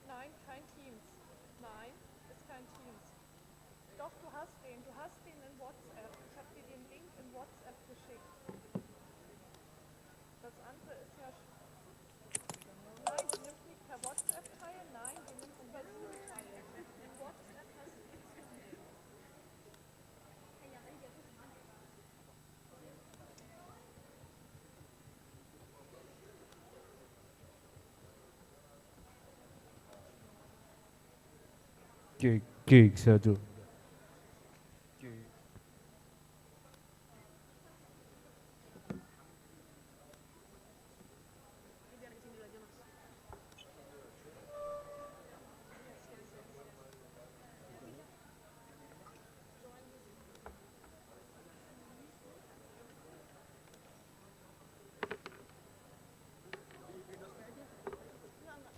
Nein, kein Teams. Nein, ist kein Teams. Doch, du hast den in WhatsApp. Ich habe dir den Link in WhatsApp geschickt. Das andere ist ja, nein, du nimmst nicht per WhatsApp teil, nein, du nimmst über Zoom teil. In WhatsApp hast du den Zoom-Link. Oke, satu. Yes, yes, yes, yes. Enggak, enggak.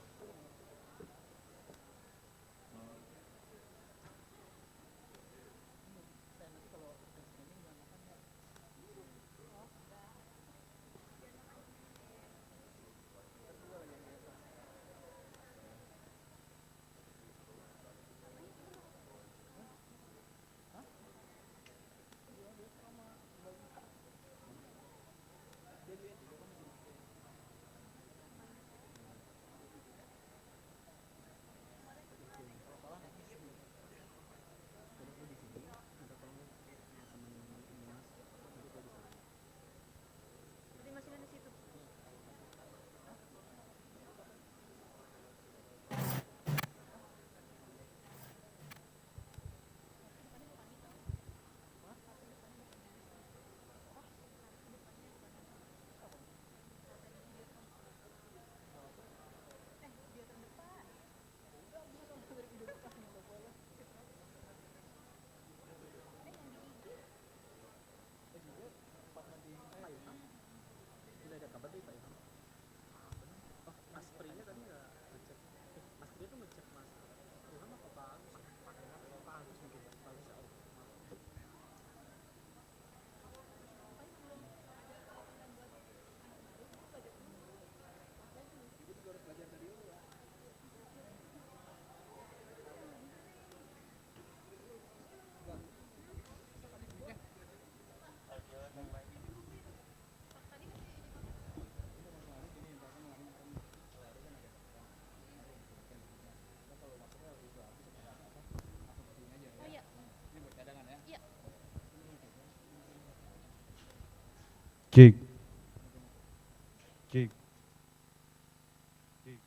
Oh iya, iya. Cek, cek, cek.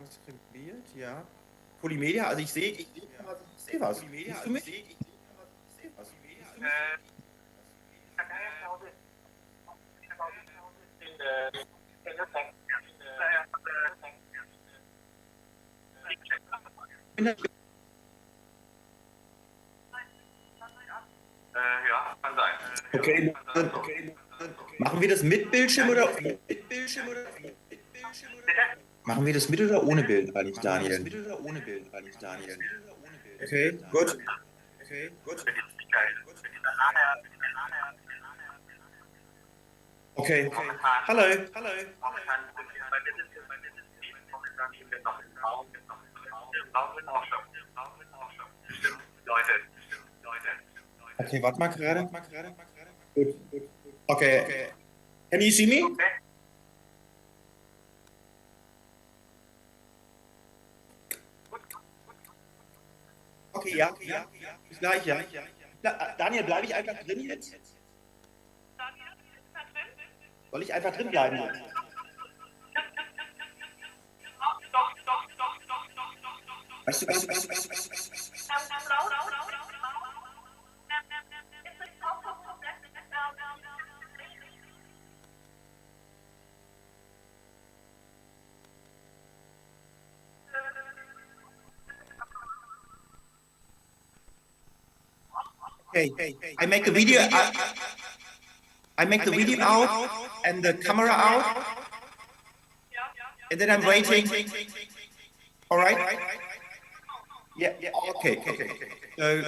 transkribiert, ja. Polymedia, also ich sehe was. Siehst du mich? Ja, kann sein. Okay, machen wir das mit Bildschirm oder ohne? Machen wir das mit oder ohne Bild eigentlich, Daniel? Okay, gut. Okay. Hallo. Okay, warte mal gerade. Gut. Okay. Can you see me? Okay, ja. Bis gleich, ja. Daniel, bleibe ich einfach drin jetzt? Soll ich einfach drin bleiben jetzt? Weißt du, okay. I make the video. I make the video out and the camera out, and then I'm waiting. All right? Yeah. Okay. So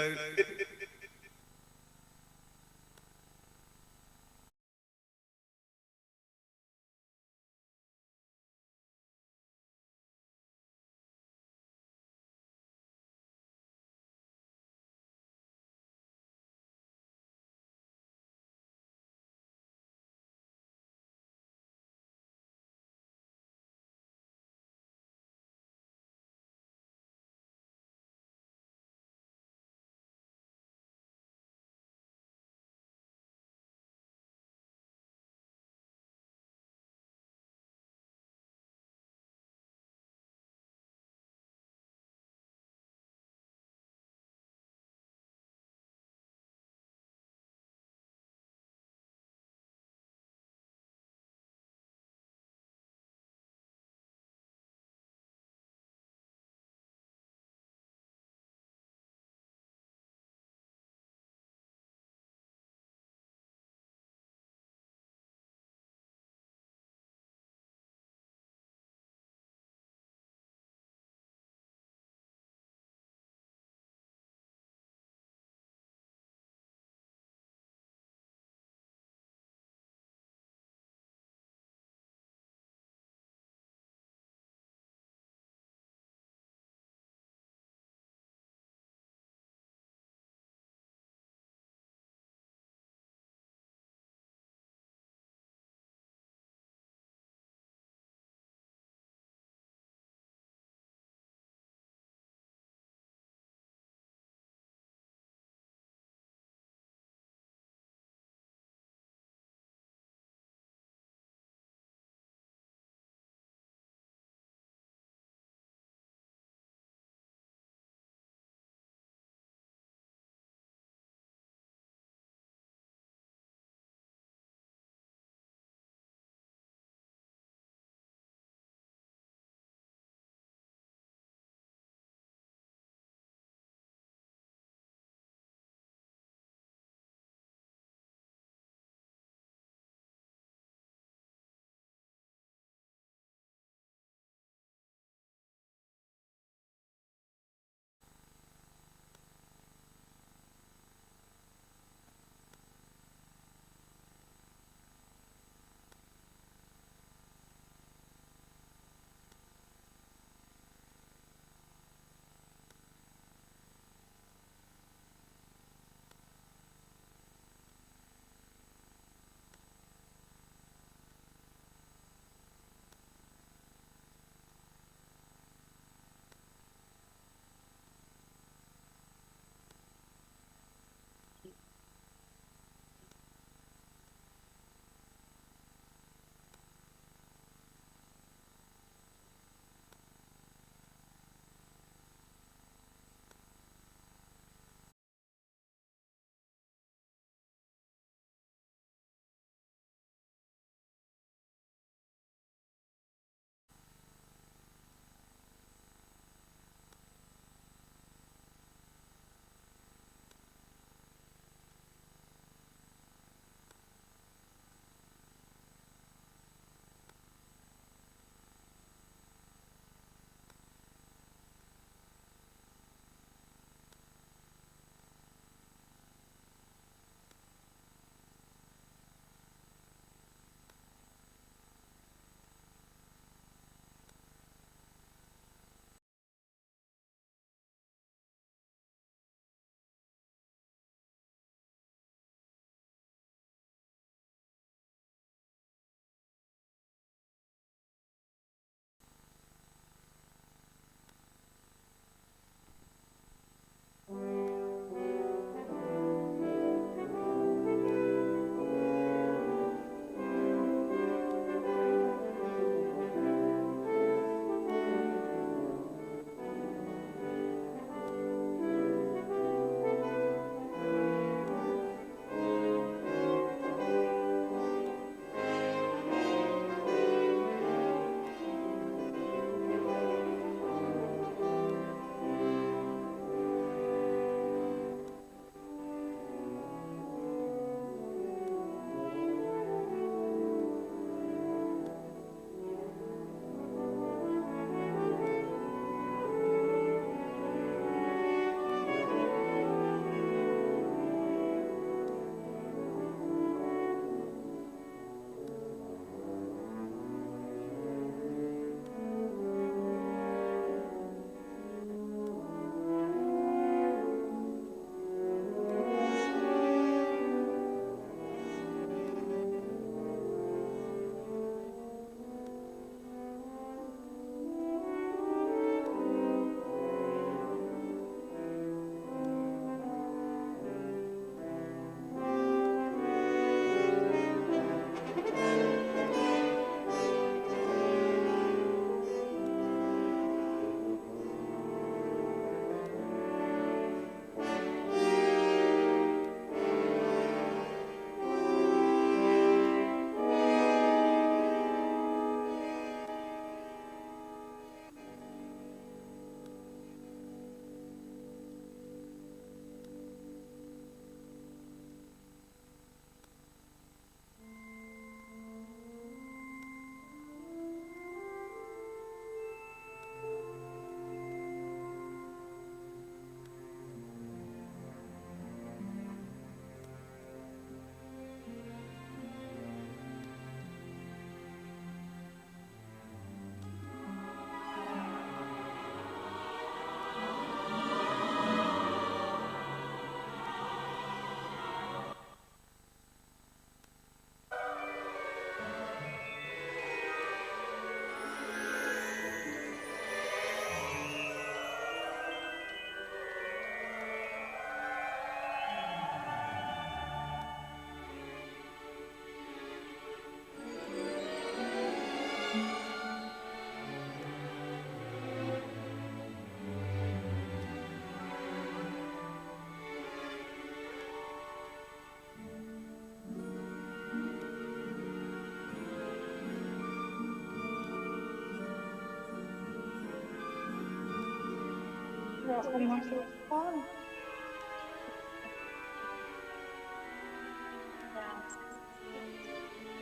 aku masuk pon.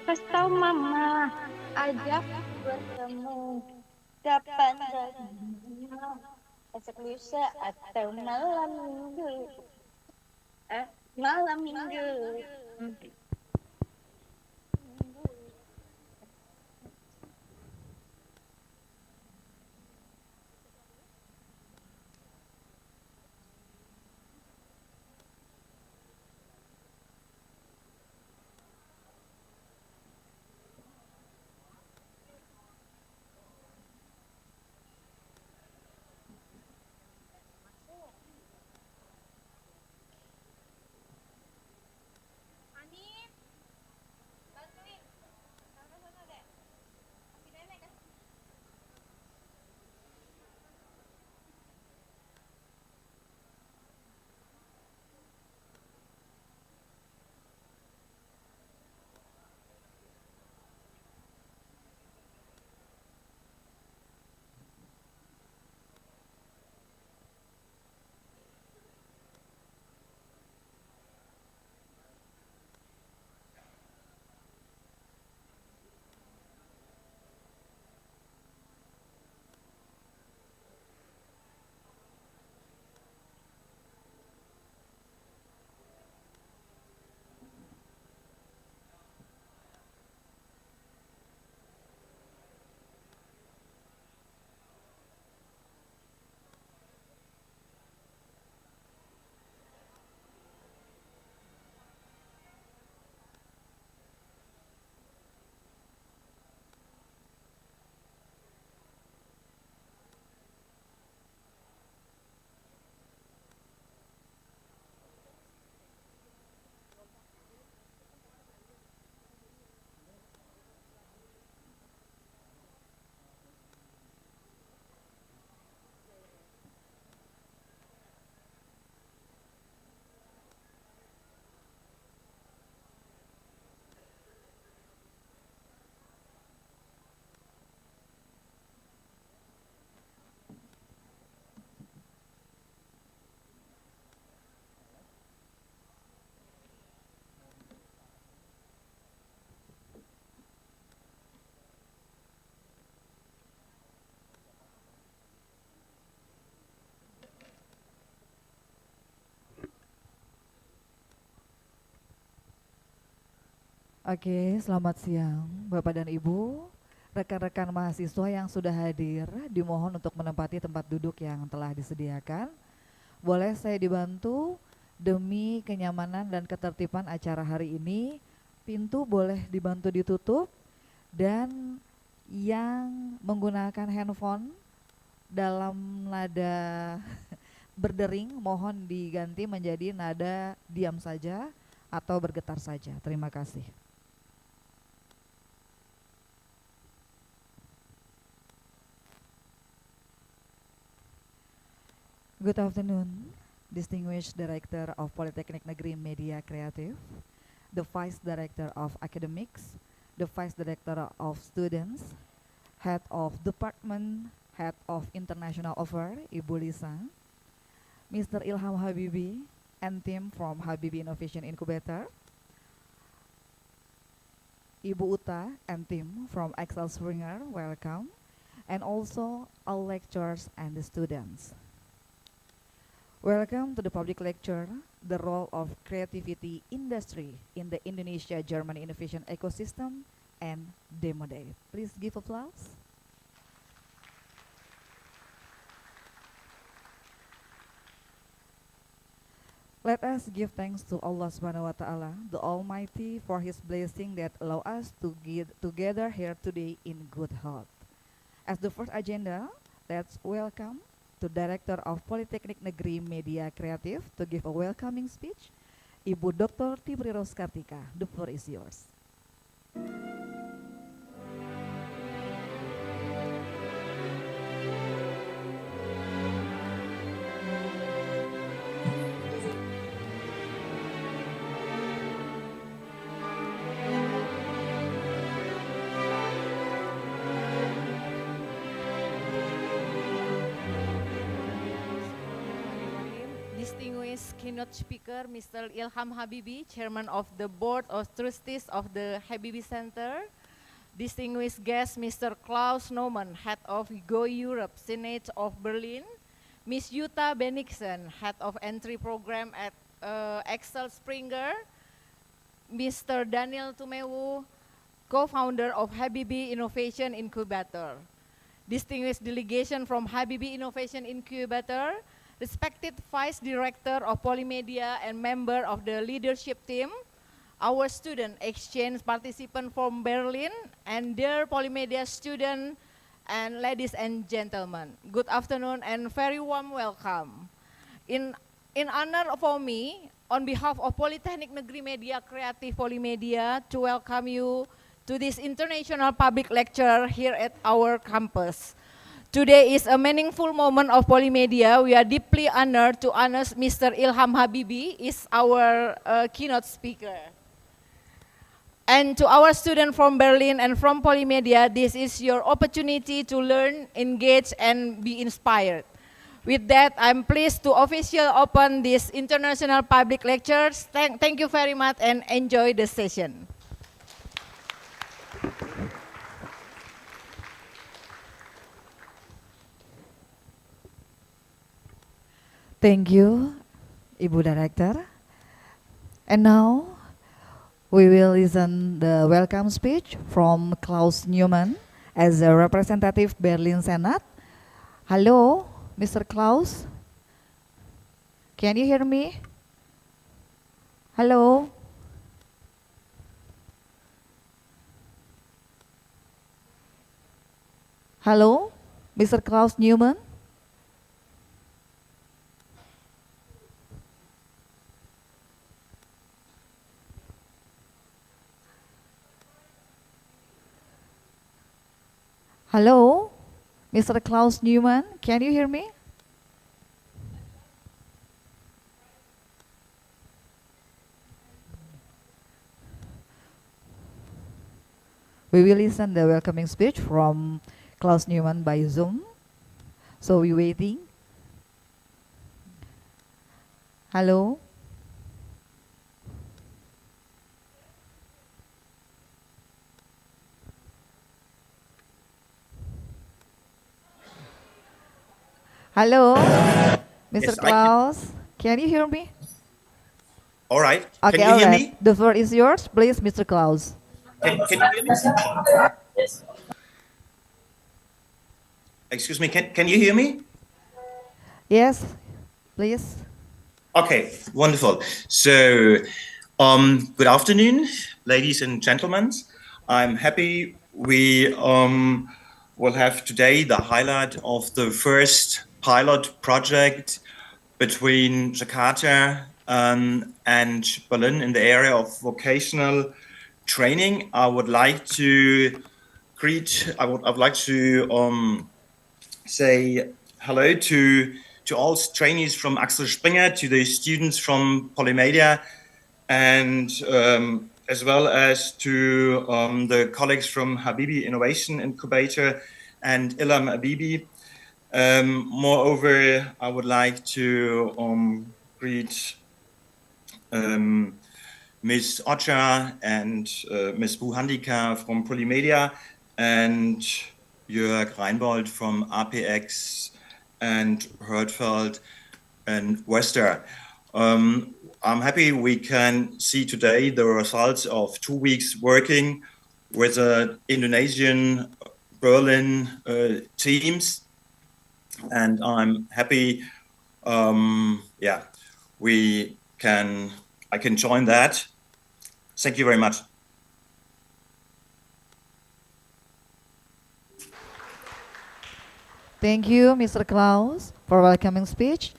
Kasih tahu mama, ajak bertemu. Kapan rencana? Esok lusa atau malam minggu? Malam minggu. Oke, selamat siang Bapak dan Ibu, rekan-rekan mahasiswa yang sudah hadir, dimohon untuk menempati tempat duduk yang telah disediakan. Boleh saya dibantu demi kenyamanan dan ketertiban acara hari ini, pintu boleh dibantu ditutup dan yang menggunakan handphone dalam nada berdering mohon diganti menjadi nada diam saja atau bergetar saja. Terima kasih. Good afternoon, distinguished Director of Polytechnic Negeri Media Creative, the Vice Director of Academics, the Vice Director of Students, Head of Department, Head of International Affairs, Ibu Lisa, Mr. Ilham Habibi, and team from Habibi Innovation Incubator, Ibu Uta and team from Excel Springer, welcome, and also all lecturers and the students. Welcome to the public lecture, The Role of Creativity Industry in the Indonesia-Germany Innovation Ecosystem and Demo Day. Please give applause. Let us give thanks to Allah Subhanahu wa Ta'ala, the Almighty, for His blessing that allow us to gather here today in good health. As the first agenda, let's welcome to Director of Polytechnic Negeri Media Creative to give a welcoming speech, Ibu Dr. Tibriros Kartika. The floor is yours. distinguished keynote speaker, Mr. Ilham Habibi, Chairman of the Board of Trustees of the Habibi Center. Distinguished guest, Mr. Klaus Neumann, Head of Go Europe, Senate of Berlin. Ms. Jutta Bennigsen, Head of Entry Program at Axel Springer. Mr. Daniel Tumewu, co-founder of Habibi Innovation Incubator. Distinguished delegation from Habibi Innovation Incubator, respected Vice Director of Polymedia and member of the leadership team, our student exchange participant from Berlin, and dear Polymedia student, and ladies and gentlemen, good afternoon and very warm welcome. In honor for me, on behalf of Polytechnic Negeri Media Kreatif Polymedia, to welcome you to this international public lecture here at our campus. Today is a meaningful moment of Polymedia. We are deeply honored to honor Mr. Ilham Habibi is our keynote speaker. And to our students from Berlin and from Polymedia, this is your opportunity to learn, engage, and be inspired. With that, I'm pleased to officially open this international public lectures. Thank you very much and enjoy the session. Thank you, Ibu Director. And now, we will listen the welcome speech from Klaus Neumann as a representative Berlin Senate. Hello, Mr. Klaus. Can you hear me? Hello. Hello, Mr. Klaus Neumann. Hello, Mr. Klaus Neumann, can you hear me? We will listen the welcoming speech from Klaus Neumann by Zoom. So we waiting. Hello. Hello, Mr. Yes, Klaus. Can you hear me? All right. Okay, Can you hear alright. me? The floor is yours, please, Mr. Klaus. Can you hear me? Excuse me, can you hear me? Yes, please. Okay, wonderful. So, good afternoon, ladies and gentlemen. I'm happy we will have today the highlight of the first pilot project between Jakarta and Berlin in the area of vocational training. I would like to say hello to all trainees from Axel Springer, to the students from Polymedia, and as well as to the colleagues from Habibi Innovation Incubator and Ilham Habibi. Moreover, I would like to greet Ms. Ocha and Ms. Buhandika from Polymedia, and Jörg Reinbold from APX, and Hertfeld and Wester. I'm happy we can see today the results of 2 weeks working with the Indonesian Berlin teams, and I'm happy I can join that. Thank you very much. Thank you, Mr. Klaus, for welcoming speech.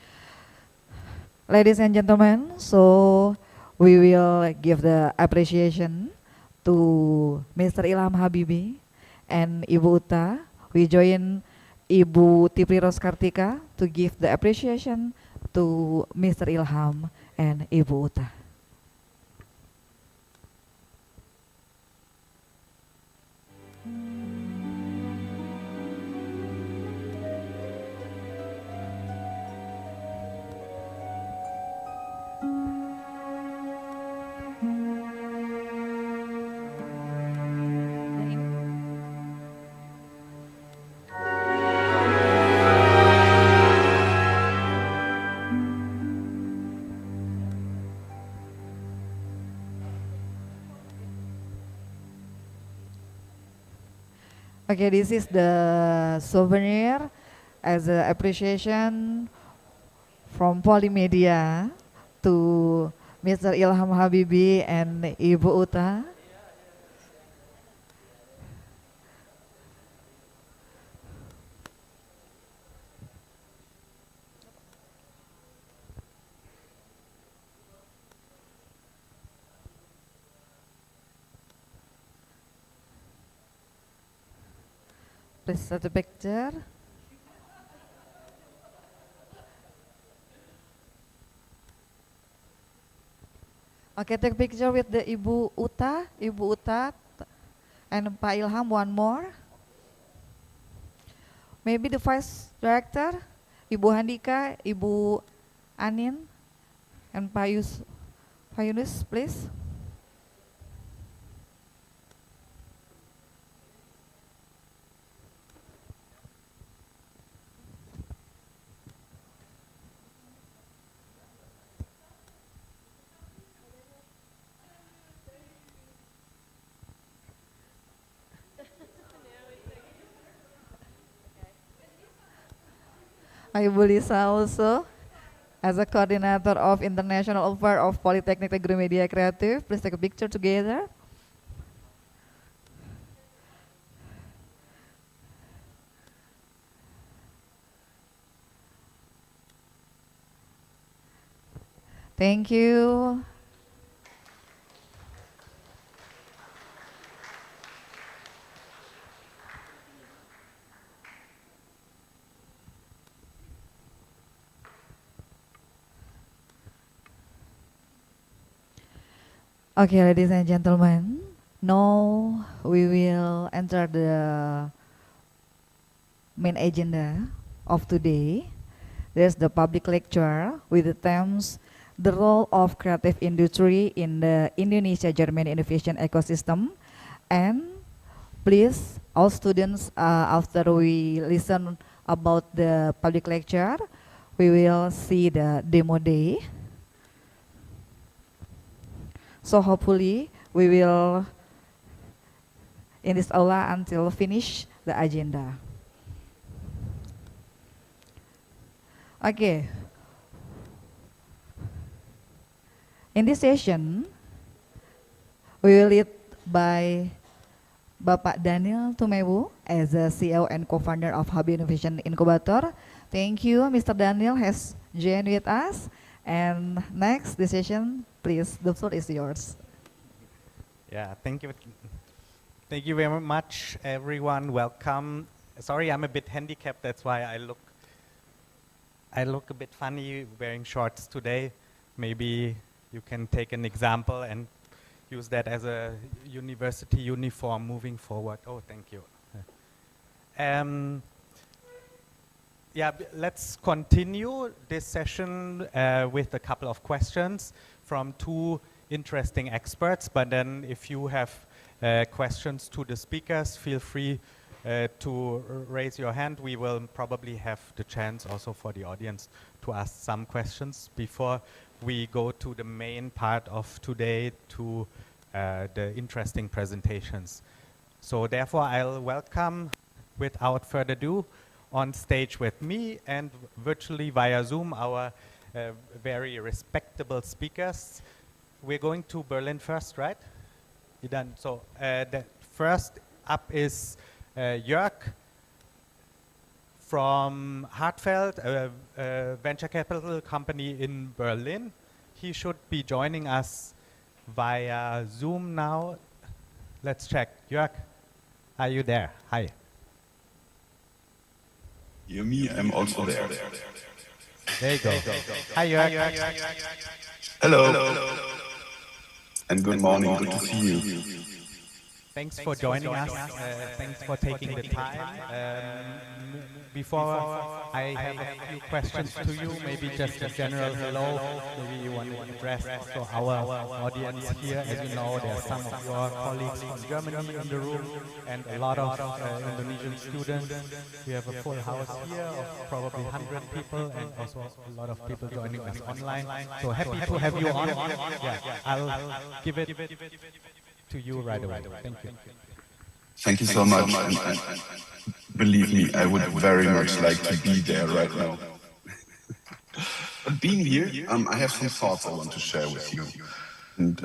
Ladies and gentlemen, so we will give the appreciation to Mr. Ilham Habibi and Ibu Uta. We join Ibu Tipri Roskartika to give the appreciation to Mr. Ilham and Ibu Uta. Okay, this is the souvenir as an appreciation from Polymedia to Mr. Ilham Habibi and Ibu Uta. Please take a picture. Okay, take picture with the Ibu Uta, and Pak Ilham. One more. Maybe the vice director, Ibu Handika, Ibu Anin, and Pak Yunus, please. Ibu Lisa also, as a coordinator of International Affair of Polytechnic Negeri Media Creative. Please take a picture together. Thank you. Okay, ladies and gentlemen, now we will enter the main agenda of today. There's the public lecture with the themes the role of creative industry in the Indonesia-German innovation ecosystem. And please, all students, after we listen about the public lecture, we will see the demo day. So hopefully we will in this aula until finish the agenda. Okay. In this session, we will lead by Bapak Daniel Tumewu as the CEO and co-founder of Habi Innovation Incubator. Thank you, Mr. Daniel has joined with us. And next, the session, please, the floor is yours. Yeah, thank you. Thank you very much, everyone. Welcome. Sorry, I'm a bit handicapped. That's why I look a bit funny wearing shorts today. Maybe you can take an example and use that as a university uniform moving forward. Oh, thank you. Yeah, let's continue this session with a couple of questions from two interesting experts. But then if you have questions to the speakers, feel free to raise your hand. We will probably have the chance also for the audience to ask some questions before we go to the main part of today, to the interesting presentations. So therefore, I'll welcome, without further ado, on stage with me and virtually via Zoom, our very respectable speakers. We're going to Berlin first, right? You done? So the first up is Jörg from Hartfeld, a venture capital company in Berlin. He should be joining us via Zoom now. Let's check. Jörg, are you there? Hi. Hear me, I'm also there. There you go. Hi, Jörg. Hello. And good morning, good to see you. Thanks for joining us. Thanks for taking the time. Before I have a few questions to you, maybe just a general hello. Maybe you want to address also our audience here. As you know, there are some of your colleagues from Germany in the room and a lot of Indonesian students. We have a full house here of probably 100 people and also a lot of people joining us online. So happy to have you on. Yeah, I'll give it to you right away. Thank you. Thank you so much. And believe me, I would very much like to be there right now. But being here, I have some thoughts I want to share with you. And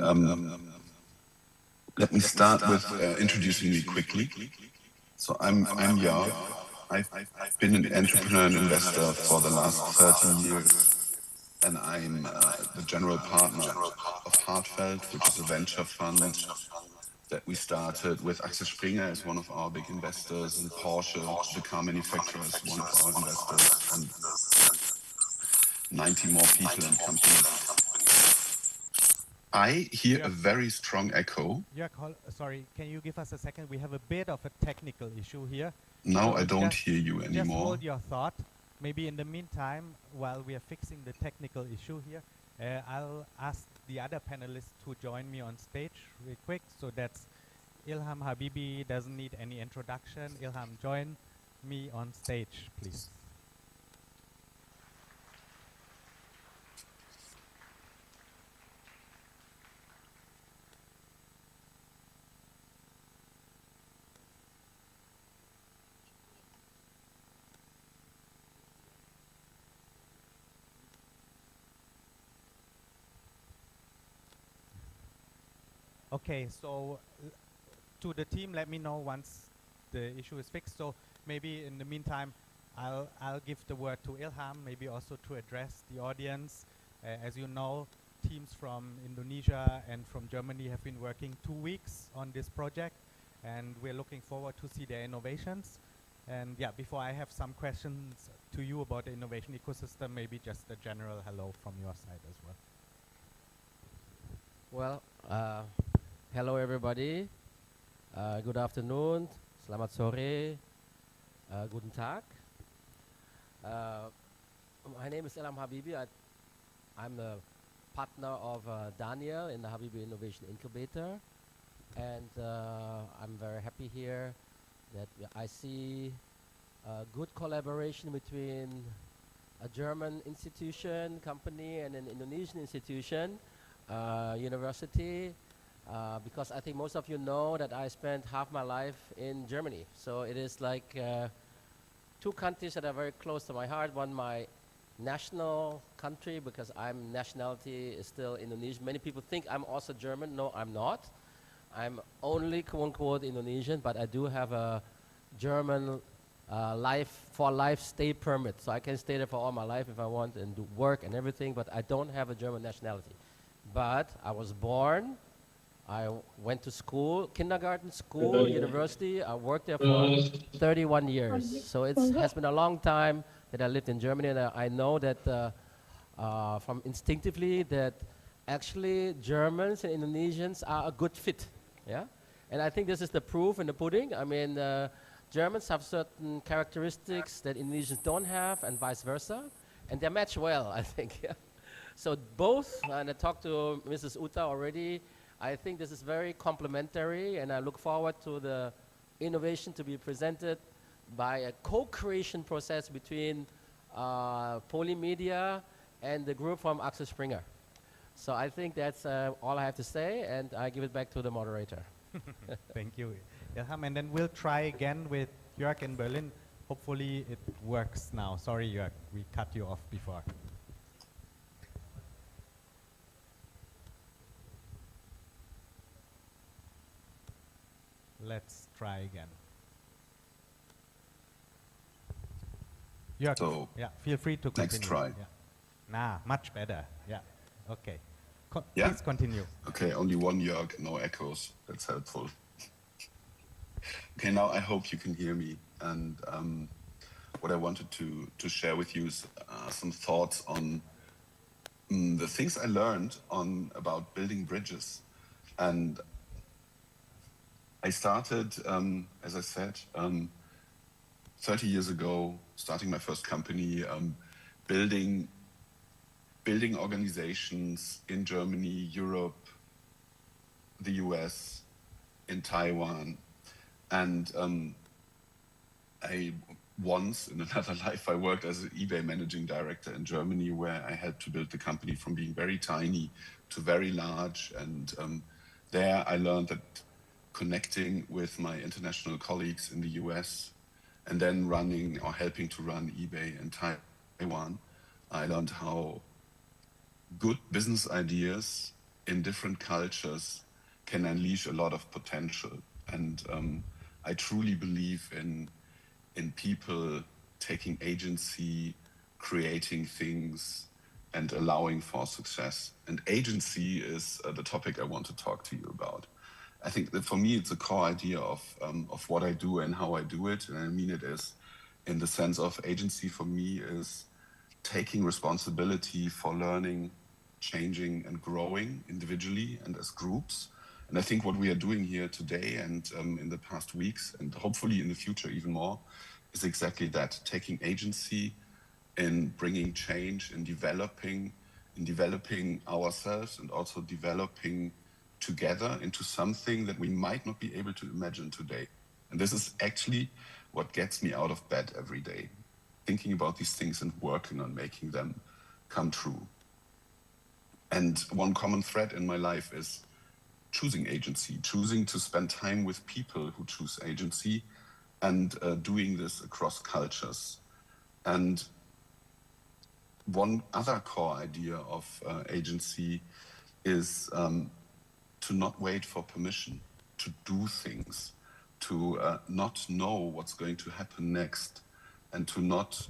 let me start with introducing me quickly. So I'm Jörg. I've been an entrepreneur and investor for the last 13 years. And I'm the general partner of Heartfelt, which is a venture fund that we started with Axel Springer as one of our big investors, and Porsche, the car manufacturer, is one of our investors, and 90 more people and companies. I hear a very strong echo. Jörg, sorry, can you give us a second? We have a bit of a technical issue here. Now I don't hear you Just anymore. hold your thought. Maybe in the meantime, while we are fixing the technical issue here, I'll ask the other panelists to join me on stage real quick. So that's Ilham Habibi, doesn't need any introduction. Ilham, join me on stage, please. Okay, so to the team, let me know once the issue is fixed. So maybe in the meantime, I'll give the word to Ilham, maybe also to address the audience. As you know, teams from Indonesia and from Germany have been working 2 weeks on this project, and we're looking forward to see their innovations. And yeah, before I have some questions to you about the innovation ecosystem, maybe just a general hello from your side as well. Well, hello everybody. Good afternoon. Selamat sore. Guten Tag. My name is Ilham Habibi. I'm a partner of Daniel in the Habibi Innovation Incubator. And I'm very happy here that I see a good collaboration between a German institution, company, and an Indonesian institution, university. Because I think most of you know that I spent half my life in Germany. So it is like two countries that are very close to my heart. One, my national country, because I'm nationality is still Indonesian. Many people think I'm also German. No, I'm not. I'm only quote-unquote Indonesian, but I do have a German life stay permit. So I can stay there for all my life if I want and do work and everything, but I don't have a German nationality. But I was born, I went to school, kindergarten, school, university. I worked there for 31 years. So it has been a long time that I lived in Germany, and I know that from instinctively that actually Germans and Indonesians are a good fit. Yeah, and I think this is the proof in the pudding. I mean, Germans have certain characteristics that Indonesians don't have, and vice versa, and they match well, I think. Yeah. So both, and I talked to Mrs. Uta already, I think this is very complementary, and I look forward to the innovation to be presented by a co-creation process between Polymedia and the group from Axel Springer. So I think that's all I have to say, and I give it back to the moderator. Thank you, Ilham. And then we'll try again with Jörg in Berlin. Hopefully it works now. Sorry, Jörg, we cut you off before. Let's try again. Jörg, So yeah, feel free to continue. next try. Yeah. Nah, much better. Yeah, okay. Yeah? Please continue. Okay, only one Jörg, no echoes. That's helpful. Okay, now I hope you can hear me. And what I wanted to share with you is some thoughts on the things I learned about building bridges. And I started, as I said, 30 years ago, starting my first company, building organizations in Germany, Europe, the US, in Taiwan. And I once, in another life, I worked as an eBay managing director in Germany, where I had to build the company from being very tiny to very large. And there I learned that connecting with my international colleagues in the US, and then running or helping to run eBay in Taiwan, I learned how good business ideas in different cultures can unleash a lot of potential. And I truly believe in people taking agency, creating things, and allowing for success. And agency is the topic I want to talk to you about. I think that for me, it's a core idea of what I do and how I do it. And I mean it is in the sense of agency for me is taking responsibility for learning, changing, and growing individually and as groups. And I think what we are doing here today and in the past weeks, and hopefully in the future even more, is exactly that, taking agency in bringing change, in developing ourselves and also developing together into something that we might not be able to imagine today. And this is actually what gets me out of bed every day, thinking about these things and working on making them come true. And one common thread in my life is choosing agency, choosing to spend time with people who choose agency, and doing this across cultures. And one other core idea of agency is to not wait for permission, to do things, to not know what's going to happen next, and to not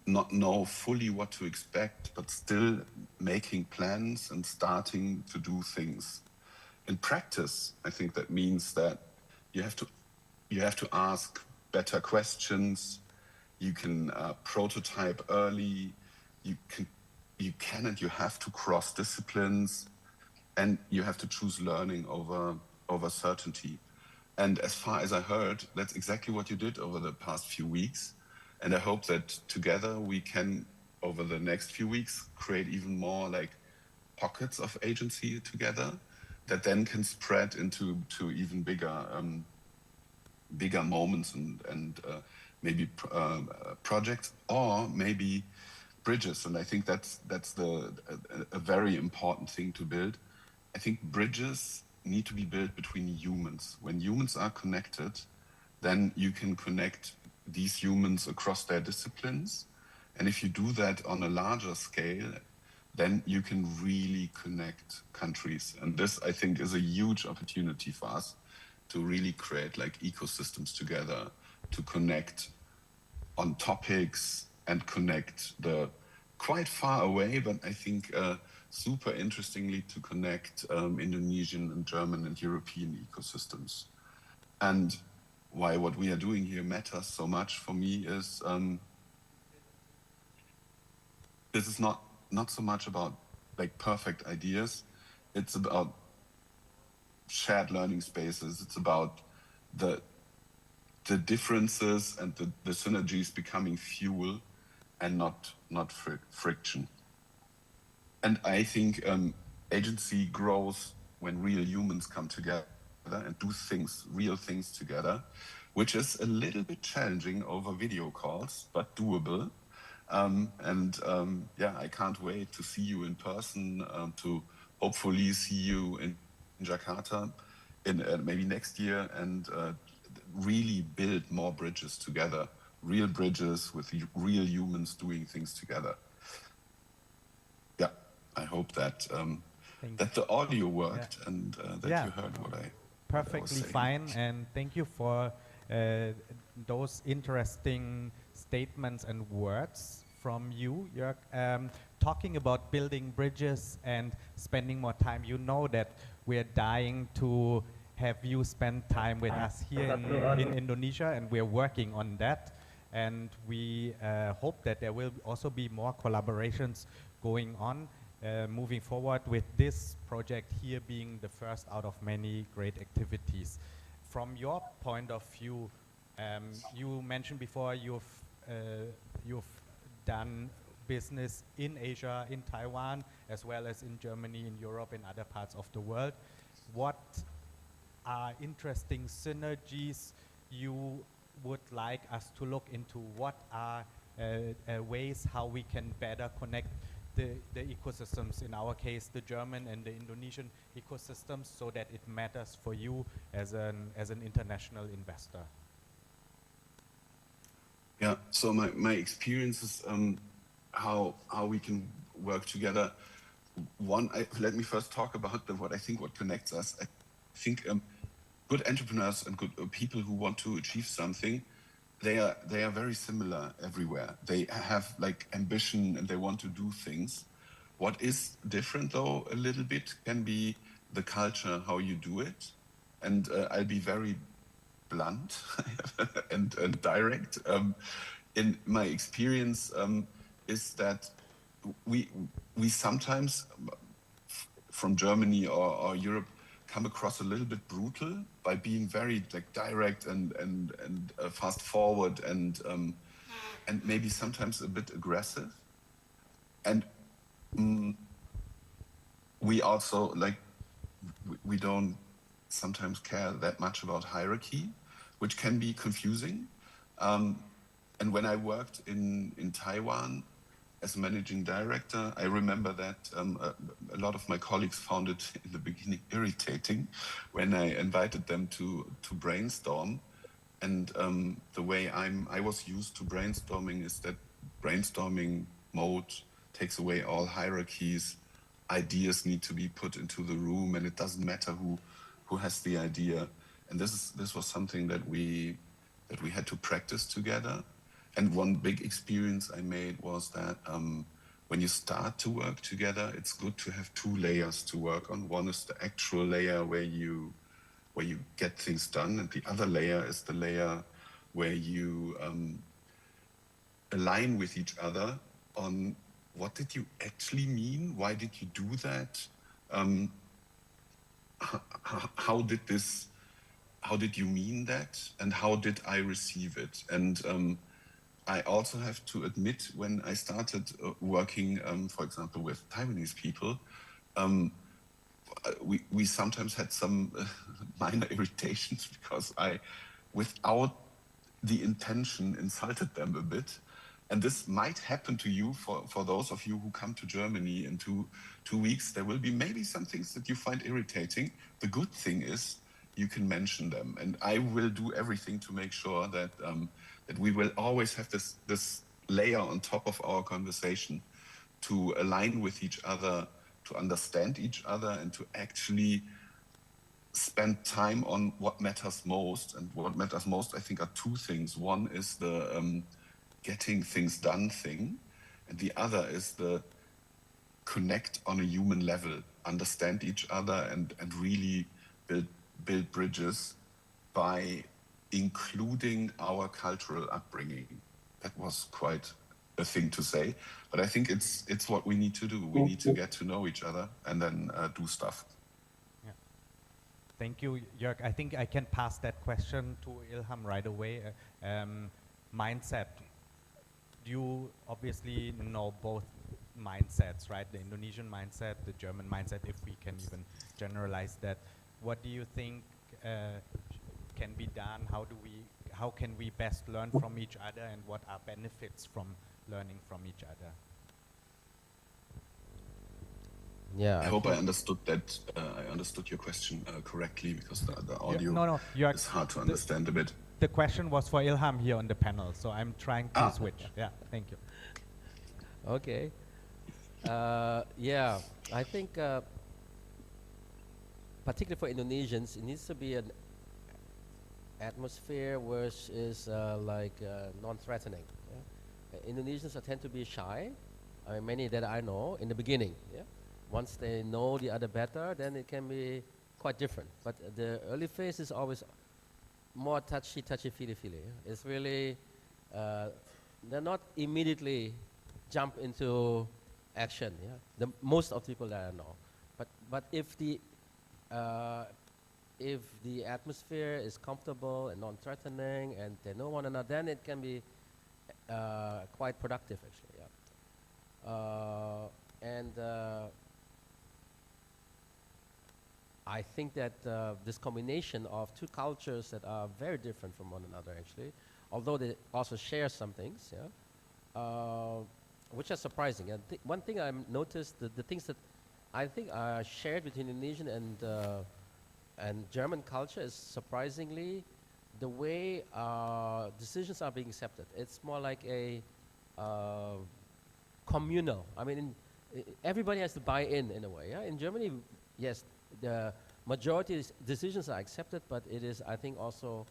know fully what to expect, but still making plans and starting to do things. In practice, I think that means that you have to ask better questions. You can prototype early. You can and you have to cross disciplines, and you have to choose learning over certainty. And as far as I heard, that's exactly what you did over the past few weeks. And I hope that together we can, over the next few weeks, create even more like pockets of agency together that then can spread into even bigger moments and maybe projects or maybe bridges. And I think that's a very important thing to build. I think bridges need to be built between humans. When humans are connected, then you can connect these humans across their disciplines. And if you do that on a larger scale, then you can really connect countries. And this, I think, is a huge opportunity for us to really create like ecosystems together, to connect on topics and connect the quite far away, but I think super interestingly to connect Indonesian and German and European ecosystems. And why what we are doing here matters so much for me is this is not so much about like perfect ideas. It's about shared learning spaces. It's about the differences and the synergies becoming fuel and not friction. And I think agency grows when real humans come together and do real things together, which is a little bit challenging over video calls, but doable. Yeah, I can't wait to see you in person, to hopefully see you in Jakarta in maybe next year, and really build more bridges together, real bridges with real humans doing things together. Yeah, I hope that that the audio worked and that you heard what I perfectly fine, and thank you for those interesting statements and words from you, Jörg. Talking about building bridges and spending more time, you know that we're dying to have you spend time with us here in Indonesia, and we're working on that. And we hope that there will also be more collaborations going on moving forward, with this project here being the first out of many great activities. From your point of view, you mentioned before you've done business in Asia, in Taiwan, as well as in Germany, in Europe, in other parts of the world. What are interesting synergies you would like us to look into? What are ways how we can better connect the ecosystems, in our case, the German and the Indonesian ecosystems, so that it matters for you as an international investor? Yeah, so my experience is how we can work together. Let me first talk about what connects us. I think good entrepreneurs and good people who want to achieve something, they are very similar everywhere. They have like ambition and they want to do things. What is different though a little bit can be the culture, how you do it. And I'll be very blunt and direct. In my experience is that we sometimes from Germany or Europe come across a little bit brutal by being very like direct and fast forward and maybe sometimes a bit aggressive. And we also like we don't sometimes care that much about hierarchy, which can be confusing. And when I worked in Taiwan as managing director, I remember that a lot of my colleagues found it in the beginning irritating when I invited them to brainstorm. And the way I was used to brainstorming is that brainstorming mode takes away all hierarchies. Ideas need to be put into the room, and it doesn't matter who has the idea. And this was something that we had to practice together. And one big experience I made was that when you start to work together, it's good to have two layers to work on. One is the actual layer where you get things done, and the other layer is the layer where you align with each other on what did you actually mean? Why did you do that? How did you mean that? And how did I receive it? And I also have to admit, when I started working, for example, with Taiwanese people, we sometimes had some minor irritations because I, without the intention, insulted them a bit. And this might happen to you for those of you who come to Germany in two weeks. There will be maybe some things that you find irritating. The good thing is you can mention them. And I will do everything to make sure that that we will always have this layer on top of our conversation to align with each other, to understand each other, and to actually spend time on what matters most. And what matters most, I think, are two things. One is the getting things done thing, and the other is the connect on a human level, understand each other, and really build bridges by including our cultural upbringing. That was quite a thing to say, but I think it's what we need to do. We need to get to know each other and then do stuff. Yeah. Thank you, Jörg. I think I can pass that question to Ilham right away. Mindset. You obviously know both mindsets, right? The Indonesian mindset, the German mindset, if we can even generalize that. What do you think can be done? How can we best learn from each other, and what are benefits from learning from each other? Yeah, I hope I understood that. I understood your question correctly, because the audio is hard to understand a bit. The question was for Ilham here on the panel, so I'm trying to switch. Yeah, thank you. Okay. Yeah, I think particularly for Indonesians, it needs to be an atmosphere which is non-threatening. Yeah? Indonesians tend to be shy. I mean, many that I know in the beginning. Yeah. Once they know the other better, then it can be quite different. But the early phase is always more touchy, feely. Yeah? It's really they're not immediately jump into action. Yeah. Most of the people that I know. But if the atmosphere is comfortable and non-threatening and they know one another, then it can be quite productive actually. Yeah. I think that this combination of two cultures that are very different from one another actually, although they also share some things, yeah, which are surprising. And one thing I've noticed, the things that I think are shared between Indonesian and German culture is surprisingly the way decisions are being accepted. It's more like a communal. I mean, everybody has to buy in a way. Yeah? In Germany, yes, the majority decisions are accepted, but it is, I think, also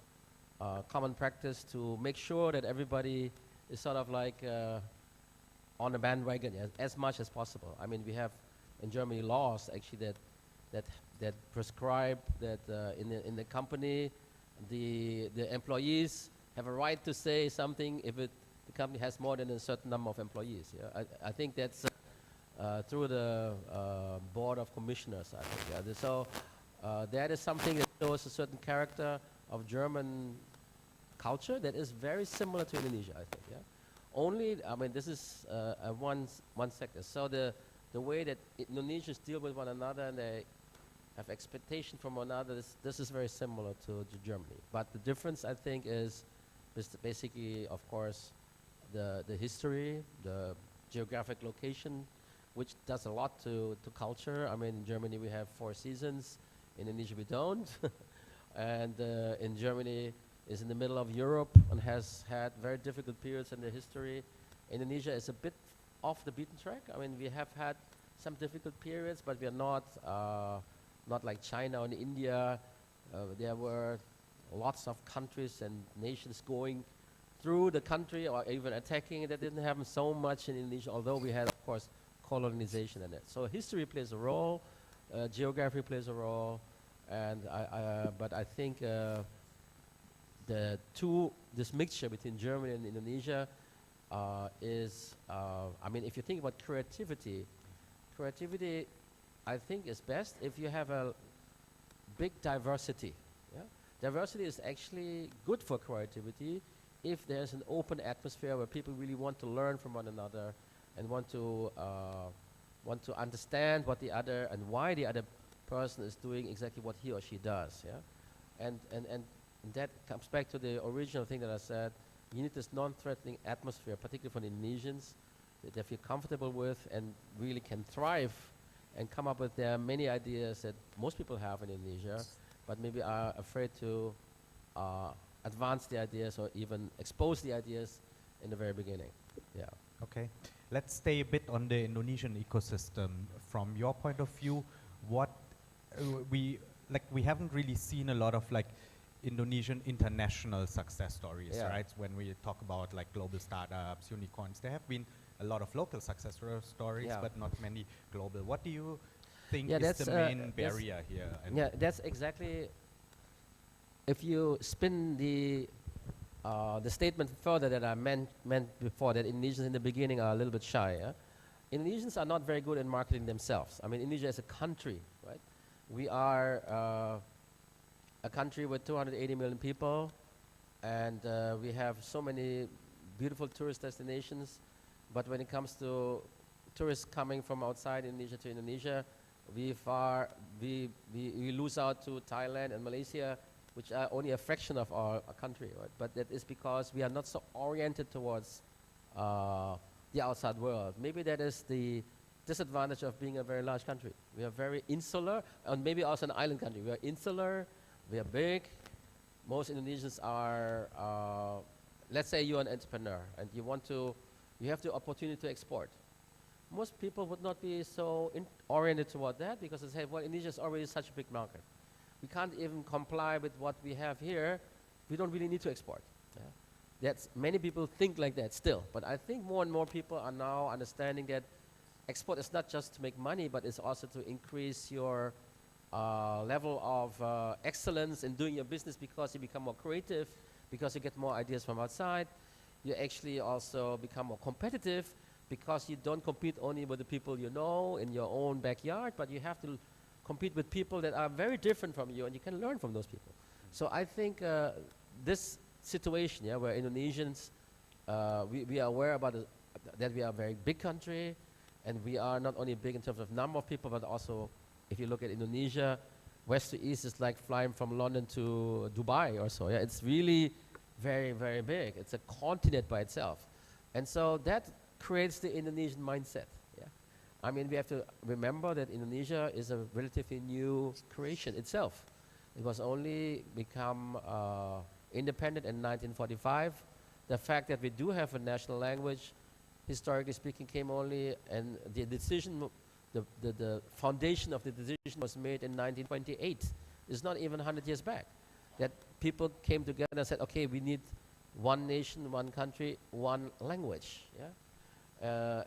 common practice to make sure that everybody is sort of like on the bandwagon as much as possible. I mean, we have in Germany laws actually that prescribe that in the company, the employees have a right to say something if the company has more than a certain number of employees. Yeah? I think that's through the board of commissioners. I think. Yeah? So that is something that shows a certain character of German culture that is very similar to Indonesia. I think. Yeah. Only, I mean, this is one sector. So the way that Indonesians deal with one another and they have expectation from one another, this is very similar to Germany. But the difference, I think, is basically, of course, the history, the geographic location, which does a lot to culture. I mean, in Germany we have 4 seasons. In Indonesia we don't. And in Germany is in the middle of Europe and has had very difficult periods in the history. Indonesia is a bit off the beaten track. I mean, we have had some difficult periods, but we are not like China and India. There were lots of countries and nations going through the country or even attacking it. That didn't happen so much in Indonesia, although we had, of course, colonization in it. So history plays a role, geography plays a role, and but I think this mixture between Germany and Indonesia is, I mean, if you think about creativity, I think is best if you have a big diversity. Yeah? Diversity is actually good for creativity if there's an open atmosphere where people really want to learn from one another and want to understand what the other and why the other person is doing exactly what he or she does. Yeah? And that comes back to the original thing that I said. You need this non-threatening atmosphere, particularly for the Indonesians, that they feel comfortable with and really can thrive and come up with their many ideas that most people have in Indonesia, but maybe are afraid to advance the ideas or even expose the ideas in the very beginning. Yeah. Okay. Let's stay a bit on the Indonesian ecosystem. From your point of view, what we haven't really seen a lot of like Indonesian international success stories, right? When we talk about like global startups, unicorns, there have been a lot of local success stories, but not many global. What do you think is the main barrier here? Yeah, that's exactly. If you spin the statement further that I meant before, that Indonesians in the beginning are a little bit shy. Yeah? Indonesians are not very good at marketing themselves. I mean, Indonesia is a country, right? We are a country with 280 million people, and we have so many beautiful tourist destinations. But when it comes to tourists coming from outside Indonesia to Indonesia, we lose out to Thailand and Malaysia, which are only a fraction of our country, right? But that is because we are not so oriented towards the outside world. Maybe that is the disadvantage of being a very large country. We are very insular, and maybe also an island country. We are insular, we are big. Most Indonesians are, let's say you're an entrepreneur and you have the opportunity to export. Most people would not be so oriented toward that because they say, well, Indonesia is already such a big market. We can't even comply with what we have here. We don't really need to export. Yeah? Many people think like that still, but I think more and more people are now understanding that export is not just to make money, but it's also to increase your level of excellence in doing your business because you become more creative, because you get more ideas from outside. You actually also become more competitive because you don't compete only with the people you know in your own backyard, but you have to compete with people that are very different from you, and you can learn from those people. So I think this situation, where Indonesians, we are aware about that we are a very big country, and we are not only big in terms of number of people, but also, if you look at Indonesia, west to east is like flying from London to Dubai or so. Yeah, it's really very, very big. It's a continent by itself. And so that creates the Indonesian mindset. Yeah, I mean, we have to remember that Indonesia is a relatively new creation itself. It was only become independent in 1945. The fact that we do have a national language, historically speaking, came only, and the decision, the foundation of the decision was made in 1928. It's not even 100 years back. That people came together and said, okay, we need one nation, one country, one language. Yeah?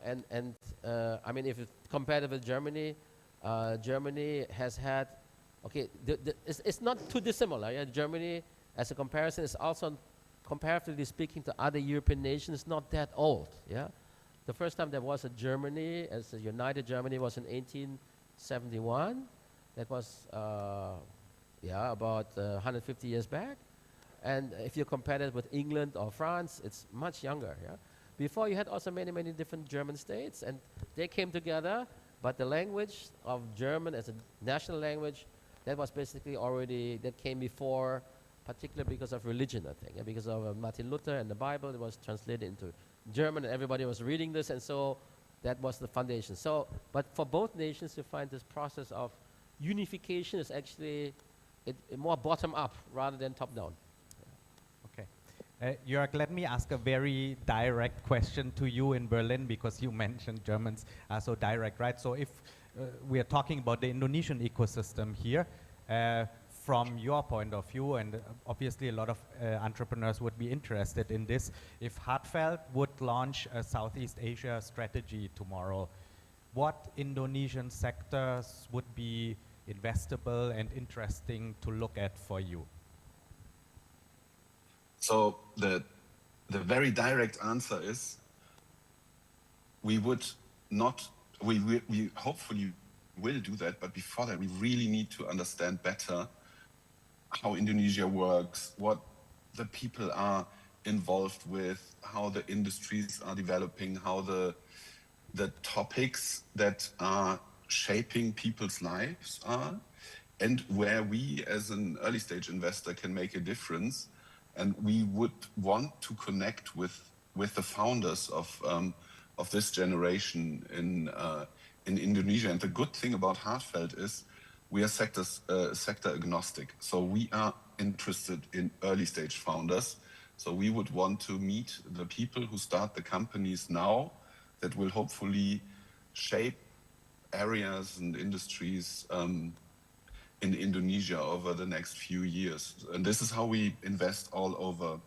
I mean, if you compare it with Germany, Germany has had, okay, it's not too dissimilar. Yeah? Germany, as a comparison, is also, comparatively speaking to other European nations, not that old. Yeah? The first time there was a Germany, as a united Germany, was in 1871. That was, about 150 years back. And if you compare it with England or France, it's much younger. Yeah? Before, you had also many, many different German states, and they came together, but the language of German as a national language, that was basically already, that came before, particularly because of religion, I think. Yeah? Because of Martin Luther and the Bible, it was translated into German, and everybody was reading this, and so that was the foundation. So, but for both nations, you find this process of unification is actually more bottom-up rather than top-down. Jörg, let me ask a very direct question to you in Berlin, because you mentioned Germans are so direct, right? So if we are talking about the Indonesian ecosystem here, from your point of view, and obviously a lot of entrepreneurs would be interested in this, if Hartfeld would launch a Southeast Asia strategy tomorrow, what Indonesian sectors would be investable and interesting to look at for you? So the very direct answer is we would not, we hopefully will do that, but before that we really need to understand better how Indonesia works, what the people are involved with, how the industries are developing, how the topics that are shaping people's lives are, and where we as an early stage investor can make a difference. And we would want to connect with the founders of this generation in Indonesia. And the good thing about Hartfeld is we are sector agnostic. So we are interested in early stage founders. So we would want to meet the people who start the companies now that will hopefully shape areas and industries in Indonesia over the next few years. And this is how we invest all over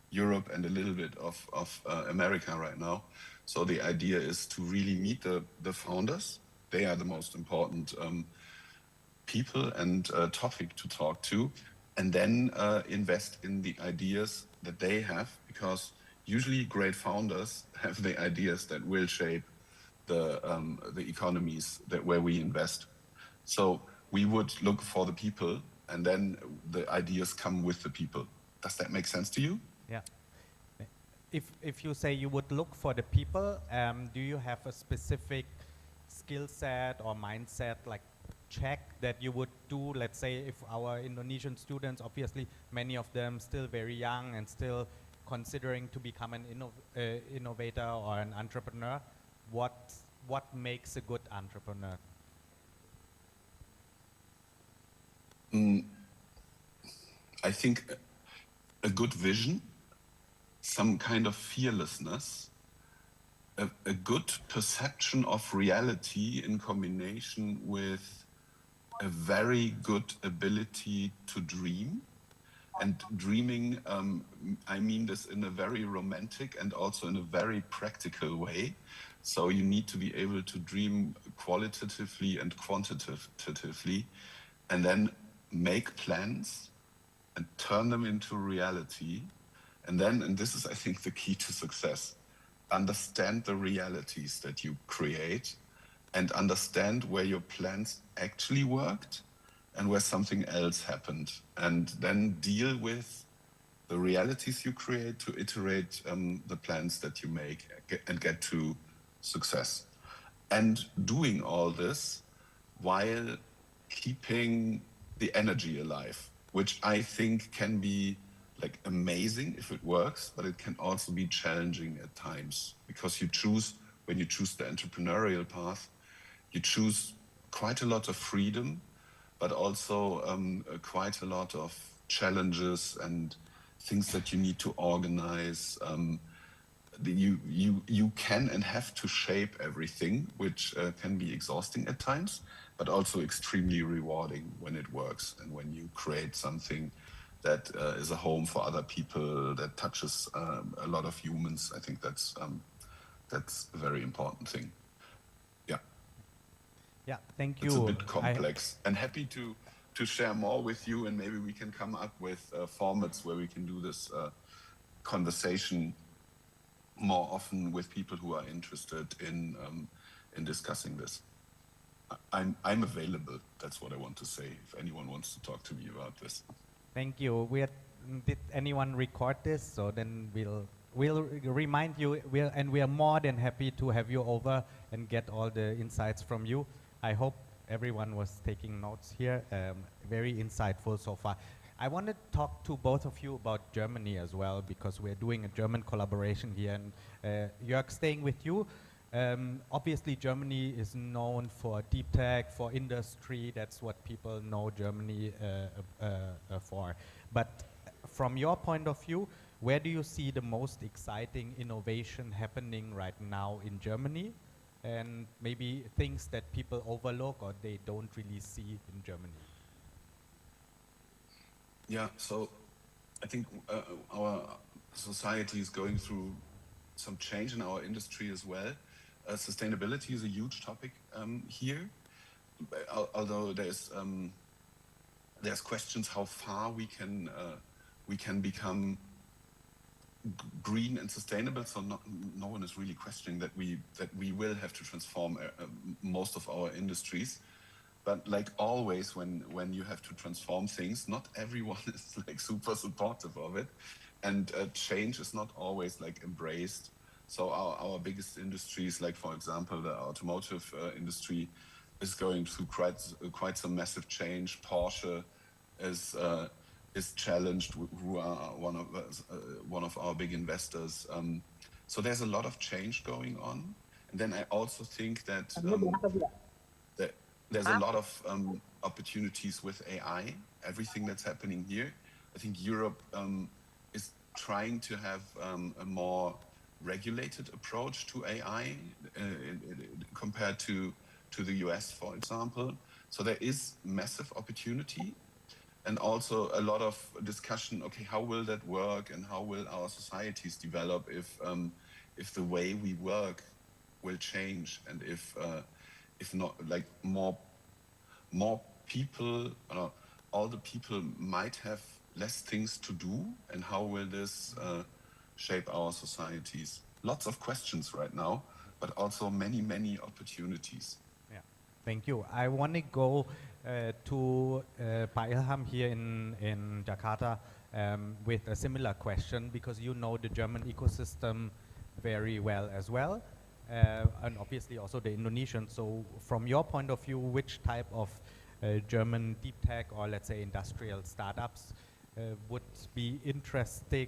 Europe and a little bit of America right now. So the idea is to really meet the founders. They are the most important people and topic to talk to, and then invest in the ideas that they have, because usually great founders have the ideas that will shape the economies where we invest. So we would look for the people, and then the ideas come with the people. Does that make sense to you? Yeah. If you say you would look for the people, do you have a specific skill set or mindset, like check that you would do? Let's say if our Indonesian students, obviously many of them still very young and still considering to become an innovator or an entrepreneur, what makes a good entrepreneur? I think a good vision, some kind of fearlessness, a good perception of reality in combination with a very good ability to dream. And dreaming, I mean this in a very romantic and also in a very practical way. So you need to be able to dream qualitatively and quantitatively, and then make plans and turn them into reality. And then, and this is, I think, the key to success, understand the realities that you create and understand where your plans actually worked and where something else happened. And then deal with the realities you create to iterate the plans that you make and get to success. And doing all this while keeping the energy alive, which I think can be like amazing if it works, but it can also be challenging at times because when you choose the entrepreneurial path, you choose quite a lot of freedom, but also quite a lot of challenges and things that you need to organize. You can and have to shape everything, which can be exhausting at times, but also extremely rewarding when it works and when you create something that is a home for other people, that touches a lot of humans. I think that's a very important thing. Yeah. Yeah, thank you. It's a bit complex, and happy to share more with you, and maybe we can come up with formats where we can do this conversation more often with people who are interested in discussing this. I'm available. That's what I want to say. If anyone wants to talk to me about this. Thank you. Did anyone record this? So then we'll remind you. We are more than happy to have you over and get all the insights from you. I hope everyone was taking notes here. Very insightful so far. I want to talk to both of you about Germany as well, because we're doing a German collaboration here. And Jörg, staying with you, obviously Germany is known for deep tech, for industry. That's what people know Germany for. But from your point of view, where do you see the most exciting innovation happening right now in Germany? And maybe things that people overlook or they don't really see in Germany? Yeah, so I think our society is going through some change in our industry as well. Sustainability is a huge topic here, although there's questions how far we can become green and sustainable. So no one is really questioning that we will have to transform most of our industries. But like always, when you have to transform things, not everyone is like super supportive of it, and change is not always like embraced. So our biggest industries, like for example the automotive industry, is going through quite some massive change. Porsche is challenged, who are one of our big investors. So there's a lot of change going on, and then I also think that. There's a lot of opportunities with AI, everything that's happening here. I think Europe is trying to have a more regulated approach to AI compared to the US, for example. So there is massive opportunity and also a lot of discussion, okay, how will that work and how will our societies develop if the way we work will change, and if not, like more people, all the people might have less things to do, and how will this shape our societies? Lots of questions right now, but also many opportunities. Yeah, thank you. I want to go to Pak Ilham here in Jakarta with a similar question, because you know the German ecosystem very well as well. And obviously also the Indonesian. So from your point of view, which type of German deep tech or let's say industrial startups would be interesting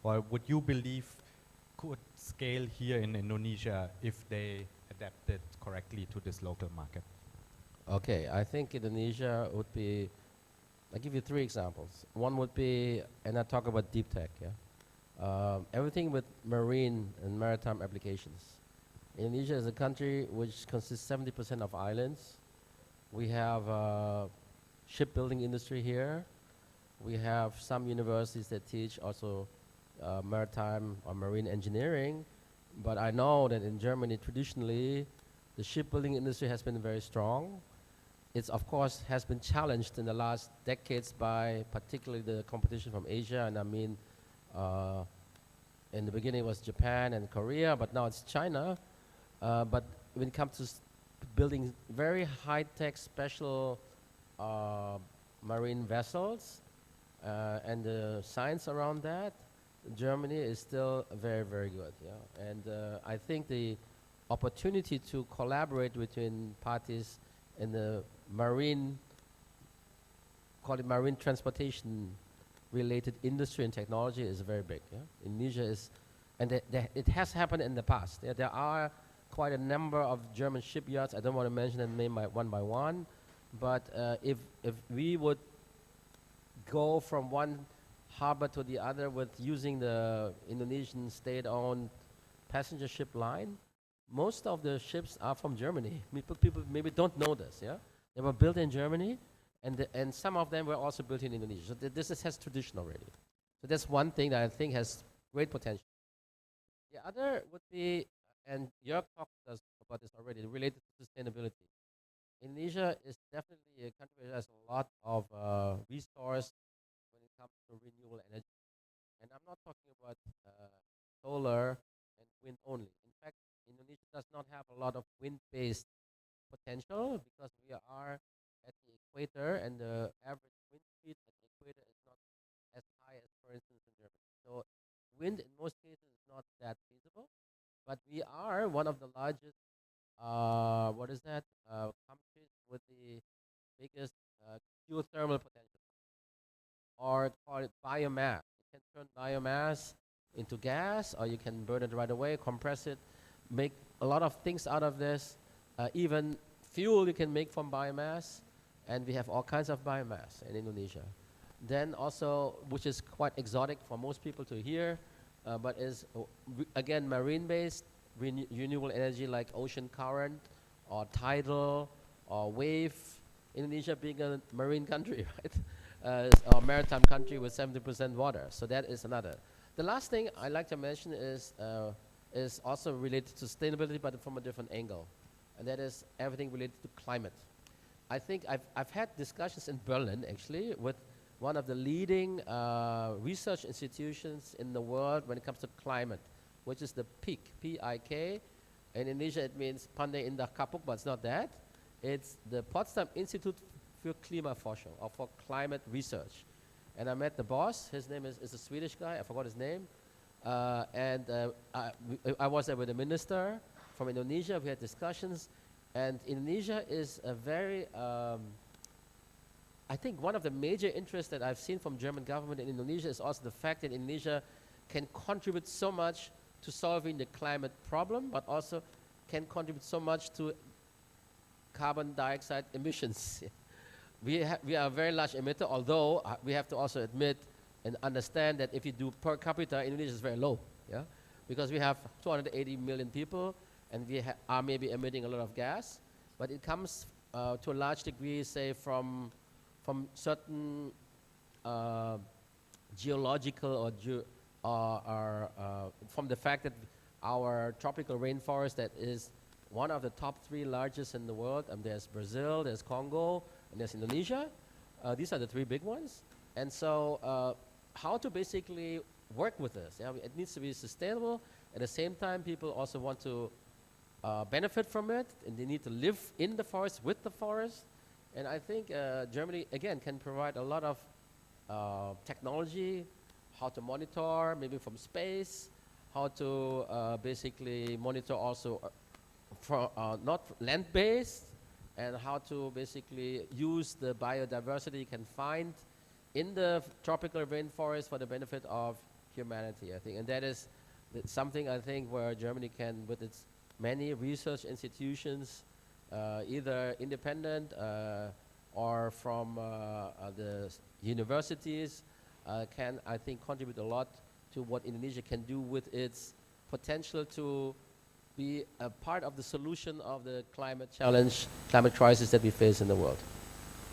or would you believe could scale here in Indonesia if they adapted correctly to this local market? Okay, I think Indonesia would be, I'll give you 3 examples. One would be, and I talk about deep tech, yeah? Everything with marine and maritime applications. Indonesia is a country which consists 70% of islands. We have shipbuilding industry here. We have some universities that teach also maritime or marine engineering. But I know that in Germany, traditionally, the shipbuilding industry has been very strong. It's, of course, has been challenged in the last decades by particularly the competition from Asia, and I mean, in the beginning it was Japan and Korea, but now it's China. But when it comes to building very high-tech special marine vessels and the science around that, Germany is still very good. Yeah? And I think the opportunity to collaborate between parties in the marine call it marine transportation related industry and technology is very big. Yeah? Indonesia is, and it has happened in the past. Yeah? There are quite a number of German shipyards. I don't want to mention them name by one, but if we would go from one harbor to the other with using the Indonesian state-owned passenger ship line, most of the ships are from Germany. People maybe don't know this. Yeah, they were built in Germany, and some of them were also built in Indonesia. So this has tradition already. So that's one thing that I think has great potential. The other would be, and Jörg talked to us about this already, related to sustainability. Indonesia is definitely a country that has a lot of resource when it comes to renewable energy. And I'm not talking about solar and wind only. In fact, Indonesia does not have a lot of wind-based potential because we are at the equator, and the average wind speed at the equator is not as high as, for instance, in Germany. So wind in most cases is not that feasible, but we are one of the largest, countries with the biggest geothermal potential, or call it biomass. You can turn biomass into gas, or you can burn it right away, compress it, make a lot of things out of this. Even fuel you can make from biomass, and we have all kinds of biomass in Indonesia. Then also, which is quite exotic for most people to hear, but is again marine-based renewable energy like ocean current or tidal or wave. Indonesia being a marine country, right? Or maritime country with 70% water. So that is another. The last thing I like to mention is also related to sustainability, but from a different angle, and that is everything related to climate. I think I've had discussions in Berlin actually with one of the leading research institutions in the world when it comes to climate, which is the PIK, P-I-K. In Indonesia it means Pandai Indah Kapuk, but it's not that. It's the Potsdam Institute für Klimaforschung, or for climate research. And I met the boss. His name is a Swedish guy. I forgot his name. I was there with the minister from Indonesia. We had discussions. And Indonesia is a very, I think one of the major interests that I've seen from German government in Indonesia is also the fact that Indonesia can contribute so much to solving the climate problem, but also can contribute so much to carbon dioxide emissions. We are a very large emitter, although we have to also admit and understand that if you do per capita, Indonesia is very low, yeah? Because we have 280 million people, and we are maybe emitting a lot of gas, but it comes to a large degree, say, from certain geological or from the fact that our tropical rainforest that is one of the top 3 largest in the world, and there's Brazil, there's Congo, and there's Indonesia. These are the 3 big ones. And so how to basically work with this? Yeah? It needs to be sustainable. At the same time, people also want to benefit from it, and they need to live in the forest, with the forest. And I think Germany, again, can provide a lot of technology, how to monitor, maybe from space, how to basically monitor also not land-based, and how to basically use the biodiversity you can find in the tropical rainforest for the benefit of humanity, I think. And that is something, I think, where Germany can, with its many research institutions, either independent or from the universities, can, I think, contribute a lot to what Indonesia can do with its potential to be a part of the solution of the climate challenge, climate crisis that we face in the world.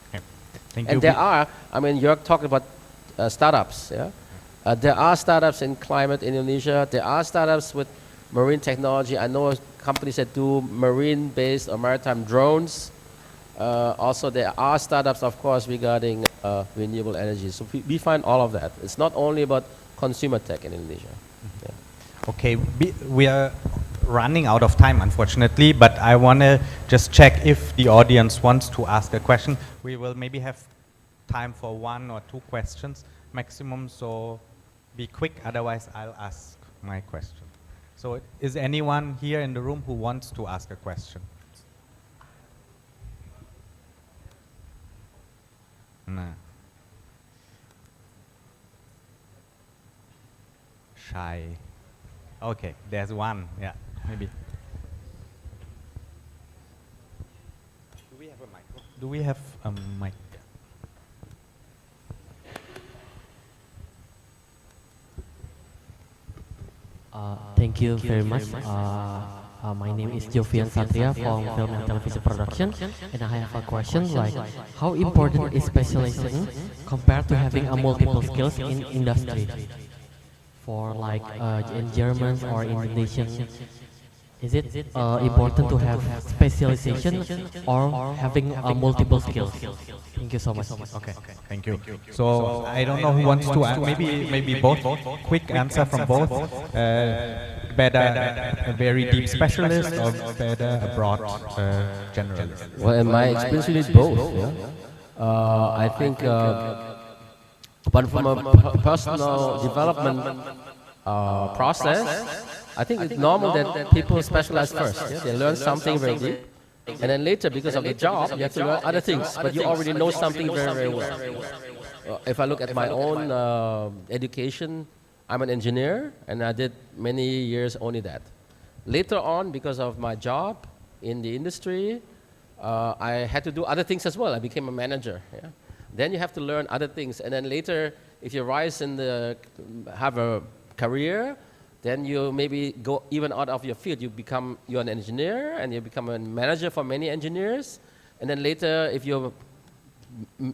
Okay. Thank And you. there are, I mean, Jörg talked about startups, yeah? There are startups in climate in Indonesia. There are startups with marine technology. I know companies that do marine-based or maritime drones. Also, there are startups, of course, regarding renewable energy. So we find all of that. It's not only about consumer tech in Indonesia. Yeah. Okay, we are running out of time, unfortunately, but I want to just check if the audience wants to ask a question. We will maybe have time for 1 or 2 questions maximum, so be quick, otherwise I'll ask my question. So is anyone here in the room who wants to ask a question? No. shy. Okay, there's one. Yeah, maybe. Do we have a mic? Do we have a mic? Thank you very much. My name is Jovian Satria from Film and Television Production, and I have a question like, how important is specialization compared to having a multiple skills in industry? For like in German or Indonesian, is it important to have specialization or having a multiple skills? Thank you so much. Okay, thank you. So I don't know who wants to maybe both. Quick answer from both. Better a very deep specialist or better a broad generalist? Well, in my experience, we did both. Yeah? I think, but from a personal development process, I think it's normal that people specialize first. Yeah? They learn something very deep, and then later, because of the job, you have to learn other things, but you already know something very, very well. If I look at my own education, I'm an engineer, and I did many years only that. Later on, because of my job in the industry, I had to do other things as well. I became a manager. Yeah? Then you have to learn other things, and then later, if you rise in have a career, then you maybe go even out of your field. You're an engineer, and you become a manager for many engineers, and then later, if you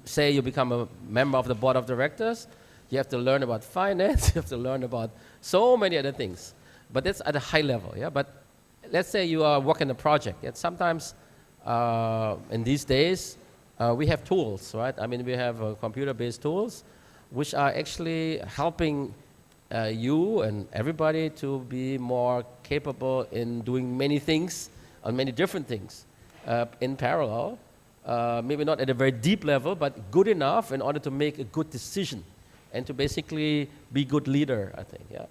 say you become a member of the board of directors, you have to learn about finance, you have to learn about so many other things. But that's at a high level, yeah? But let's say you are working a project. Yeah? Sometimes, in these days, we have tools, right? I mean, we have computer-based tools, which are actually helping you and everybody to be more capable in doing many things, on many different things, in parallel. Maybe not at a very deep level, but good enough in order to make a good decision and to basically be good leader, I think, yeah.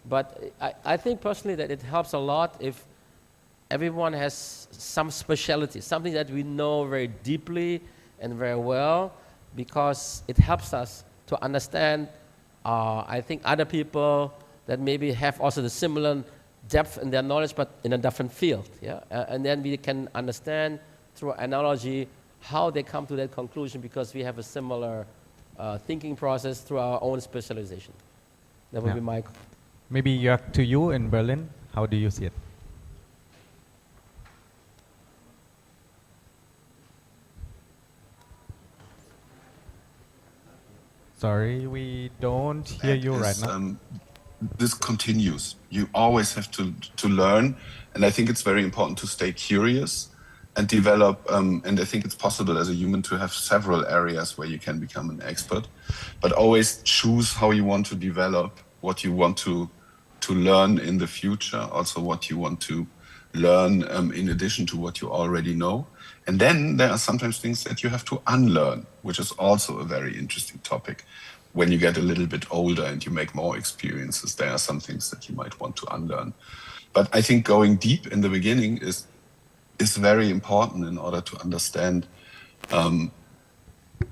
But I think personally that it helps a lot if everyone has some specialty, something that we know very deeply and very well, because it helps us to understand, I think, other people that maybe have also the similar depth in their knowledge, but in a different field, yeah. And then we can understand through analogy how they come to that conclusion, because we have a similar thinking process through our own specialization. That would be my... Maybe Jörg, to you in Berlin, how do you see it? Sorry, we don't hear you right now. This continues. You always have to learn, and I think it's very important to stay curious and develop, and I think it's possible as a human to have several areas where you can become an expert, but always choose how you want to develop, what you want to learn in the future, also what you want to learn in addition to what you already know. And then there are sometimes things that you have to unlearn, which is also a very interesting topic. When you get a little bit older and you make more experiences, there are some things that you might want to unlearn. But I think going deep in the beginning is very important in order to understand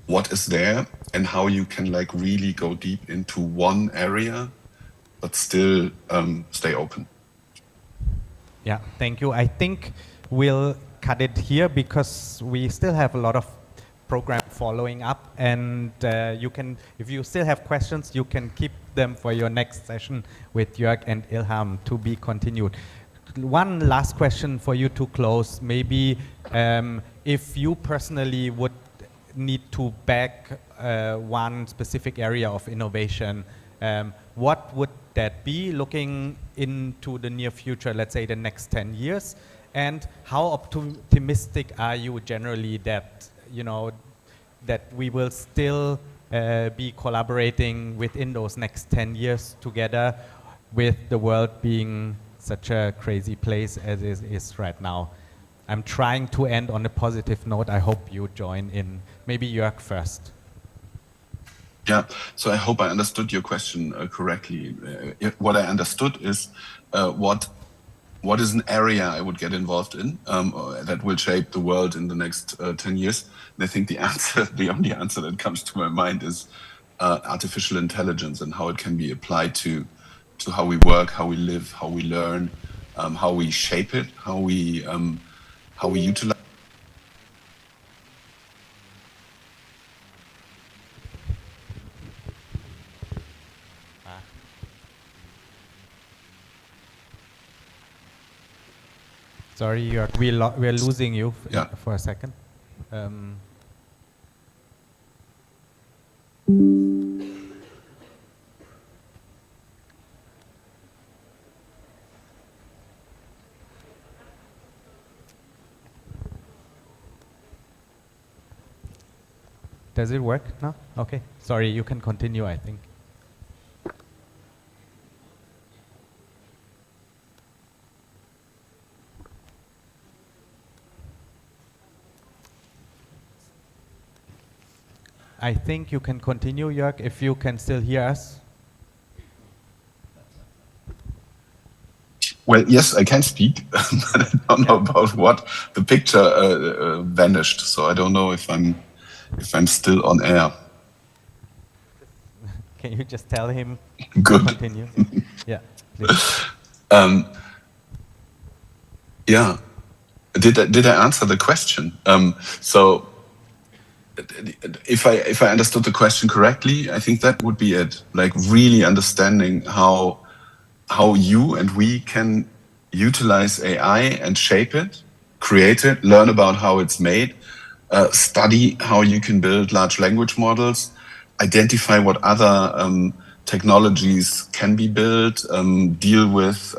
what is there and how you can like really go deep into one area, but still stay open. Yeah, thank you. I think we'll cut it here because we still have a lot of program following up, and you can, if you still have questions, you can keep them for your next session with Jörg and Ilham to be continued. One last question for you to close. Maybe if you personally would need to back one specific area of innovation, what would that be looking into the near future, let's say the next 10 years? And how optimistic are you generally that, you know, that we will still be collaborating within those next 10 years together, with the world being such a crazy place as it is right now? I'm trying to end on a positive note. I hope you join in. Maybe Jörg first. Yeah, so I hope I understood your question correctly. What I understood is what is an area I would get involved in that will shape the world in the next 10 years. And I think the only answer that comes to my mind is artificial intelligence and how it can be applied to to how we work, how we live, how we learn, how we shape it, how we utilize. Sorry, we're losing you Yeah. for a second. Does it work now? Okay. Sorry, you can continue, I think. I think you can continue, Jörg, if you can still hear us. Well, yes, I can speak, but I don't know about what. The picture vanished, so I don't know if I'm still on air. Can you just tell him Good. to continue? Yeah, please. Yeah. Did I answer the question? So if I understood the question correctly, I think that would be it. Like really understanding how you and we can utilize AI and shape it, create it, learn about how it's made, study how you can build large language models, identify what other technologies can be built, deal with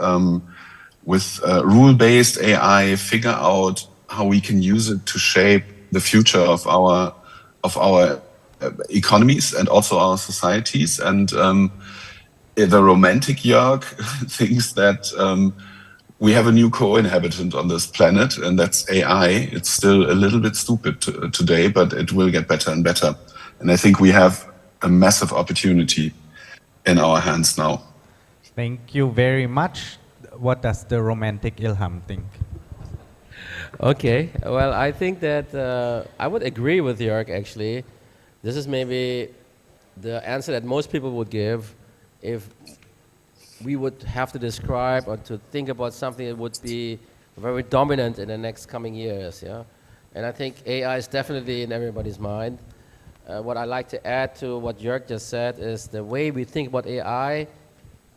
rule-based AI, figure out how we can use it to shape the future of our economies and also our societies. And the romantic Jörg thinks that we have a new co-inhabitant on this planet, and that's AI. It's still a little bit stupid today, but it will get better and better. And I think we have a massive opportunity in our hands now. Thank you very much. What does the romantic Ilham think? Okay, well, I think that I would agree with Jörg, actually. This is maybe the answer that most people would give if we would have to describe or to think about something that would be very dominant in the next coming years, yeah? And I think AI is definitely in everybody's mind. What I like to add to what Jörg just said is the way we think about AI,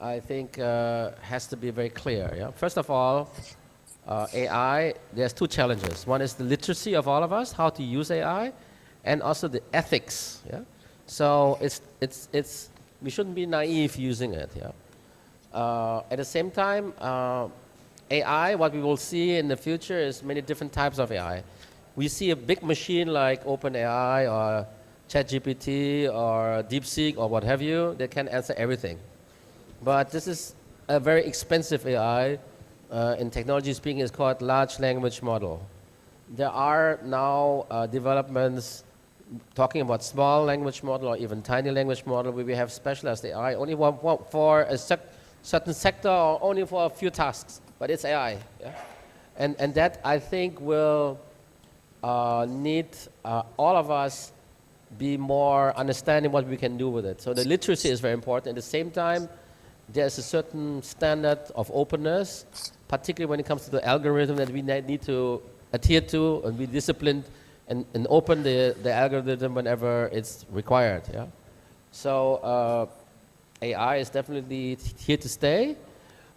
I think has to be very clear, yeah? First of all, AI, there's two challenges. One is the literacy of all of us, how to use AI, and also the ethics, yeah? So we shouldn't be naive using it, yeah? At the same time, AI, what we will see in the future is many different types of AI. We see a big machine like OpenAI or ChatGPT or DeepSeek or what have you that can answer everything. But this is a very expensive AI. In technology speaking, it's called large language model. There are now developments talking about small language model or even tiny language model where we have specialized AI only for a certain sector or only for a few tasks, but it's AI. Yeah? And that, I think, will need all of us be more understanding what we can do with it. So the literacy is very important. At the same time, there's a certain standard of openness, particularly when it comes to the algorithm that we need to adhere to and be disciplined and open the algorithm whenever it's required. Yeah? So AI is definitely here to stay.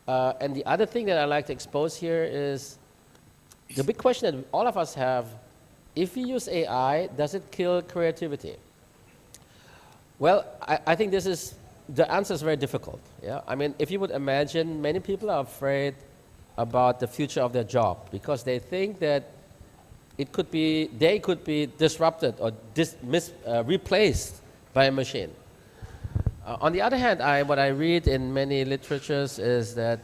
And the other thing that I like to expose here is the big question that all of us have: if we use AI, does it kill creativity? Well, I think the answer is very difficult. Yeah? I mean, if you would imagine, many people are afraid about the future of their job because they think that they could be disrupted or replaced by a machine. On the other hand, what I read in many literatures is that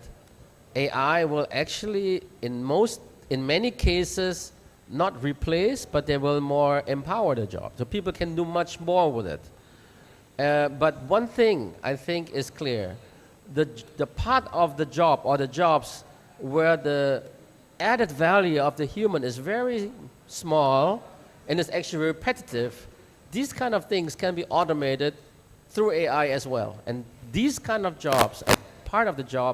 AI will actually, in many cases, not replace, but they will more empower the job. So people can do much more with it. But one thing I think is clear: the part of the job or the jobs where the added value of the human is very small and is actually repetitive, these kind of things can be automated through AI as well. And these kind of jobs are part of the job,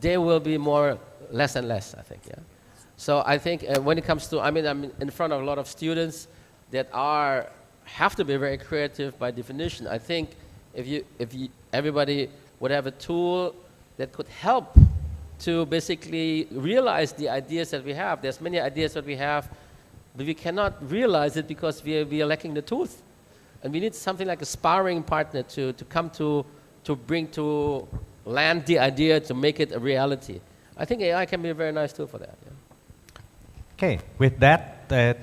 they will be less and less, I think, yeah. So I think when it comes to, I'm in front of a lot of students that have to be very creative by definition. I think if everybody would have a tool that could help to basically realize the ideas that we have. There's many ideas that we have, but we cannot realize it because we are lacking the tools. And we need something like a sparring partner to come to bring to land the idea, to make it a reality. I think AI can be a very nice tool for that. Yeah. Okay, with that,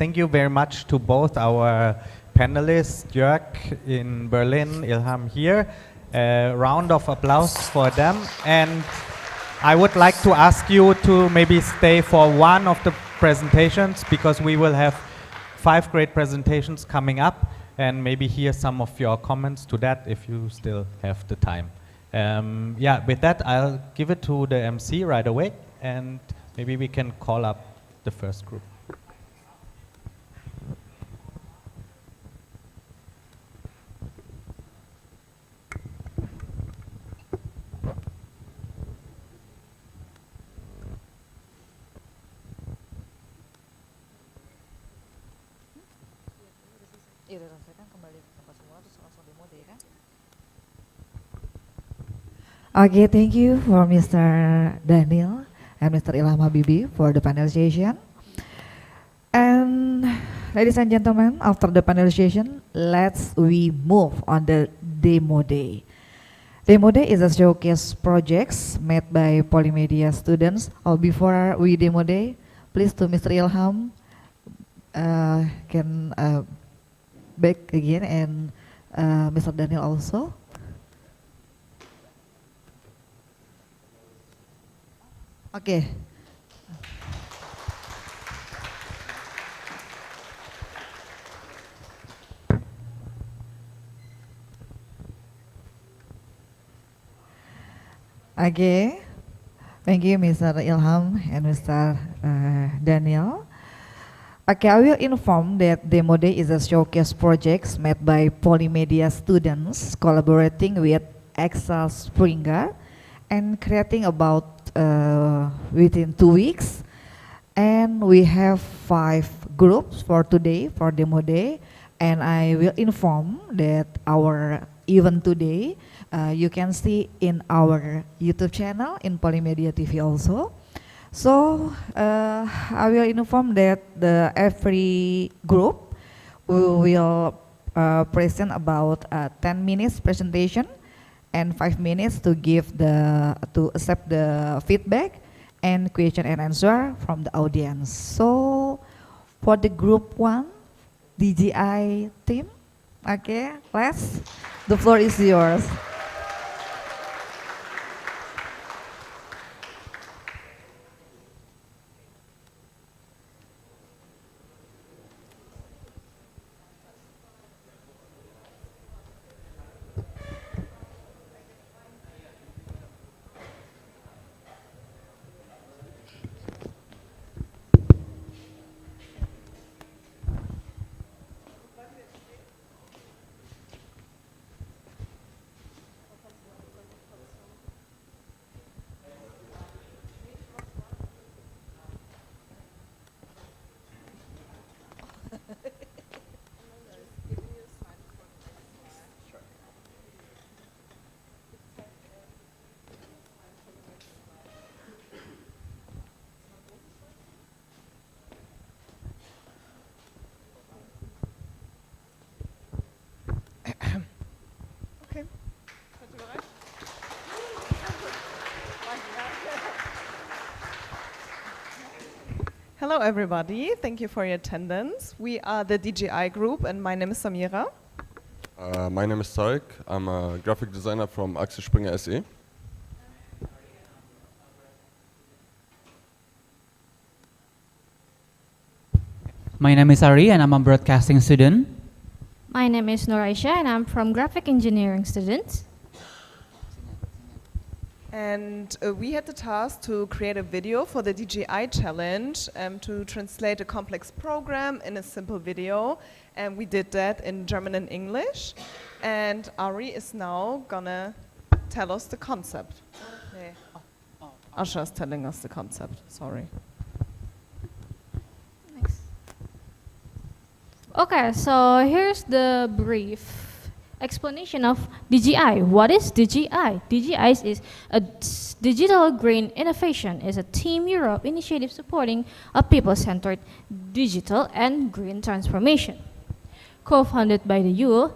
thank you very much to both our panelists, Jörg in Berlin, Ilham here. A round of applause for them. And I would like to ask you to maybe stay for one of the presentations, because we will have 5 great presentations coming up, and maybe hear some of your comments to that if you still have the time. Yeah, with that, I'll give it to the MC right away, and maybe we can call up the first group. Okay, thank you for Mr. Daniel and Mr. Ilham Habibi for the panel session. And ladies and gentlemen, after the panel session, we move on the demo day. Demo day is a showcase projects made by Polymedia students. Before we demo day, please to Mr. Ilham can back again, and Mr. Daniel also. Okay. Okay. Thank you, Mr. Ilham and Mr. Daniel. Okay, I will inform that Demo Day is a showcase project made by Polymedia students collaborating with Excel Springer and creating about within 2 weeks. And we have 5 groups for today, for Demo Day. And I will inform that our event today, you can see in our YouTube channel, in Polymedia TV also. So I will inform that every group will present about 10 minutes presentation and 5 minutes to accept the feedback and question and answer from the audience. So for the group 1, DJI team, okay, the floor is yours. Hello everybody, thank you for your attendance. We are the DJI group and my name is Samira. My name is Tarek, I'm a graphic designer from Axel Springer SE. My name is Ari and I'm a broadcasting student. My name is Noraisha and I'm from graphic engineering students. And we had the task to create a video for the DJI challenge to translate a complex program in a simple video. And we did that in German and English. And Ari is now gonna tell us the concept. Asha's telling us the concept, sorry. Okay, so here's the brief explanation of DGI. What is DGI? DGI is a digital green innovation. Is a Team Europe initiative supporting a people-centered digital and green transformation. Co-founded by the EU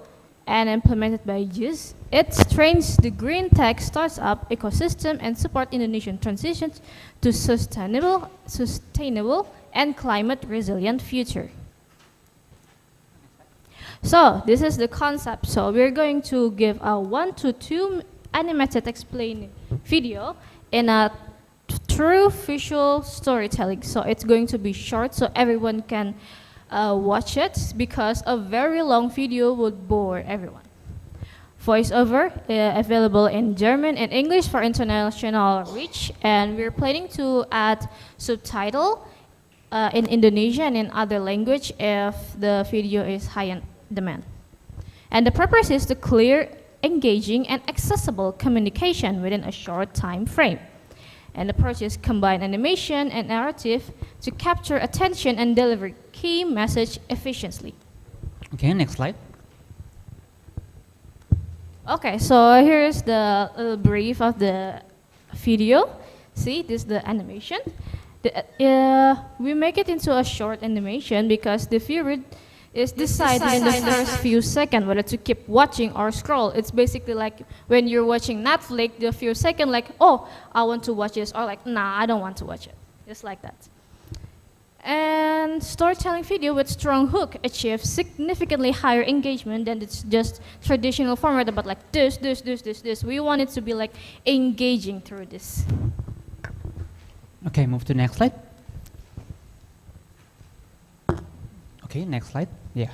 and implemented by JIS, it strengthens the green tech startup ecosystem and support Indonesian transitions to sustainable and climate resilient future. So this is the concept. So we're going to give a 1 to 2 animated explain video in a true visual storytelling. So it's going to be short so everyone can watch it, because a very long video would bore everyone. Voiceover available in German and English for international reach, and we're planning to add subtitle in Indonesian and in other language if the video is high in demand. And the purpose is to clear, engaging, and accessible communication within a short time frame. And the approach is combine animation and narrative to capture attention and deliver key message efficiently. Okay, next slide. Okay, so here's the brief of the video. See, this is the animation. We make it into a short animation because the viewer is decided in the first few seconds whether to keep watching or scroll. It's basically like when you're watching Netflix, the few seconds like, oh, I want to watch this, or like, nah, I don't want to watch it. Just like that. And storytelling video with strong hook achieves significantly higher engagement than it's just traditional format about like this. We want it to be like engaging through this. Okay, move to next slide. Okay, next slide. Yeah.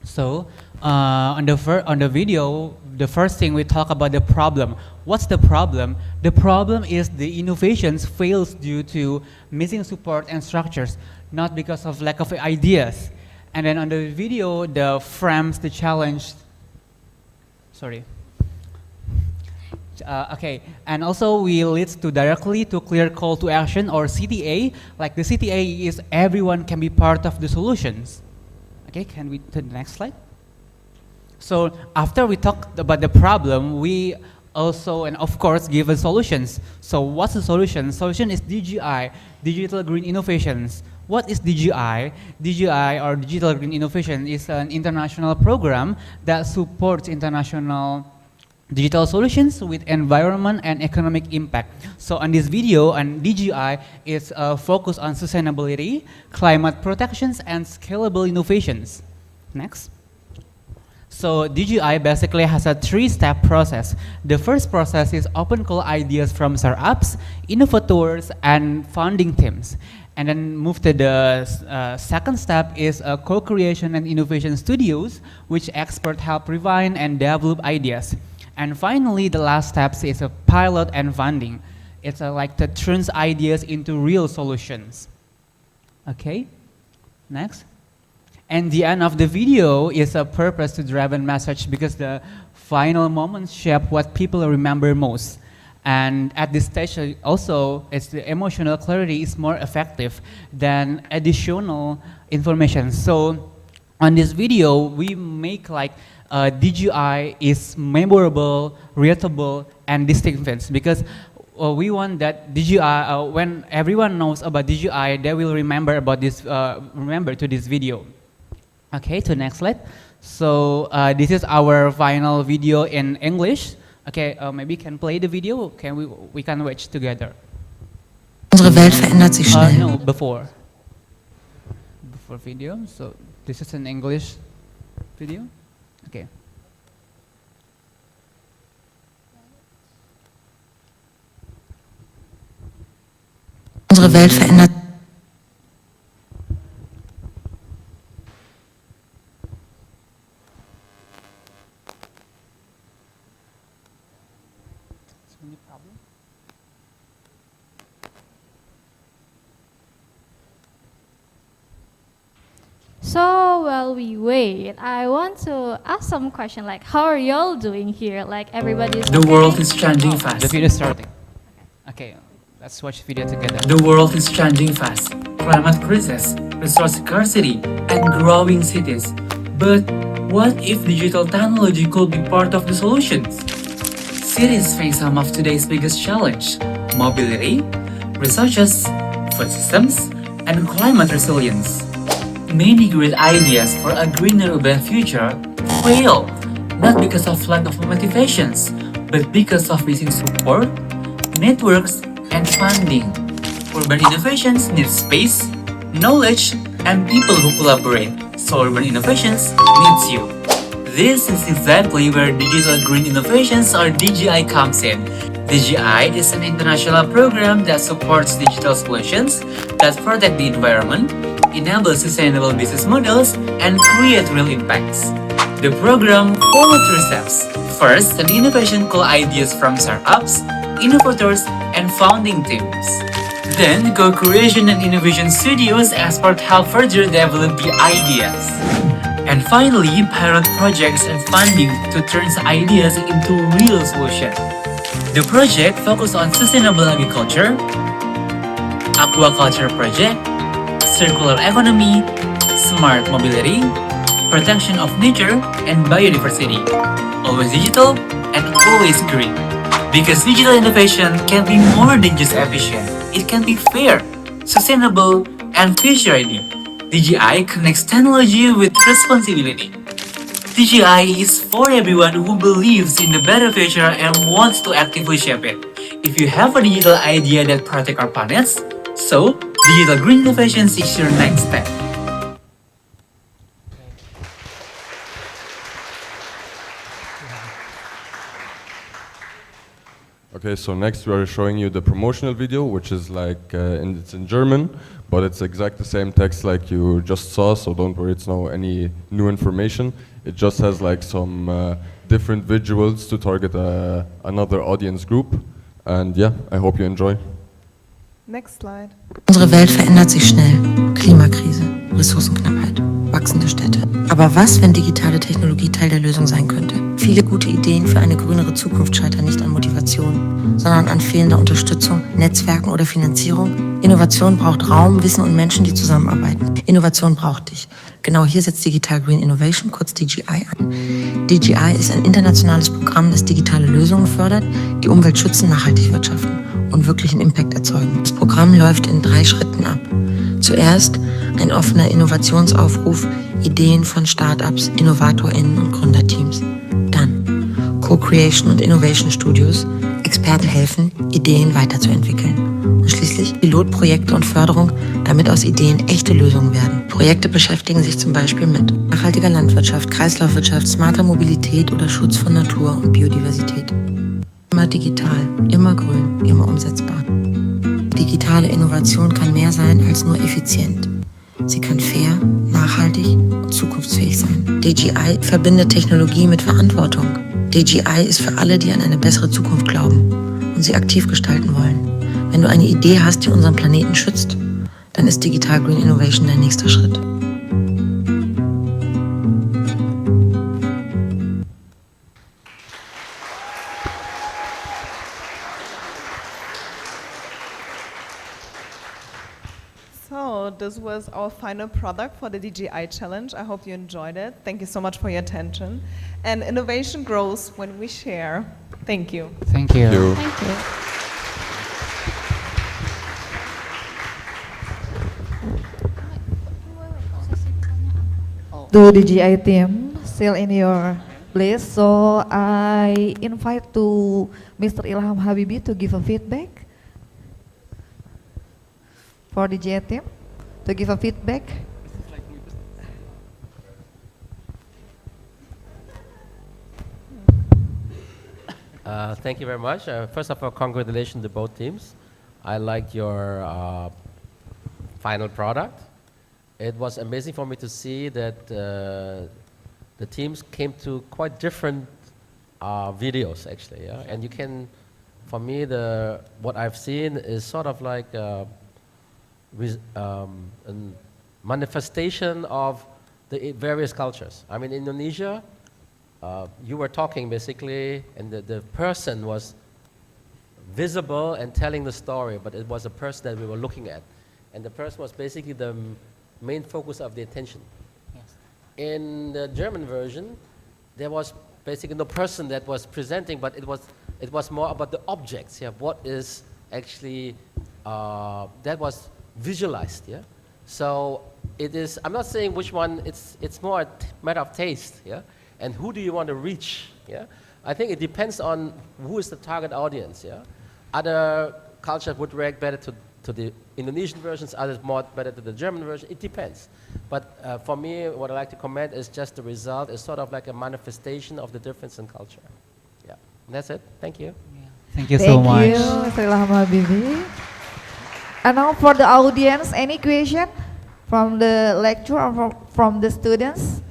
So on the video, the first thing we talk about the problem. What's the problem? The problem is the innovations fails due to missing support and structures, not because of lack of ideas. And then on the video, the frames the challenge. Sorry. Okay, and also we leads to directly to clear call to action, or CTA. Like the CTA is everyone can be part of the solutions. Okay, can we to the next slide? So after we talked about the problem, we also and of course give us solutions. So what's the solution? Solution is DGI, Digital Green Innovations. What is DGI? DGI, or Digital Green Innovation, is an international program that supports international digital solutions with environment and economic impact. So on this video, and DGI is focused on sustainability, climate protections, and scalable innovations. Next. So DGI basically has a 3-step process. The first process is open call ideas from startups, innovators, and founding teams. And then move to the second step is co-creation and innovation studios, which experts help refine and develop ideas. And finally, the last steps is a pilot and funding. It's like to turns ideas into real solutions. Okay, next. And the end of the video is a purpose-driven message, because the final moments shape what people remember most. And at this stage also, it's the emotional clarity is more effective than additional information. So on this video, we make like DGI is memorable, relatable, and distinctive, because we want that DGI, when everyone knows about DGI, they will remember about this, remember to this video. Okay, to next slide. So this is our final video in English. Okay, maybe can play the video. Can we can watch together? Unsere Welt verändert sich schnell. No, before video. So this is an English video. Okay. Unsere Welt verändert. So while we wait, I want to ask some question like, how are y'all doing here? Like everybody's The world is changing fast. The video is starting. Okay. Okay, let's watch the video together. The world is changing fast. Climate crisis, resource scarcity, and growing cities. But what if digital technology could be part of the solutions? Cities face some of today's biggest challenge: mobility, resources, food systems, and climate resilience. Many great ideas for a greener urban future fail, not because of lack of motivations, but because of missing support, networks, and funding. Urban innovations need space, knowledge, and people who collaborate, so urban innovations needs you. This is exactly where Digital Green Innovations or DGI comes in. DGI is an international program that supports digital solutions that protect the environment, enable sustainable business models, and create real impacts. The program follows three steps. First, an innovation call ideas from startups, innovators, and founding teams. Then, co-creation and innovation studios expert help further develop the ideas. And finally, pilot projects and funding to turn ideas into real solutions. The project focuses on sustainable agriculture, aquaculture project, circular economy, smart mobility, protection of nature, and biodiversity. Always digital and always green. Because digital innovation can be more than just efficient. It can be fair, sustainable, and future-ready. DGI connects technology with responsibility. DGI is for everyone who believes in the better future and wants to actively shape it. If you have a digital idea that protects our planets, so Digital Green Innovations is your next step. Okay, so next we are showing you the promotional video, which is like, it's in German, but it's exactly the same text like you just saw, so don't worry, it's no any new information. It just has like some different visuals to target another audience group. And yeah, I hope you enjoy. Next slide. Unsere Welt verändert sich schnell. Klimakrise, Ressourcenknappheit, wachsende Städte. Aber was, wenn digitale Technologie Teil der Lösung sein könnte? Viele gute Ideen für eine grünere Zukunft scheitern nicht an Motivation, sondern an fehlender Unterstützung, Netzwerken oder Finanzierung. Innovation braucht Raum, Wissen und Menschen, die zusammenarbeiten. Innovation braucht dich. Genau hier setzt Digital Green Innovation, kurz DGI, an. DGI ist ein internationales Programm, das digitale Lösungen fördert, die Umwelt schützen, nachhaltig wirtschaften und wirklichen Impact erzeugen. Das Programm läuft in 3 Schritten ab. Zuerst ein offener Innovationsaufruf, Ideen von Startups, InnovatorInnen und Gründerteams. Dann Co-Creation und Innovation Studios, Experten helfen, Ideen weiterzuentwickeln. Und schließlich Pilotprojekte und Förderung, damit aus Ideen echte Lösungen werden. Projekte beschäftigen sich zum Beispiel mit nachhaltiger Landwirtschaft, Kreislaufwirtschaft, smarter Mobilität oder Schutz von Natur und Biodiversität. Immer digital, immer grün, immer umsetzbar. Digitale Innovation kann mehr sein als nur effizient. Sie kann fair, nachhaltig und zukunftsfähig sein. DGI verbindet Technologie mit Verantwortung. DGI ist für alle, die an eine bessere Zukunft glauben und sie aktiv gestalten wollen. Wenn du eine Idee hast, die unseren Planeten schützt, dann ist Digital Green Innovation der nächste Schritt. So this was our final product for the DGI challenge. I hope you enjoyed it. Thank you so much for your attention. And innovation grows when we share. Thank you. Thank you. Thank you. The DGI team still in your place, so I invite to Mr. Ilham Habibi to give a feedback for DGI team to give a feedback. Thank you very much. First of all, congratulations to both teams. I liked your final product. It was amazing for me to see that the teams came to quite different videos, actually. Yeah? And you can, for me, what I've seen is sort of like a manifestation of the various cultures. I mean, Indonesia, you were talking basically, and the person was visible and telling the story, but it was a person that we were looking at. And the person was basically the main focus of the attention. Yes. In the German version, there was basically no person that was presenting, but it was more about the objects. Yeah, what is actually that was visualized. Yeah, so it is. I'm not saying which one. It's more a matter of taste. Yeah, and who do you want to reach? Yeah, I think it depends on who is the target audience. Yeah, other cultures would react better to the Indonesian versions, others more better to the German version. It depends. But for me, what I like to comment is just the result is sort of like a manifestation of the difference in culture. Yeah, and that's it. Thank you. Thank you so much. Thank you, Mr. Ilham Habibi. And now for the audience, any question from the lecturer or from the students?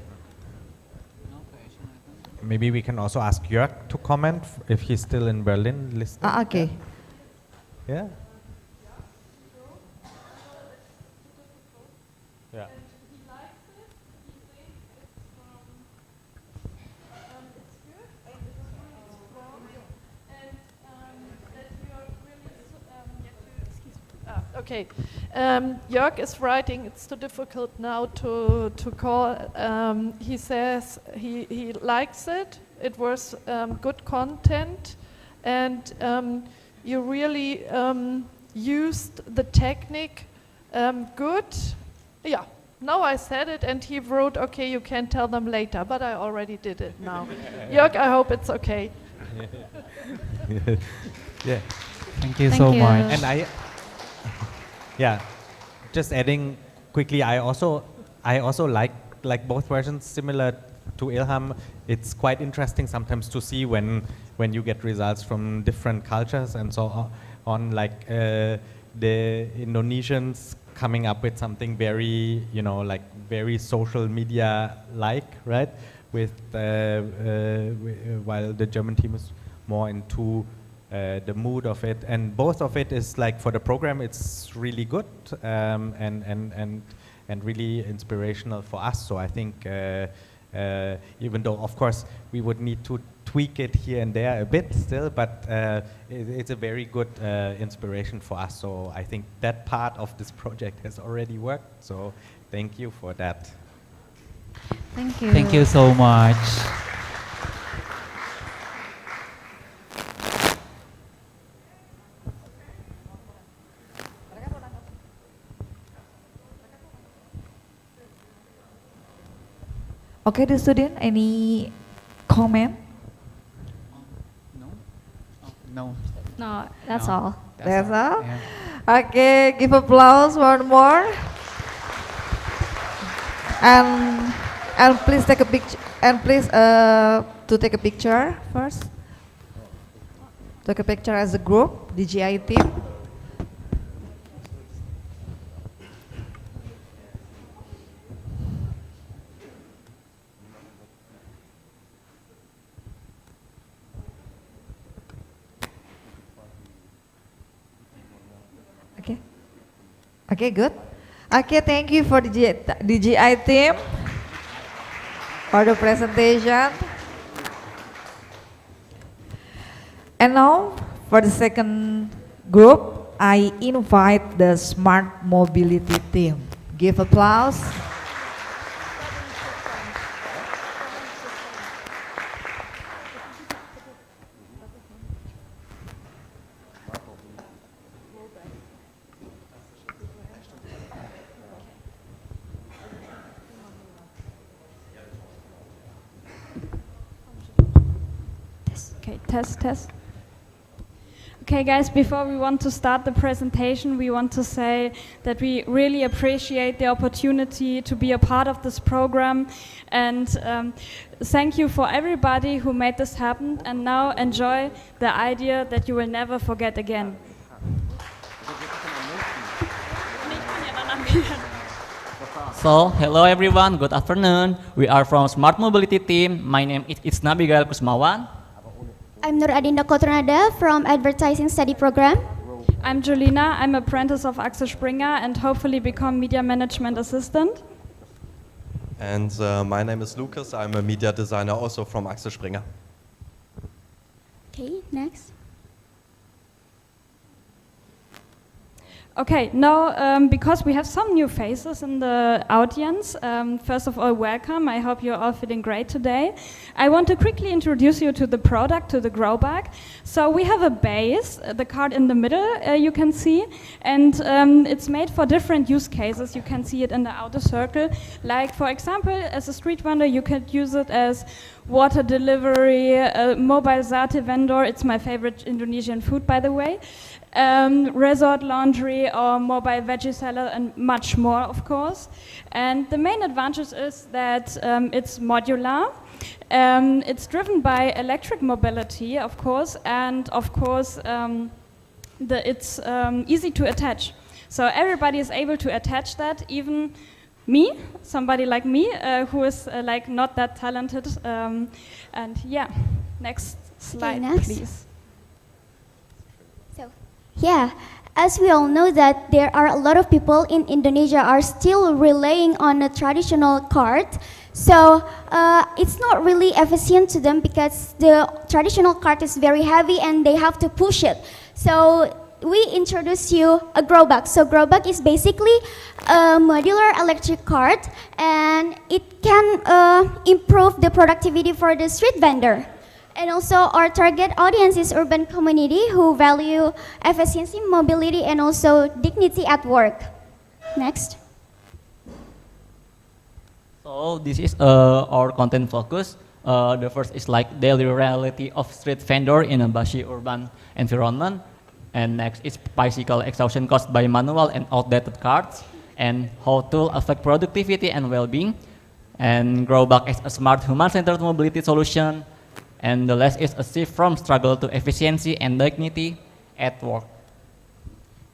Maybe we can also ask Jörg to comment if he's still in Berlin listening. Okay. Yeah. Yeah. Okay, Jörg is writing. It's too difficult now to call. He says he likes it. It was good content, and you really used the technique good. Yeah. Now I said it, and he wrote, "Okay, you can tell them later," but I already did it now. Jörg, I hope it's okay. Yeah. Thank you so much. And yeah, just adding quickly, I also like both versions. Similar to Ilham, it's quite interesting sometimes to see when you get results from different cultures and so on. Like the Indonesians coming up with something very, like very social media-like, right? With while the German team is more into the mood of it, and both of it is like for the program. It's really good and really inspirational for us. So I think even though of course we would need to tweak it here and there a bit still, but it's a very good inspiration for us. So I think that part of this project has already worked. So thank you for that. Thank you. Thank you so much. Okay, the student, any comment? No. No, that's No. all. That's all? Yeah. Okay, give applause one more. And please take a picture. And please to take a picture first. Take a picture as a group, DJI team. Okay. Okay, good. Okay, thank you for the DJI team for the presentation. And now, for the second group, I invite the Smart Mobility team. Give applause. Okay, test. Okay guys, before we want to start the presentation, we want to say that we really appreciate the opportunity to be a part of this program, and thank you for everybody who made this happen, and now enjoy the idea that you will never forget again. So, hello everyone, good afternoon. We are from Smart Mobility team. My name is Nabigail Kusmawan. I'm Nur Adinda Kotranada from Advertising Study Program. I'm Jolina, I'm apprentice of Axel Springer and hopefully become Media Management Assistant. And my name is Lucas, I'm a media designer also from Axel Springer. Okay, next. Okay, now because we have some new faces in the audience, first of all, welcome. I hope you're all feeling great today. I want to quickly introduce you to the product, to the grow bag. So we have a base, the card in the middle you can see, and it's made for different use cases. You can see it in the outer circle. Like, for example, as a street vendor, you could use it as water delivery, mobile zate vendor. It's my favorite Indonesian food, by the way. Resort laundry or mobile veggie seller and much more, of course. And the main advantage is that it's modular. It's driven by electric mobility, of course, and of course it's easy to attach. So everybody is able to attach that, even me, somebody like me, who is like not that talented. And yeah, next slide, please. Yeah, as we all know that there are a lot of people in Indonesia are still relying on a traditional cart. So it's not really efficient to them because the traditional cart is very heavy and they have to push it. So we introduce you a grow bag. So grow bag is basically a modular electric cart and it can improve the productivity for the street vendor. And also our target audience is urban community who value efficiency, mobility, and also dignity at work. Next. So this is our content focus. The first is like daily reality of street vendor in a busy urban environment. And next is bicycle exhaustion caused by manual and outdated carts. And how tools affect productivity and well-being. And grow bag as a smart human-centered mobility solution. And the last is a shift from struggle to efficiency and dignity at work.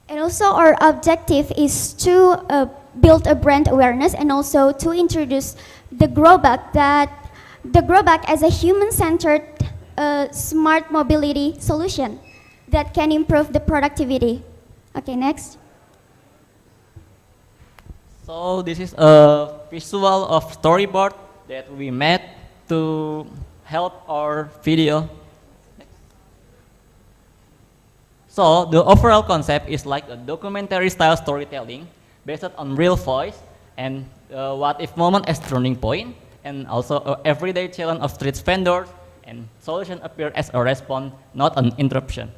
And also our objective is to build a brand awareness and also to introduce the grow bag as a human-centered smart mobility solution that can improve the productivity. Okay, next. So this is a visual of storyboard that we made to help our video. So the overall concept is like a documentary style storytelling based on real voice and what if moment as turning point, and also a everyday challenge of street vendors, and solution appear as a response, not an interruption.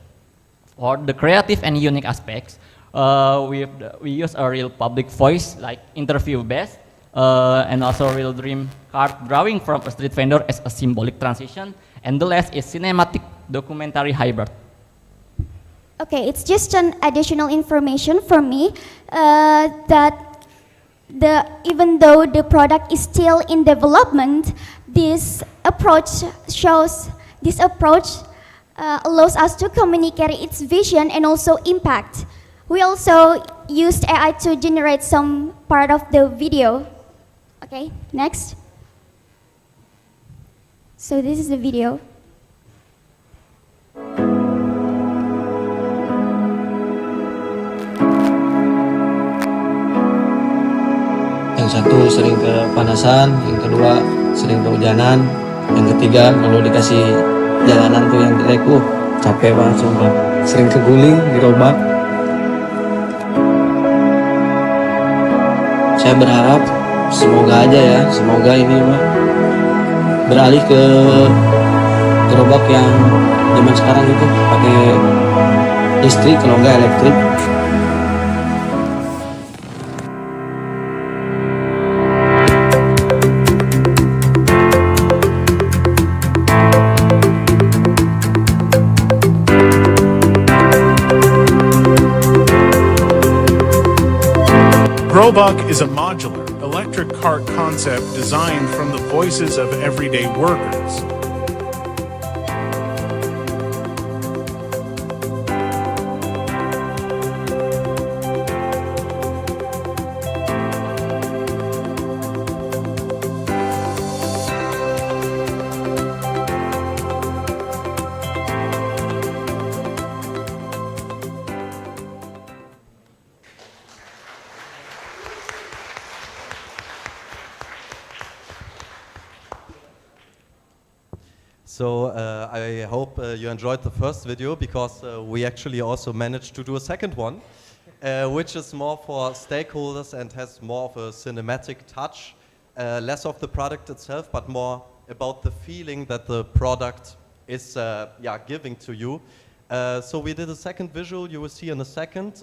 For the creative and unique aspects, we use a real public voice like interview based, and also real dream card drawing from a street vendor as a symbolic transition, and the last is cinematic documentary hybrid. Okay, it's just an additional information for me that even though the product is still in development, this approach allows us to communicate its vision and also impact. We also used AI to generate some part of the video. Okay, next. So this is the video. Yang satu sering kepanasan, yang kedua sering kehujanan, yang ketiga kalau dikasih jalanan tuh yang jelek, capek banget sumpah. Sering keguling, dirobak. Saya berharap semoga aja ya, semoga ini beralih ke gerobak yang zaman sekarang itu pakai listrik kalau enggak elektrik. Growbuck is a modular, electric cart concept designed from the voices of everyday workers. So I hope you enjoyed the first video, because we actually also managed to do a second one. which is more for stakeholders and has more of a cinematic touch, less of the product itself, but more about the feeling that the product is giving to you. So we did a second visual you will see in a second.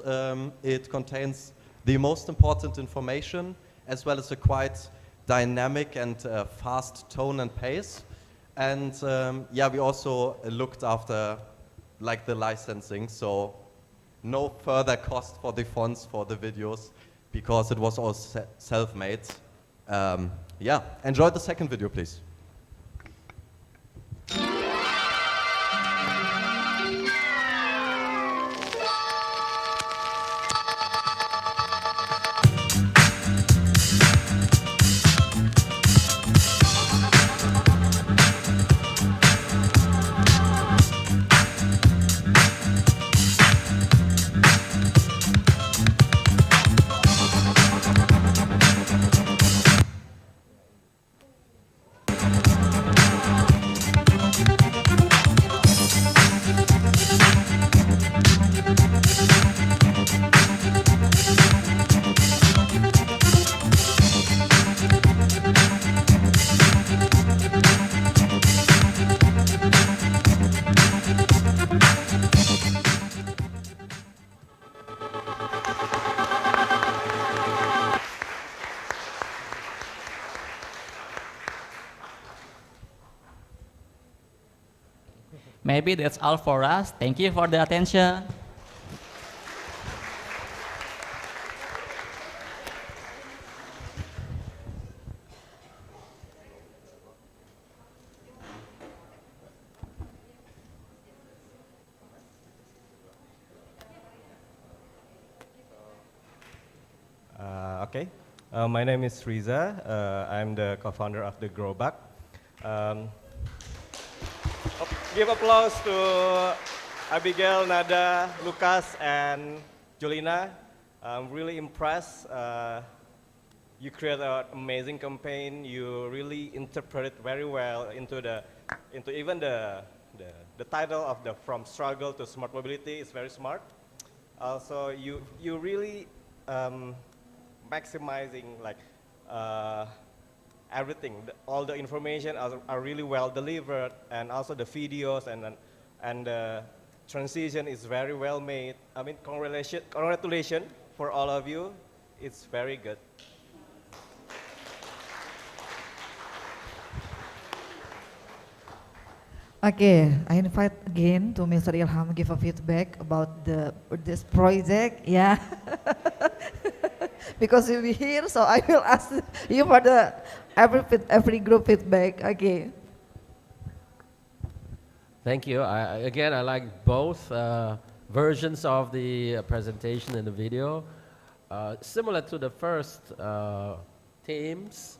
It contains the most important information as well as a quite dynamic and fast tone and pace. And we also looked after like the licensing, so no further cost for the fonts for the videos because it was all self-made. Enjoy the second video, please. Maybe that's all for us. Thank you for the attention. My name is Riza. I'm the co-founder of the Growback. Give applause to Abigail, Nada, Lucas, and Jolina. I'm really impressed. You created an amazing campaign. You really interpreted very well into even the title of the From Struggle to Smart Mobility is very smart. Also, you really maximizing like everything. All the information are really well delivered, and also the videos and the transition is very well made. I mean, congratulations for all of you. It's very good. Okay, I invite again to Mr. Ilham give a feedback about this project. Yeah, because you'll be here, so I will ask you for the every group feedback. Okay. Thank you. Again, I like both versions of the presentation and the video. Similar to the first themes,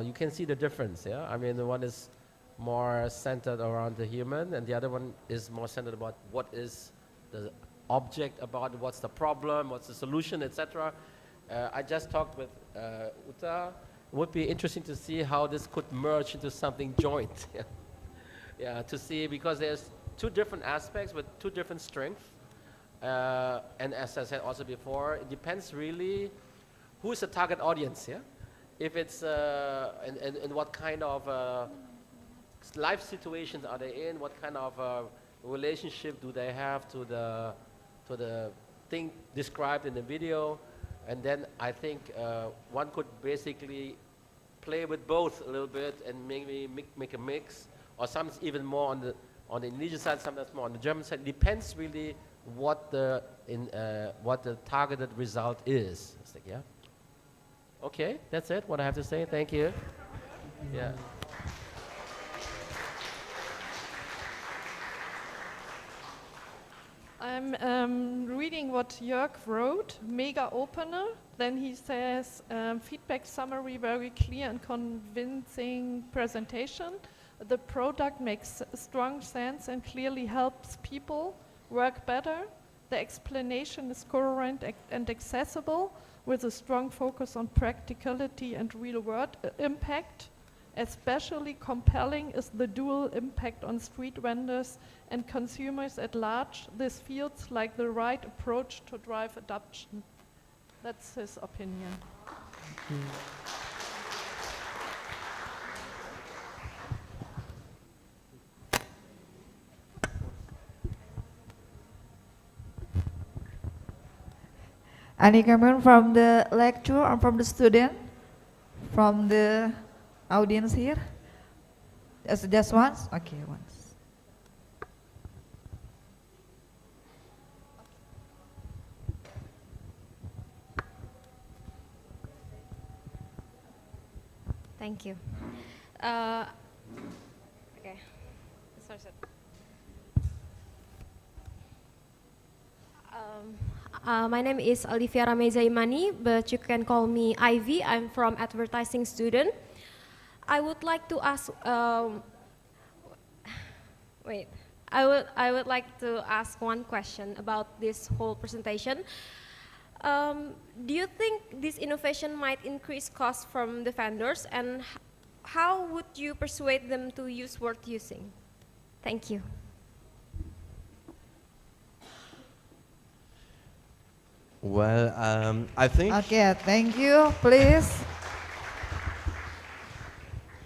you can see the difference. Yeah, I mean, the one is more centered around the human, and the other one is more centered about what is the object about, what's the problem, what's the solution, etc. I just talked with Uta. It would be interesting to see how this could merge into something joint. Yeah, to see, because there's two different aspects with two different strengths. And as I said also before, it depends really who is the target audience. Yeah, if it's and what kind of life situations are they in? What kind of relationship do they have to the thing described in the video? And then I think one could basically play with both a little bit and maybe make a mix, or some even more on the Indonesian side, sometimes more on the German side. It depends really what the targeted result is. It's like, yeah. Okay, that's it. What I have to say. Thank you. Yeah. I'm reading what Jörg wrote, mega opener. Then he says, feedback summary, very clear and convincing presentation. The product makes strong sense and clearly helps people work better. The explanation is coherent and accessible with a strong focus on practicality and real world impact. Especially compelling is the dual impact on street vendors and consumers at large. This feels like the right approach to drive adoption. That's his opinion. Any comment from the lecturer or from the student? From the audience here? Just once? Okay, once. Thank you. Okay. Sorry. My name is Olivia Rameza Imani, but you can call me Ivy. I'm from advertising student. I would like to ask. I would like to ask one question about this whole presentation. Do you think this innovation might increase costs from the vendors, and how would you persuade them to use worth using? Thank you. Well, I think. Okay, thank you. Please.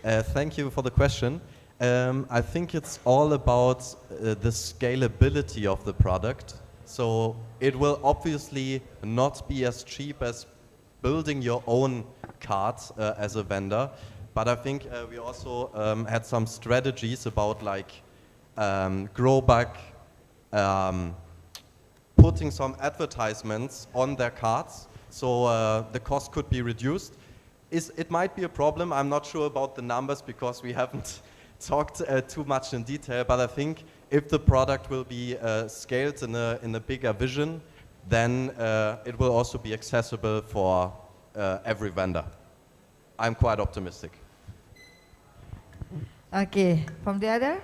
Thank you for the question. I think it's all about the scalability of the product. So it will obviously not be as cheap as building your own carts as a vendor, but I think we also had some strategies about like grow back, putting some advertisements on their carts, so the cost could be reduced. It might be a problem. I'm not sure about the numbers because we haven't talked too much in detail, but I think if the product will be scaled in a bigger vision, then it will also be accessible for every vendor. I'm quite optimistic. Okay, from the other?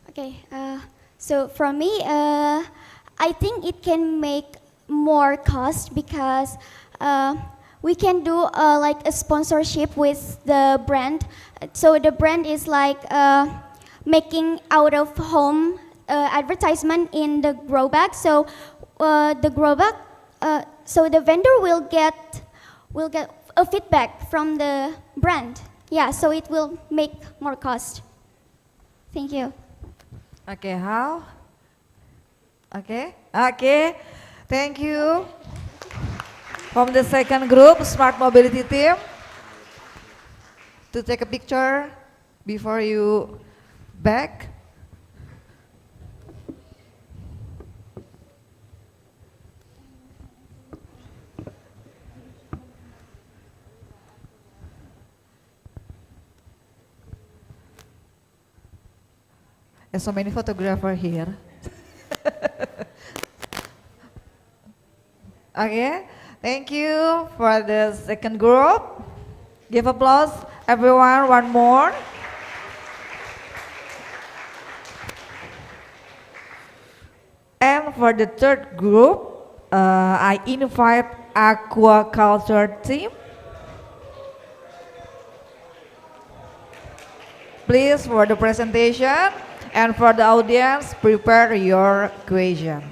Okay, so for me, I think it can make more cost because we can do like a sponsorship with the brand. So the brand is like making out of home advertisement in the grow bag. So the grow bag, so the vendor will get a feedback from the brand. Yeah, so it will make more cost. Thank you. Okay, how? Okay, okay, thank you. From the second group, Smart Mobility team, to take a picture before you back. There's so many photographers here. Okay, thank you for the second group. Give applause, everyone, one more. And for the third group, I invite aquaculture team. Please, for the presentation. And for the audience, prepare your question.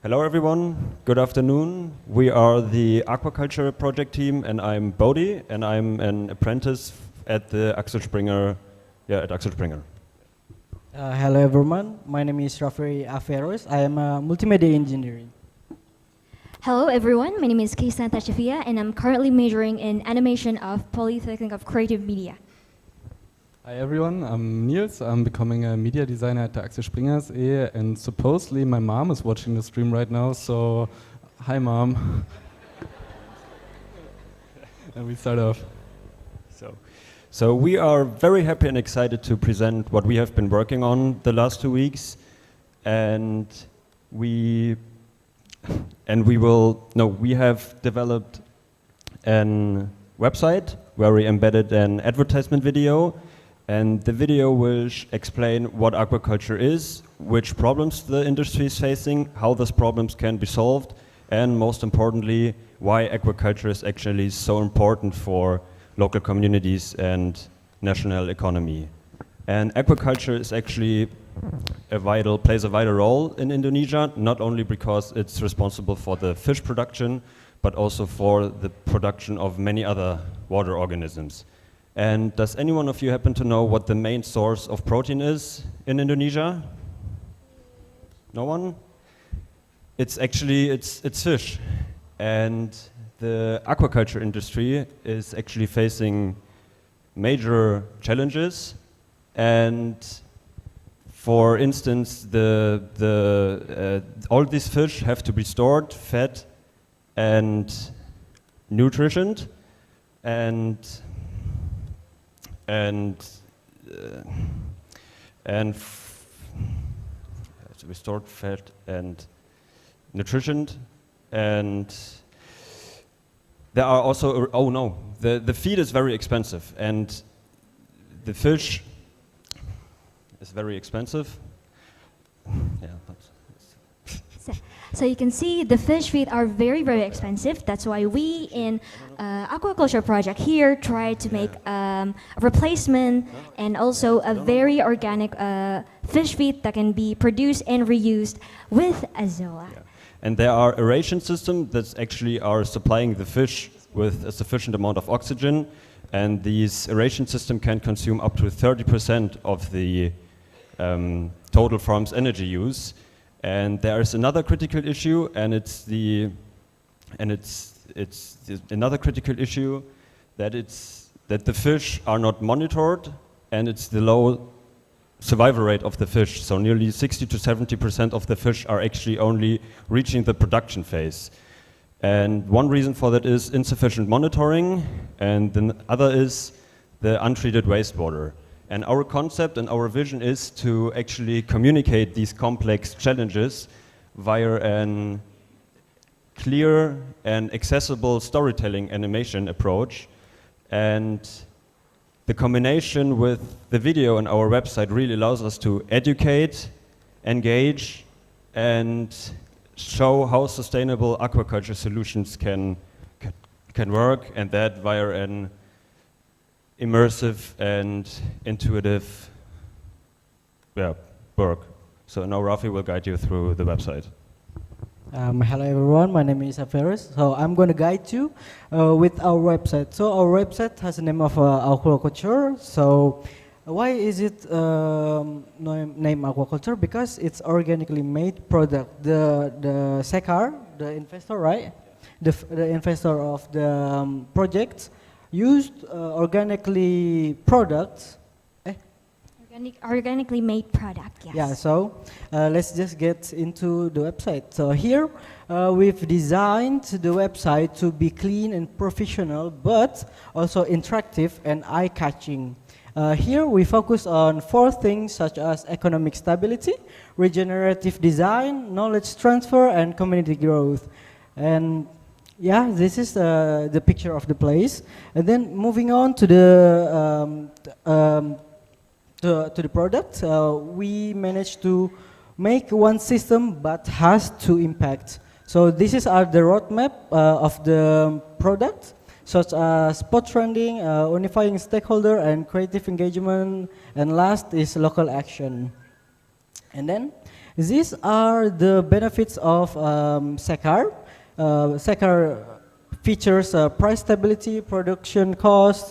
Hello everyone, good afternoon. We are the aquaculture project team and I'm Bodhi and I'm an apprentice at the Axel Springer, at Axel Springer. Hello everyone, my name is Rafael Aferos. I am a multimedia engineering. Hello everyone, my name is Kaysan Tachafia and I'm currently majoring in animation of Polytechnic of Creative Media. Hi everyone, I'm Niels. I'm becoming a media designer at the Axel Springers Ehe, and supposedly my mom is watching the stream right now, so hi mom. And we start off. So we are very happy and excited to present what we have been working on the last 2 weeks, and we have developed an website where we embedded an advertisement video, and the video will explain what aquaculture is, which problems the industry is facing, how those problems can be solved, and most importantly, why aquaculture is actually so important for local communities and national economy. And aquaculture is actually plays a vital role in Indonesia, not only because it's responsible for the fish production, but also for the production of many other water organisms. And does anyone of you happen to know what the main source of protein is in Indonesia? No one? It's actually, it's fish. And the aquaculture industry is actually facing major challenges. And for instance, all these fish have to be stored, fed, and nutritioned, and to be stored, fed, and nutritioned, and there are also the feed is very expensive, and the fish is very expensive. Yeah. So you can see the fish feed are very, very expensive. That's why we in aquaculture project here try to make a replacement and also a very organic fish feed that can be produced and reused with Azoa. Yeah. And there are aeration systems that actually are supplying the fish with a sufficient amount of oxygen, and these aeration system can consume up to 30% of the total farm's energy use. And there is another critical issue, and it's another critical issue that the fish are not monitored, and it's the low survival rate of the fish. So nearly 60 to 70% of the fish are actually only reaching the production phase. And one reason for that is insufficient monitoring, and the other is the untreated wastewater. And our concept and our vision is to actually communicate these complex challenges via a clear and accessible storytelling animation approach. And the combination with the video on our website really allows us to educate, engage, and show how sustainable aquaculture solutions can work, and that via an immersive and intuitive work. So now Rafi will guide you through the website. Hello everyone, my name is Aferus. So I'm going to guide you with our website. So our website has the name of aquaculture. So why is it named aquaculture? Because it's organically made product. The SECAR, the investor, right? The investor of the project used organically products. Organically made product, yes. Yeah, so let's just get into the website. So here we've designed the website to be clean and professional, but also interactive and eye-catching. Here we focus on 4 things such as economic stability, regenerative design, knowledge transfer, and community growth. And yeah, this is the picture of the place. And then moving on to the product, we managed to make one system but has 2 impacts. So this is the roadmap of the product, such as spot trending, unifying stakeholder, and creative engagement, and last is local action. And then these are the benefits of SECAR. SECAR features price stability, production cost,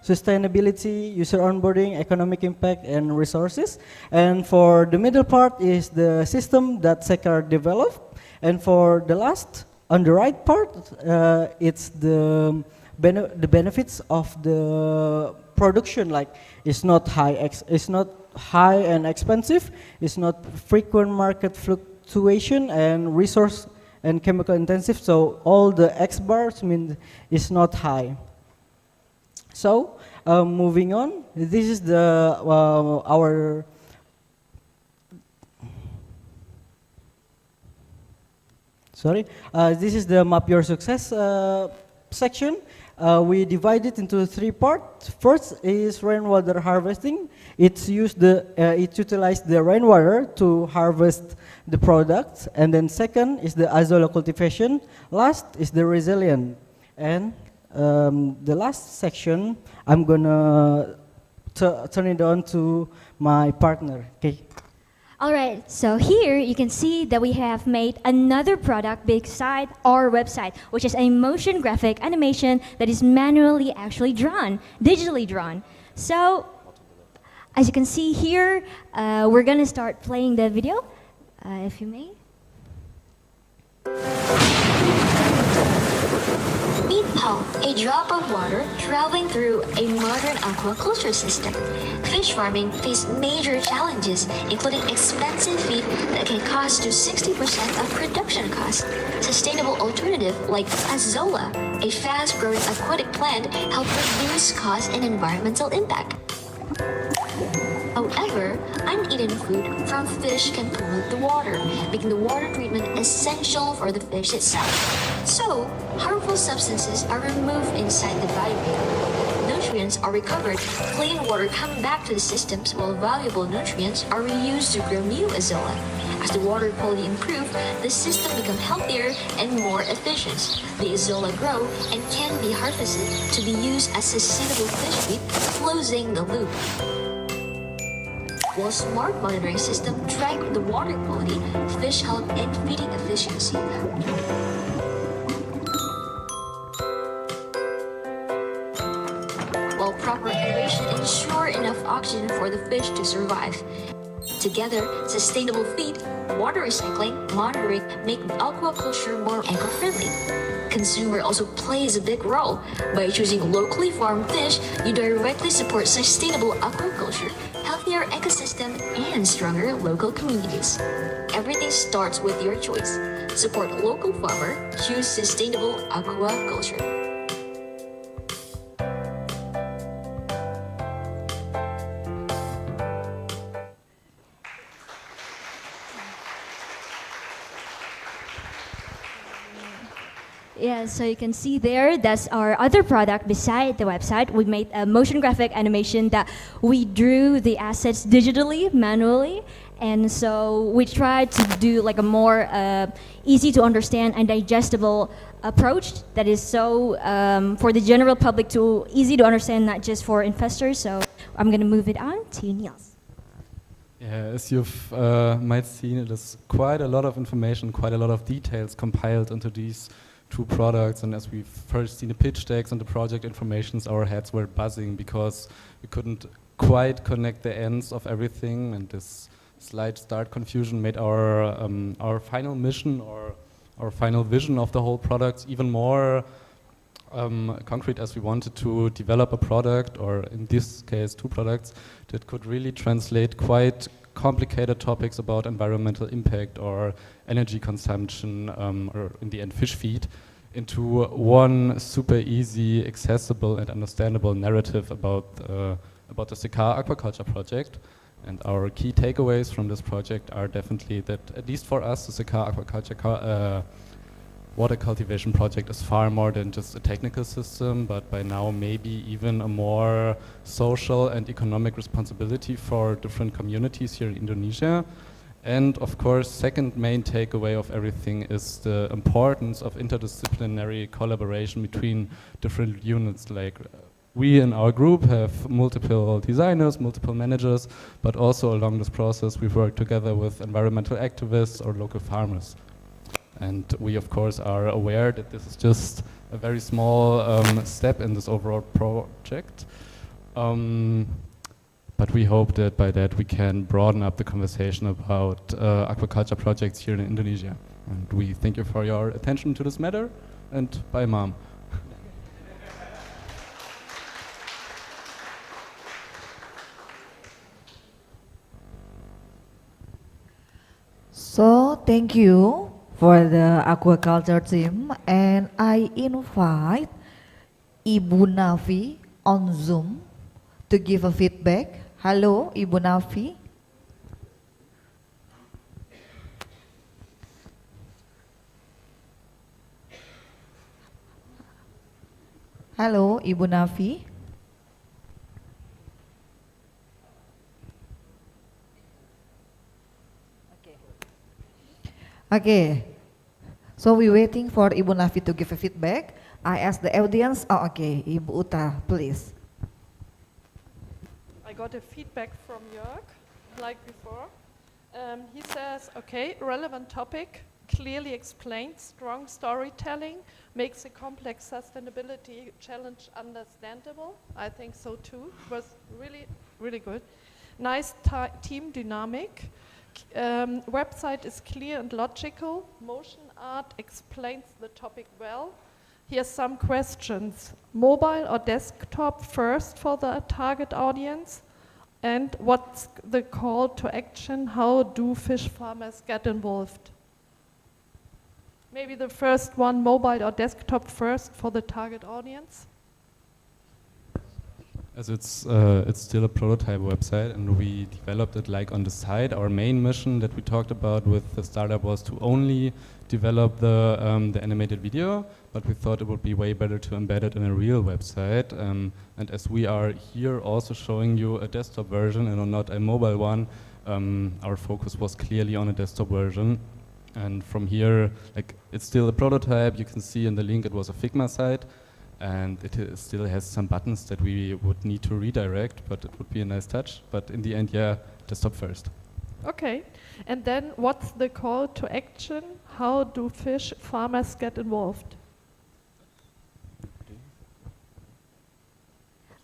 sustainability, user onboarding, economic impact, and resources. And for the middle part is the system that SECAR developed. And for the last, on the right part, it's the benefits of the production, like it's not it's not high and expensive, it's not frequent market fluctuation and resource and chemical intensive, so all the X bars mean it's not high. So moving on, this is the our this is the Map Your Success section. We divide it into 3 parts. First is rainwater harvesting. It utilized the rainwater to harvest the product. And then second is the azolla cultivation. Last is the resilient. And the last section, I'm gonna turn it on to my partner. Okay. All right, so here you can see that we have made another product beside our website, which is a motion graphic animation that is manually actually drawn, digitally drawn. So, as you can see here, we're gonna start playing the video, if you may. Meet Pulp, a drop of water traveling through a modern aquaculture system. Fish farming faces major challenges, including expensive feed that can cost to 60% of production costs. Sustainable alternative like azolla, a fast-growing aquatic plant, help reduce cost and environmental impact. However, uneaten food from fish can pollute the water, making the water treatment essential for the fish itself. So, harmful substances are removed inside the biomass. Nutrients are recovered, clean water comes back to the systems, while valuable nutrients are reused to grow new azolla. As the water quality improves, the system becomes healthier and more efficient. The azolla grow and can be harvested to be used as sustainable fish feed, closing the loop. While smart monitoring system track the water quality, fish health, and feeding efficiency. While proper aeration ensure enough oxygen for the fish to survive. Together, sustainable feed, water recycling, monitoring make aquaculture more eco-friendly. Consumer also plays a big role. By choosing locally farmed fish, you directly support sustainable aquaculture, healthier ecosystem, and stronger local communities. Everything starts with your choice. Support local farmer, choose sustainable aquaculture. Yeah, so you can see there, that's our other product beside the website. We made a motion graphic animation that we drew the assets digitally, manually, and so we tried to do like a more easy to understand and digestible approach that is so for the general public to easy to understand, not just for investors. So I'm gonna move it on to Niels. Yeah, as you've might seen, it is quite a lot of information, quite a lot of details compiled into these 2 products, and as we've first seen the pitch decks and the project informations, our heads were buzzing because we couldn't quite connect the ends of everything, and this slight start confusion made our final mission or our final vision of the whole product even more concrete, as we wanted to develop a product, or in this case 2 products, that could really translate quite complicated topics about environmental impact or energy consumption, or in the end fish feed, into one super easy, accessible and understandable narrative about the Sekar aquaculture project. And our key takeaways from this project are definitely that, at least for us, the Sekar aquaculture water cultivation project is far more than just a technical system, but by now maybe even a more social and economic responsibility for different communities here in Indonesia. And of course, second main takeaway of everything is the importance of interdisciplinary collaboration between different units. Like we in our group have multiple designers, multiple managers, but also along this process we've worked together with environmental activists or local farmers. And we, of course, are aware that this is just a very small step in this overall project. But we hope that by that we can broaden up the conversation about aquaculture projects here in Indonesia. And we thank you for your attention to this matter, and bye, Mom. So thank you for the aquaculture team, and I invite Ibu Nafi on Zoom to give a feedback. Hello, Ibu Nafi. Halo, Ibu Nafi. Okay, so we waiting for Ibu Nafi to give a feedback. I ask the audience. Oh, okay, Ibu Uta, please. I got a feedback from Jörg, like before. He says, okay, relevant topic, clearly explained, strong storytelling, makes a complex sustainability challenge understandable. I think so too. It was really, really good. Nice team dynamic. Website is clear and logical. Motion art explains the topic well. Here's some questions. Mobile or desktop first for the target audience? And what's the call to action? How do fish farmers get involved? Maybe the first one, mobile or desktop first for the target audience? As it's still a prototype website, and we developed it like on the side. Our main mission that we talked about with the startup was to only develop the animated video, but we thought it would be way better to embed it in a real website. And as we are here also showing you a desktop version and not a mobile one, our focus was clearly on a desktop version. And from here, like, it's still a prototype. You can see in the link it was a Figma site. And it still has some buttons that we would need to redirect, but it would be a nice touch. But in the end, yeah, desktop first. Okay, and then what's the call to action? How do fish farmers get involved?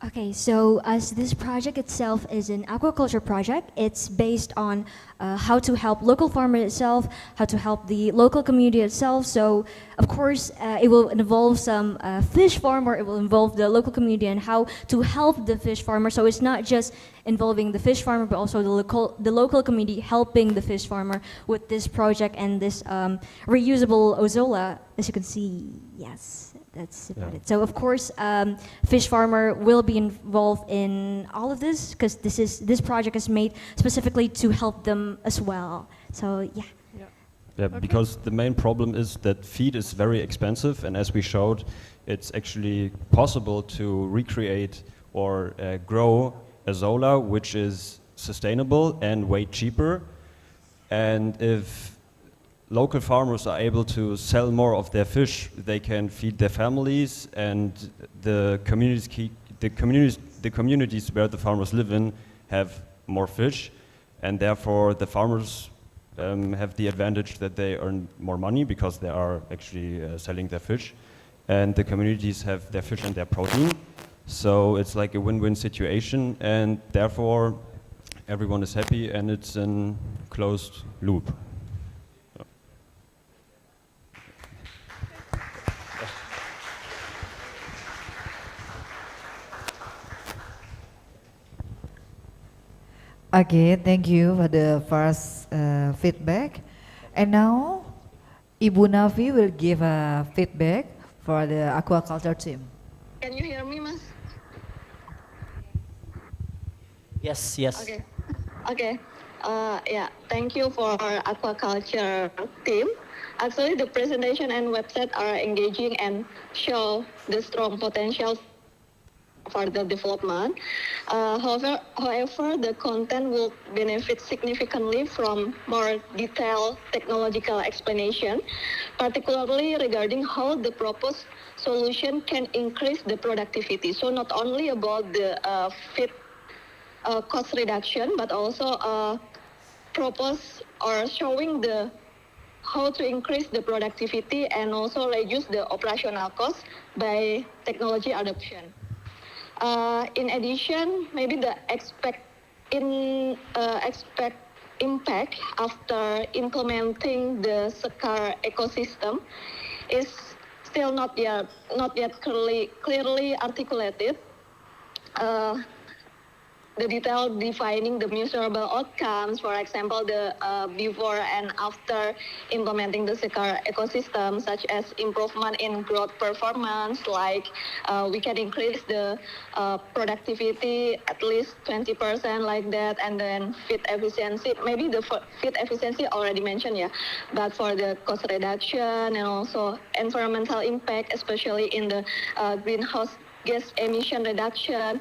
Okay, so as this project itself is an aquaculture project, it's based on how to help local farmer itself, how to help the local community itself. So, of course, it will involve some fish farmer, it will involve the local community and how to help the fish farmer. So it's not just involving the fish farmer, but also the local community helping the fish farmer with this project and this reusable Ozola, as you can see. Yes. That's about it. So of course, fish farmer will be involved in all of this because this project is made specifically to help them as well. So yeah. Yeah, okay. Because the main problem is that feed is very expensive, and as we showed, it's actually possible to recreate or grow a Zola which is sustainable and way cheaper. And if local farmers are able to sell more of their fish, they can feed their families, and the communities where the farmers live in have more fish, and therefore the farmers have the advantage that they earn more money because they are actually selling their fish, and the communities have their fish and their protein. So it's like a win-win situation, and therefore everyone is happy, and it's a closed loop. Okay, thank you for the first feedback. And now, Ibu Nafi will give a feedback for the aquaculture team. Can you hear me, Mas? Yes, yes. Okay. Okay. Yeah, thank you for our aquaculture team. Actually, the presentation and website are engaging and show the strong potential for the development. However, the content will benefit significantly from more detailed technological explanation, particularly regarding how the proposed solution can increase the productivity. So not only about the feed cost reduction, but also propose or showing the how to increase the productivity and also reduce the operational costs by technology adoption. In addition, maybe the expect impact after implementing the SECAR ecosystem is still not yet clearly articulated. the detail defining the measurable outcomes, for example, the before and after implementing the circular ecosystem, such as improvement in growth performance, like we can increase the productivity at least 20% like that, and then feed efficiency, maybe the feed efficiency already mentioned, yeah, but for the cost reduction and also environmental impact, especially in the greenhouse gas emission reduction,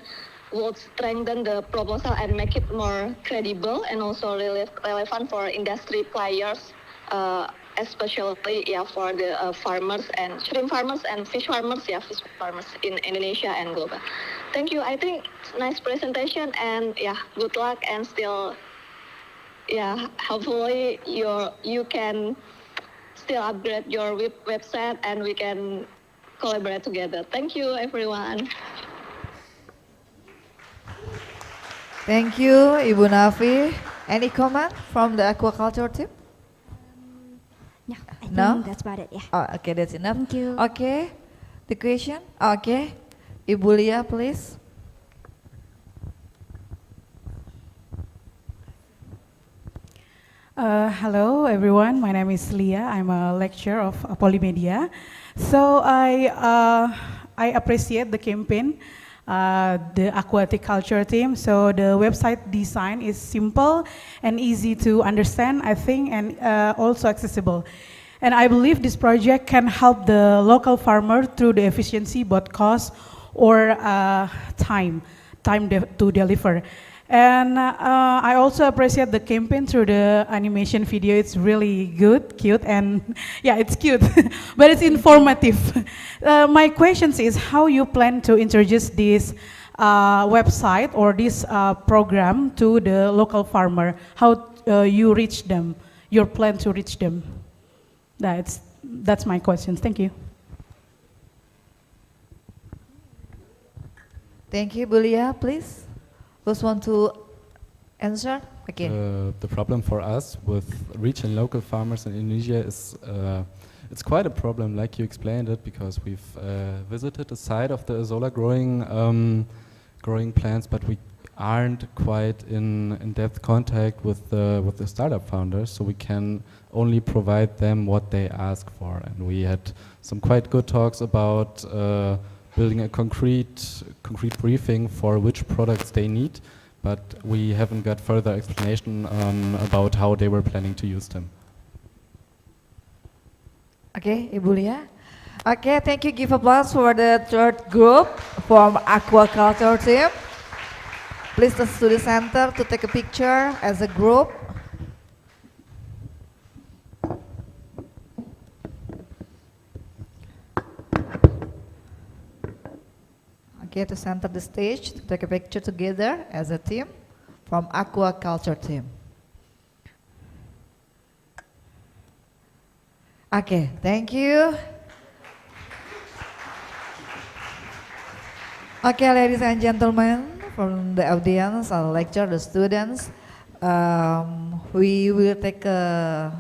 would strengthen the proposal and make it more credible and also relevant for industry players, especially for the farmers and shrimp farmers and fish farmers, fish farmers in Indonesia and global. Thank you. I think it's nice presentation and good luck and still, hopefully you can still upgrade your website and we can collaborate together. Thank you, everyone. Thank you, Ibu Nafi. Any comment from the aquaculture team? Yeah, I No? think that's about it. Yeah. Oh, okay, that's enough. Thank you. Okay, the question? Okay, Ibu Lia, please. Hello everyone, my name is Leah. I'm a lecturer of Polymedia. So I appreciate the campaign, the aquatic culture team. So the website design is simple and easy to understand, I think, and also accessible. And I believe this project can help the local farmer through the efficiency, both cost or time to deliver. And I also appreciate the campaign through the animation video. It's really good, cute, and yeah, it's cute, but it's informative. My question is how you plan to introduce this website or this program to the local farmer, how you reach them, your plan to reach them. That's my questions. Thank you. Thank you, Bulia, please. Who's want to answer? Okay. The problem for us with reaching local farmers in Indonesia is it's quite a problem, like you explained it, because we've visited the site of the Azolla growing plants, but we aren't quite in depth contact with the startup founders, so we can only provide them what they ask for. And we had some quite good talks about building a concrete briefing for which products they need, but we haven't got further explanation about how they were planning to use them. Okay, Ibu Lia. Okay, thank you. Give applause for the third group from aquaculture team. Please to the center to take a picture as a group. Okay, to center the stage to take a picture together as a team from aquaculture team. Okay, thank you. Okay, ladies and gentlemen, from the audience, our lecture, the students, we will take a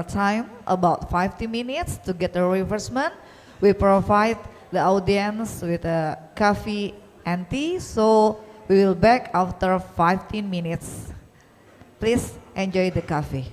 time about 50 minutes to get a refreshment. We provide the audience with a coffee and tea, so we will back after 15 minutes. Please enjoy the coffee.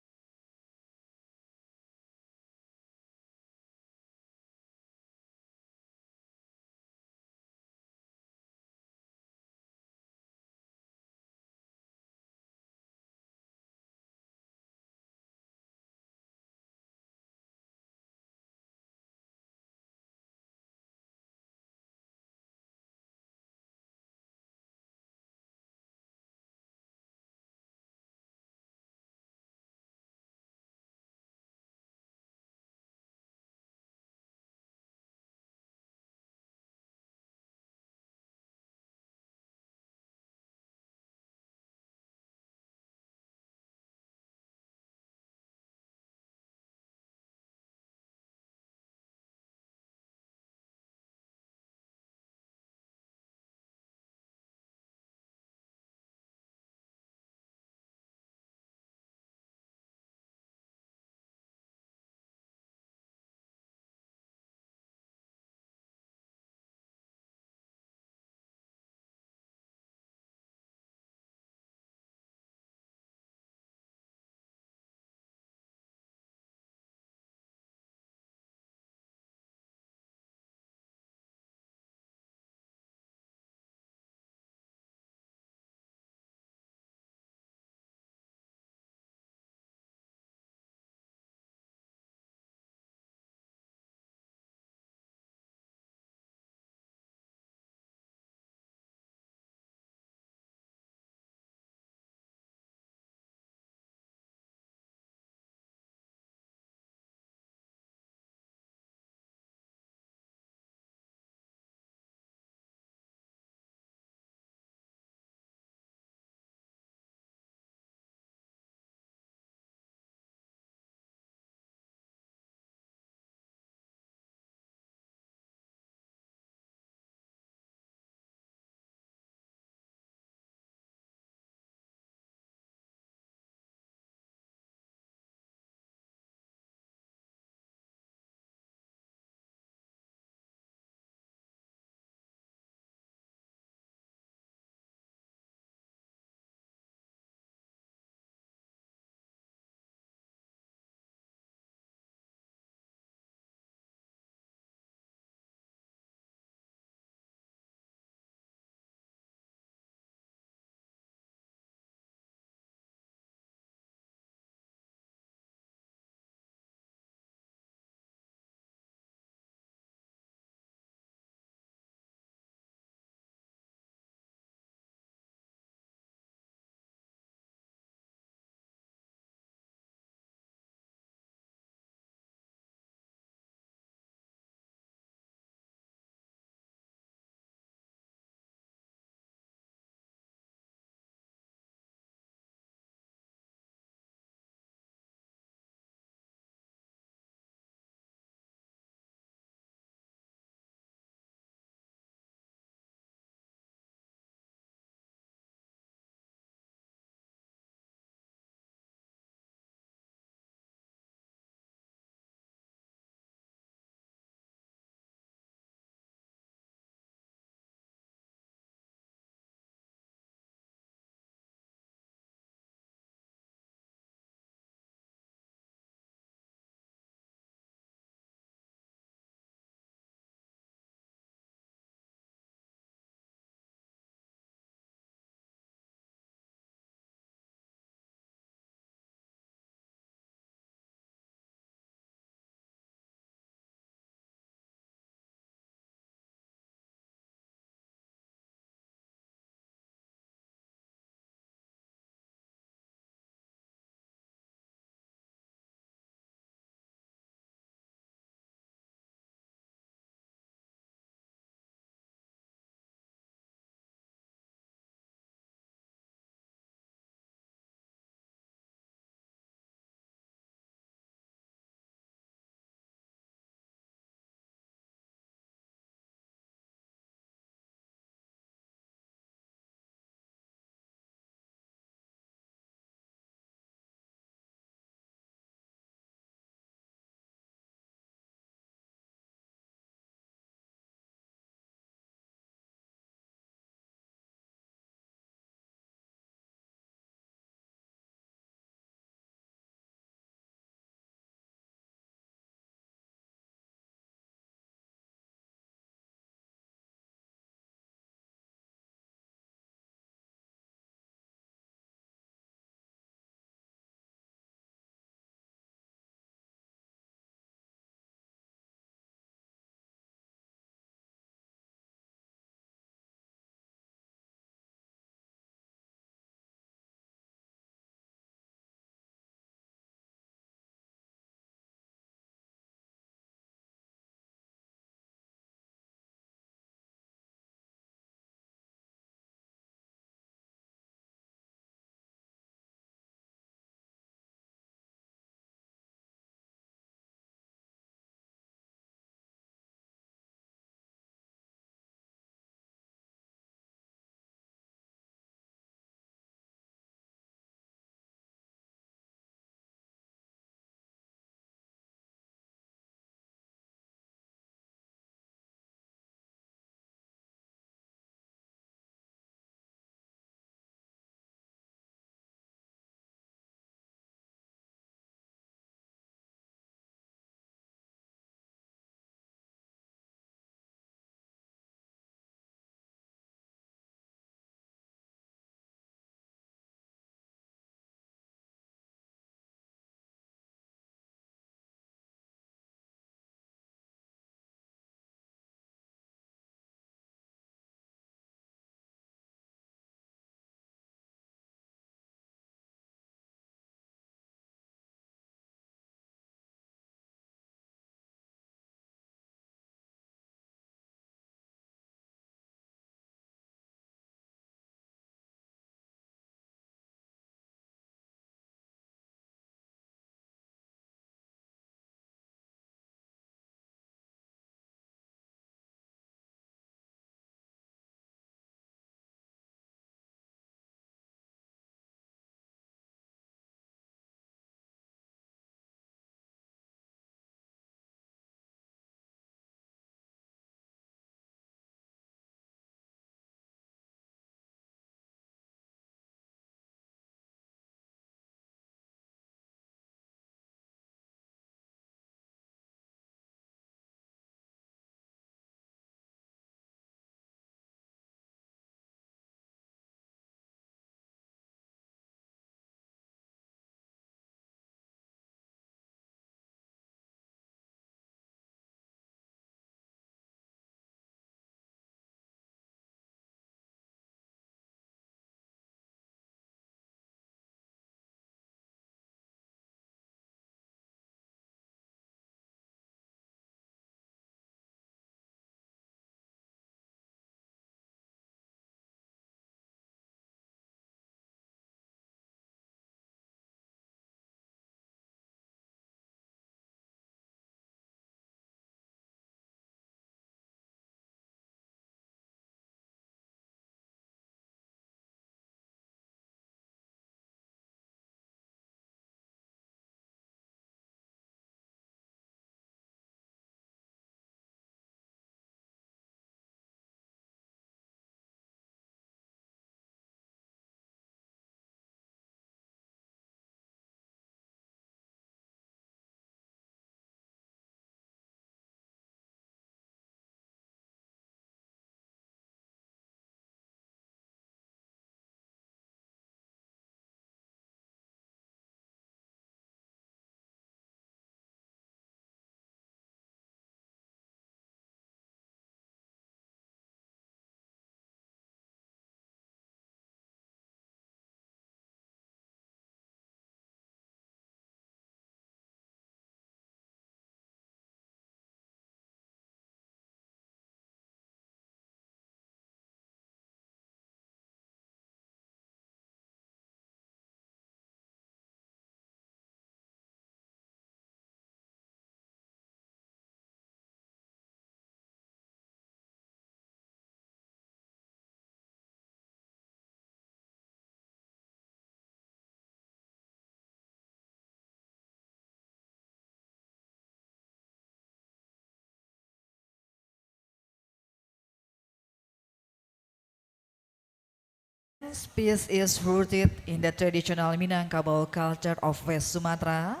Friends, peace is rooted in the traditional Minangkabau culture of West Sumatra,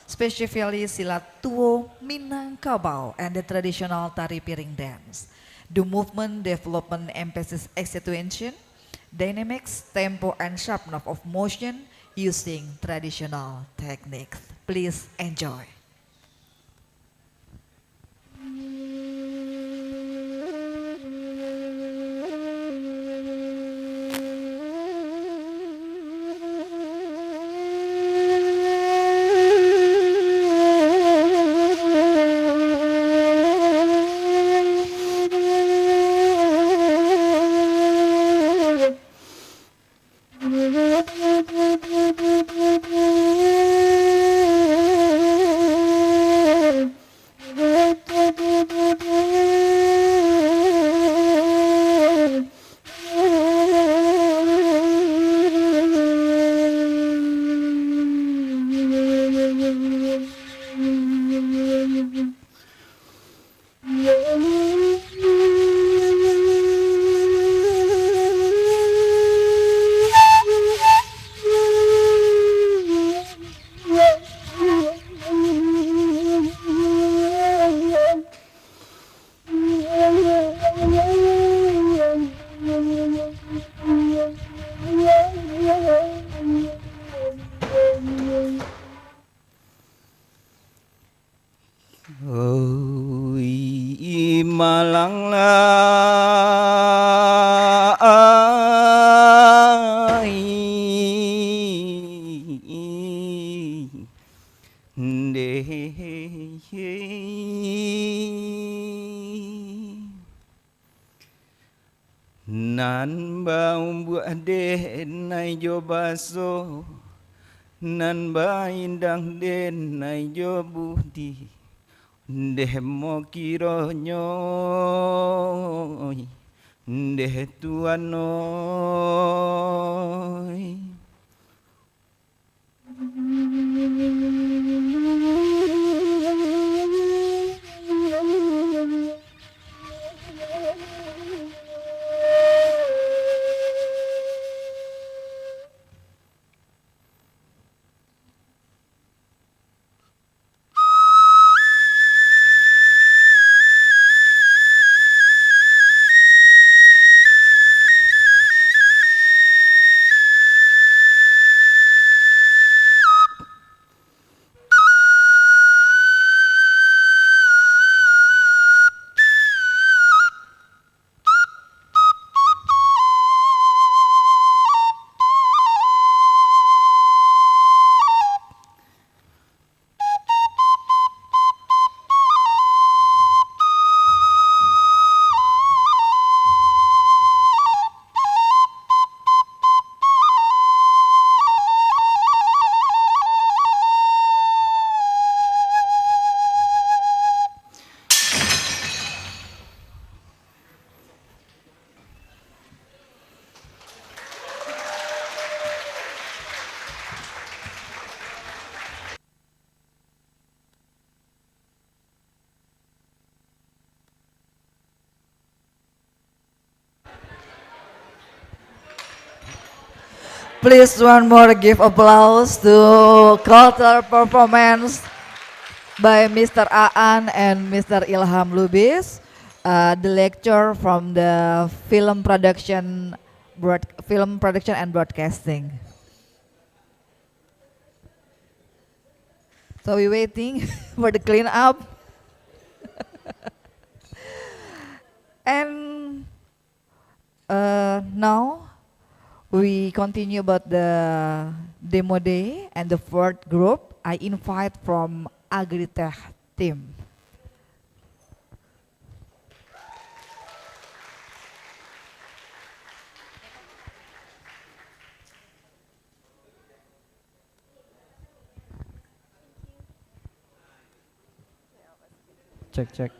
specifically Silat Tuo Minangkabau and the traditional Tari Piring dance. The movement development emphasis accentuation, dynamics, tempo, and sharpness of motion using traditional techniques. Please enjoy. Oi malang lai nan bau buat den nai jo baso nan ba indang den nai jo budi deh mo kiro nyoy deh tuan noy. Please one more give applause to cultural performance by Mr. Aan and Mr. Ilham Lubis, the lecture from the film production and broadcasting. So we waiting for the clean up. And now we continue about the demo day and the fourth group. I invite from Agritech team. Check, check.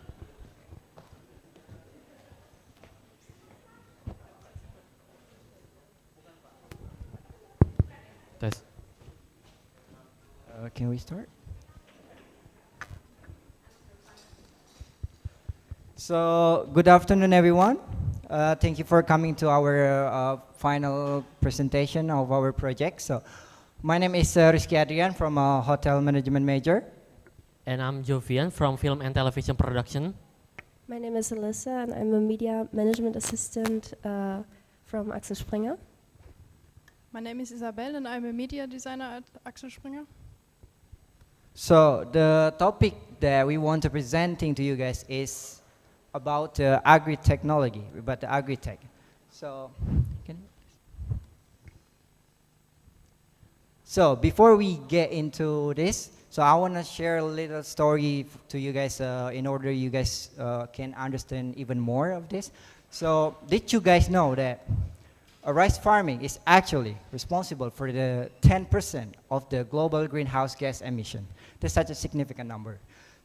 Test. Can we start? So, good afternoon, everyone. Thank you for coming to our final presentation of our project. So, my name is Rizky Adrian from Hotel Management Major. And I'm Jovian from Film and Television Production. My name is Alyssa, and I'm a media management assistant from Axel Springer. My name is Isabel, and I'm a media designer at Axel Springer. So, the topic that we want to presenting to you guys is about agri-technology, about the agri-tech. So, so before we get into this, so I want to share a little story to you guys in order you guys can understand even more of this. So, did you guys know that rice farming is actually responsible for the 10% of the global greenhouse gas emission? That's such a significant number.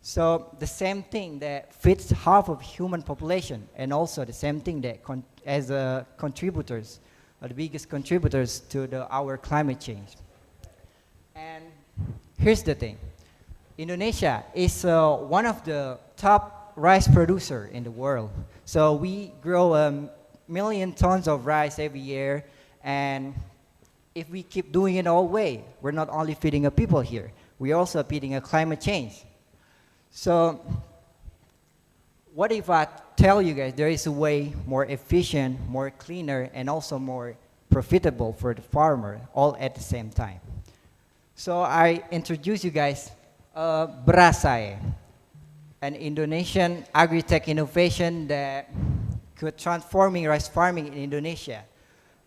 So the same thing that feeds half of human population, and also the same thing that as contributors, the biggest contributors to our climate change. And here's the thing. Indonesia is one of the top rice producer in the world. So we grow 1 million tons of rice every year, and if we keep doing it all way, we're not only feeding a people here, we're also feeding a climate change. So, what if I tell you guys there is a way more efficient, more cleaner, and also more profitable for the farmer, all at the same time? So I introduce you guys Berasai, an Indonesian agri-tech innovation that could transforming rice farming in Indonesia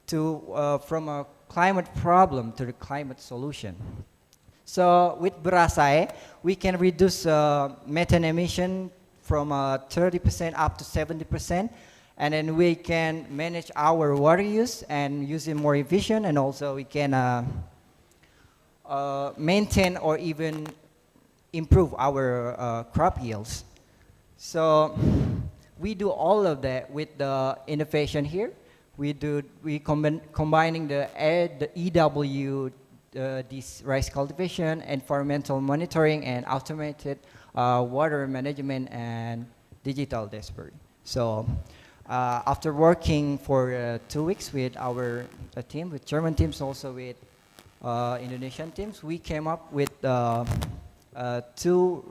to from a climate problem to the climate solution. So with Berasai, we can reduce methane emission from 30% up to 70%, and then we can manage our water use and use it more efficient, and also we can maintain or even improve our crop yields. So we do all of that with the innovation here. We combining the EW. This rice cultivation, environmental monitoring, and automated water management and digital dashboard. So after working for 2 weeks with our team, with German teams, also with Indonesian teams, we came up with two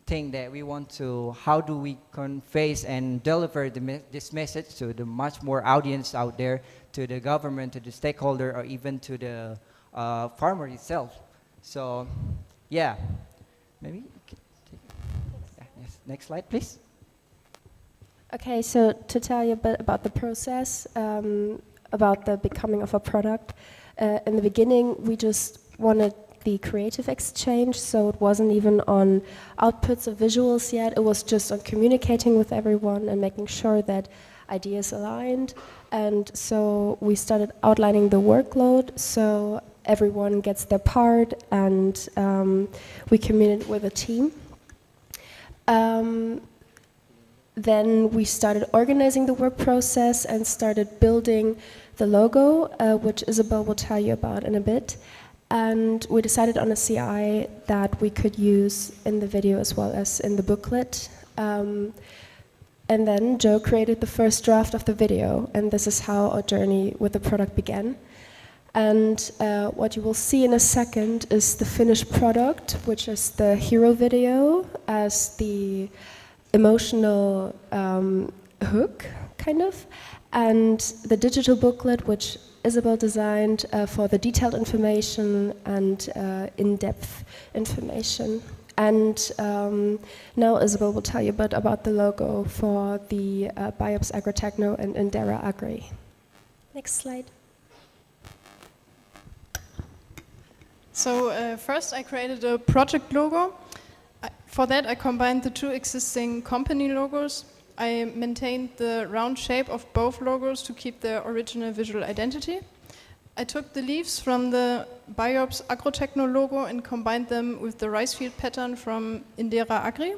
things that we want to, how do we convey and deliver this message to the much more audience out there, to the government, to the stakeholder, or even to the farmer itself. So, yeah, maybe you can take, yes. Next slide, please. Okay, so to tell you a bit about the process, about the becoming of a product, in the beginning we just wanted the creative exchange, so it wasn't even on outputs of visuals yet, it was just on communicating with everyone and making sure that ideas aligned. And so we started outlining the workload, so everyone gets their part, and we communicate with a team. Then we started organizing the work process and started building the logo, which Isabel will tell you about in a bit. And we decided on a CI that we could use in the video as well as in the booklet. And then Joe created the first draft of the video, and this is how our journey with the product began. And what you will see in a second is the finished product, which is the hero video as the emotional hook, kind of, and the digital booklet, which Isabel designed for the detailed information and in-depth information. And now Isabel will tell you a bit about the logo for the Biops Agrotechno and Indera Agri. Next slide. So first I created a project logo. For that I combined the two existing company logos. I maintained the round shape of both logos to keep their original visual identity. I took the leaves from the Biops Agrotechno logo and combined them with the rice field pattern from Indera Agri.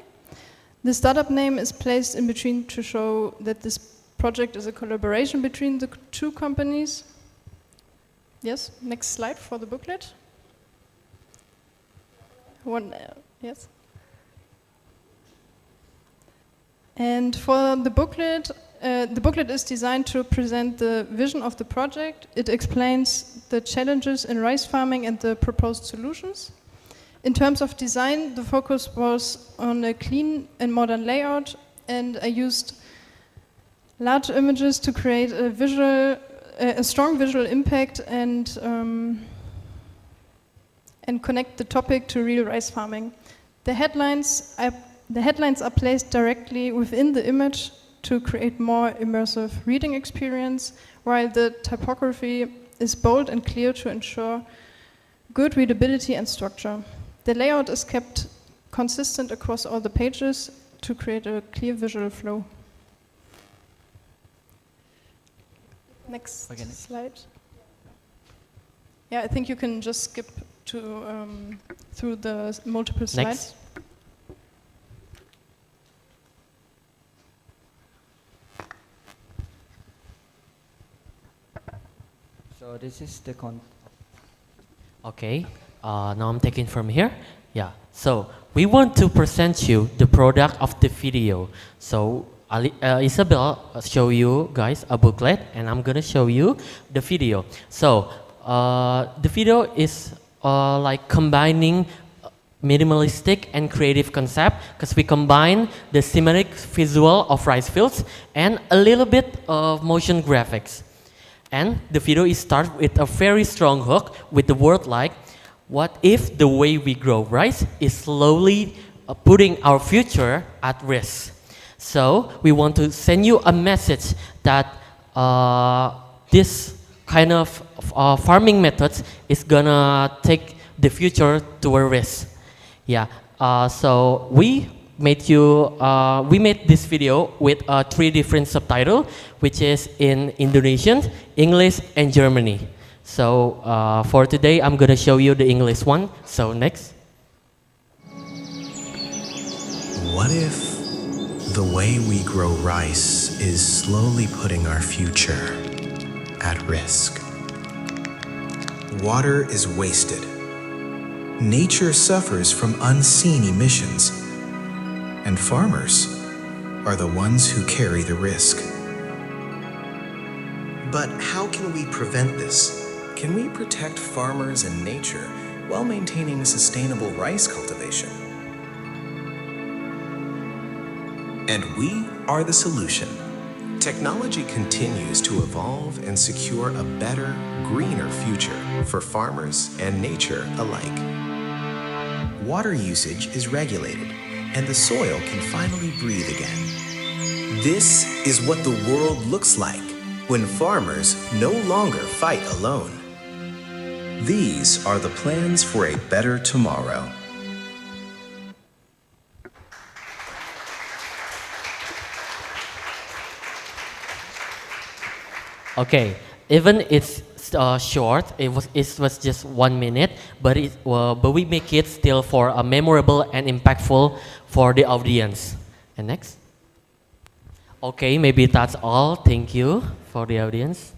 The startup name is placed in between to show that this project is a collaboration between the two companies. Yes, next slide for the booklet. Yes. And for the booklet, The booklet is designed to present the vision of the project. It explains the challenges in rice farming and the proposed solutions. In terms of design, the focus was on a clean and modern layout, and I used large images to create a strong visual impact and connect the topic to real rice farming. The headlines are placed directly within the image to create more immersive reading experience, while the typography is bold and clear to ensure good readability and structure. The layout is kept consistent across all the pages to create a clear visual flow. Next slide. Yeah, I think you can just skip to through the multiple slides. So this is the Okay, now I'm taking from here. Yeah, so we want to present you the product of the video. So Isabel show you guys a booklet, and I'm gonna show you the video. So the video is like combining minimalistic and creative concept, because we combine the cinematic visual of rice fields and a little bit of motion graphics. And the video is start with a very strong hook with the word like, what if the way we grow rice is slowly putting our future at risk? So we want to send you a message that this kind of farming methods is gonna take the future to a risk. Yeah, so we made this video with 3 different subtitles, which is in Indonesian, English, and Germany. So for today, I'm gonna show you the English one. So next. What if the way we grow rice is slowly putting our future at risk? Water is wasted. Nature suffers from unseen emissions, and farmers are the ones who carry the risk. But how can we prevent this? Can we protect farmers and nature while maintaining sustainable rice cultivation? And we are the solution. Technology continues to evolve and secure a better, greener future for farmers and nature alike. Water usage is regulated, and the soil can finally breathe again. This is what the world looks like when farmers no longer fight alone. These are the plans for a better tomorrow. Okay, even it's short, it was just 1 minute, but we make it still for a memorable and impactful for the audience. And next. Okay, maybe that's all. Thank you for the audience.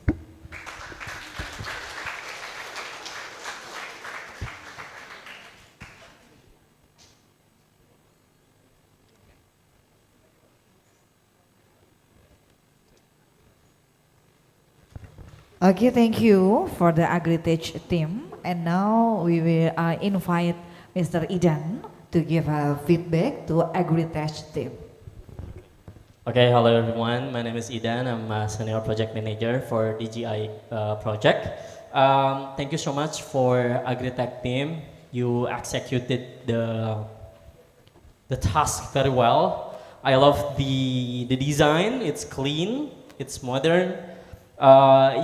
Okay, thank you for the AgriTech team. And now we will invite Mr. Idan to give a feedback to AgriTech team. Okay, hello everyone. My name is Idan. I'm a senior project manager for DGI project. Thank you so much for AgriTech team. You executed the task very well. I love the design. It's clean. It's modern.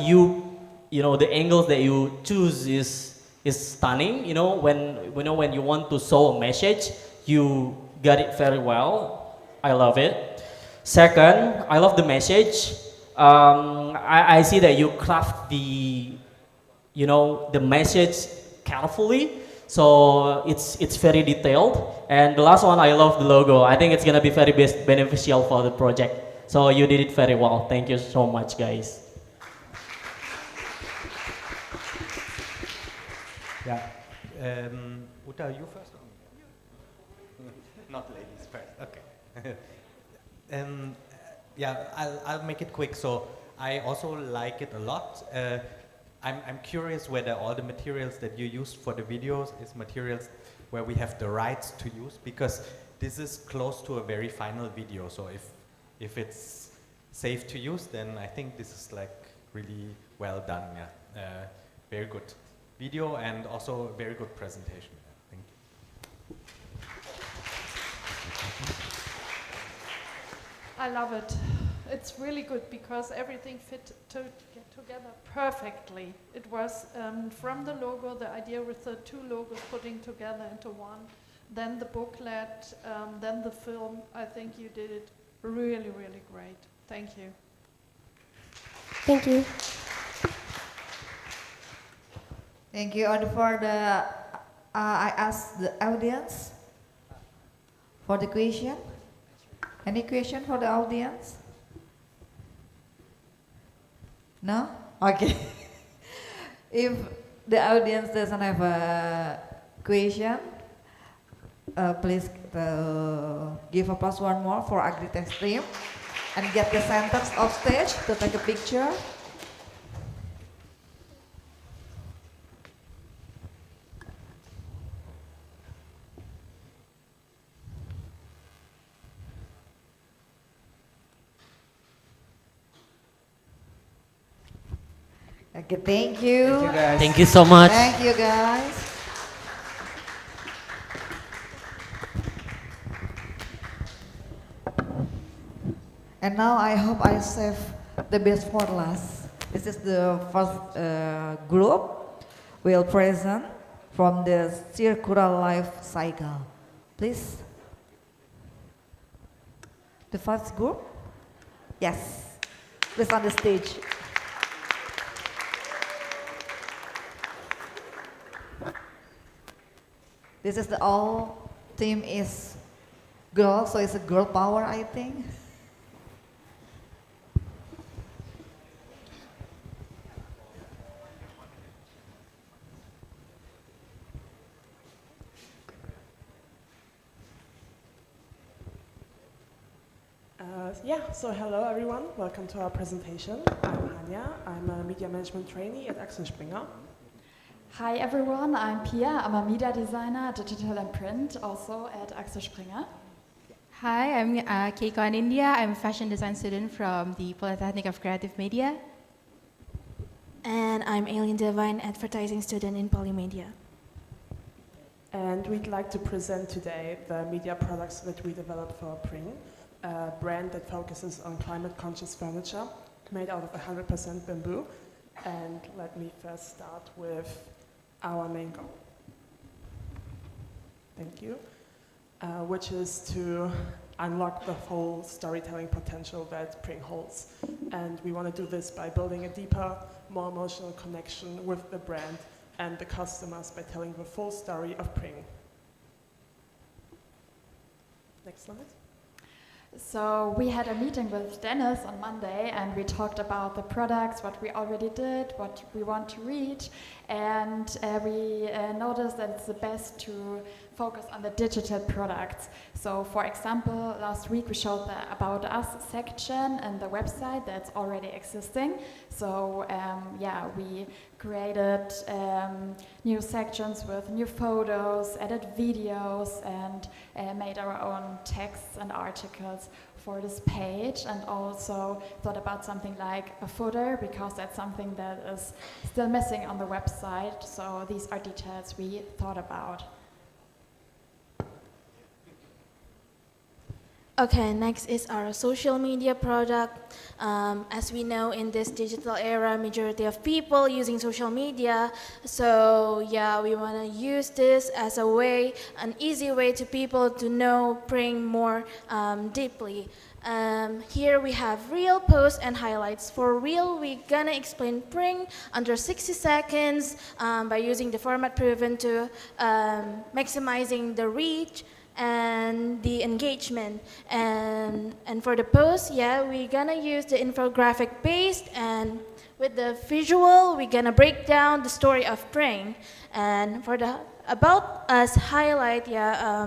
You know the angles that you choose is stunning. You know when you want to show a message, you got it very well. I love it. Second, I love the message. I see that you craft the message carefully, so it's very detailed. And the last one, I love the logo. I think it's gonna be very beneficial for the project. So you did it very well. Thank you so much, guys. Yeah. Uta, you first? Not ladies first. Okay. Yeah, I'll make it quick. So I also like it a lot. I'm curious whether all the materials that you used for the videos is materials where we have the rights to use, because this is close to a very final video. So if it's safe to use, then I think this is like really well done. Yeah, very good video and also very good presentation. Thank you. I love it. It's really good because everything fit together perfectly. It was from the logo, the idea with the two logos putting together into one, then the booklet, then the film. I think you did it really, really great. Thank you. Thank you. Thank you. And for the, I ask the audience for the question. Any question for the audience? No? Okay. If the audience doesn't have a question, please give applause one more for Agritech team and get the centers off stage to take a picture. Okay, thank you. Thank you, guys. Thank you so much. Thank you, guys. And now I hope I save the best for last. This is the first group will present from the circular life cycle. Please. The first group? Yes. Please on the stage. This is the all team is girl, so it's a girl power, I think. Yeah, so hello everyone, welcome to our presentation. I'm Hanya, I'm a media management trainee at Axel Springer. Hi everyone, I'm Pia. I'm a media designer, digital and print, also at Axel Springer. Hi, I'm Keiko in India. I'm a fashion design student from the Polytechnic of Creative Media. And I'm Alien Devine, advertising student in Polymedia. And we'd like to present today the media products that we developed for Pring, a brand that focuses on climate-conscious furniture made out of 100% bamboo. And let me first start with our main goal. Thank you. Which is to unlock the whole storytelling potential that Pring holds. And we want to do this by building a deeper, more emotional connection with the brand and the customers by telling the full story of Pring. Next slide. So we had a meeting with Dennis on Monday and we talked about the products, what we already did, what we want to reach, and we noticed that it's the best to focus on the digital products. So for example, last week we showed the About Us section and the website that's already existing. So yeah, we created new sections with new photos, added videos, and made our own texts and articles for this page, and also thought about something like a footer, because that's something that is still missing on the website. So these are details we thought about. Okay, next is our social media product. As we know, in this digital era, majority of people using social media. So yeah, we want to use this as a way, an easy way to people to know Pring more deeply. Here we have reel, posts, and highlights. For reel, we're gonna explain Pring under 60 seconds by using the format proven to maximizing the reach and the engagement. And for the post, yeah, we're gonna use the infographic based, and with the visual, we're gonna break down the story of Pring. And for the About Us highlight, yeah,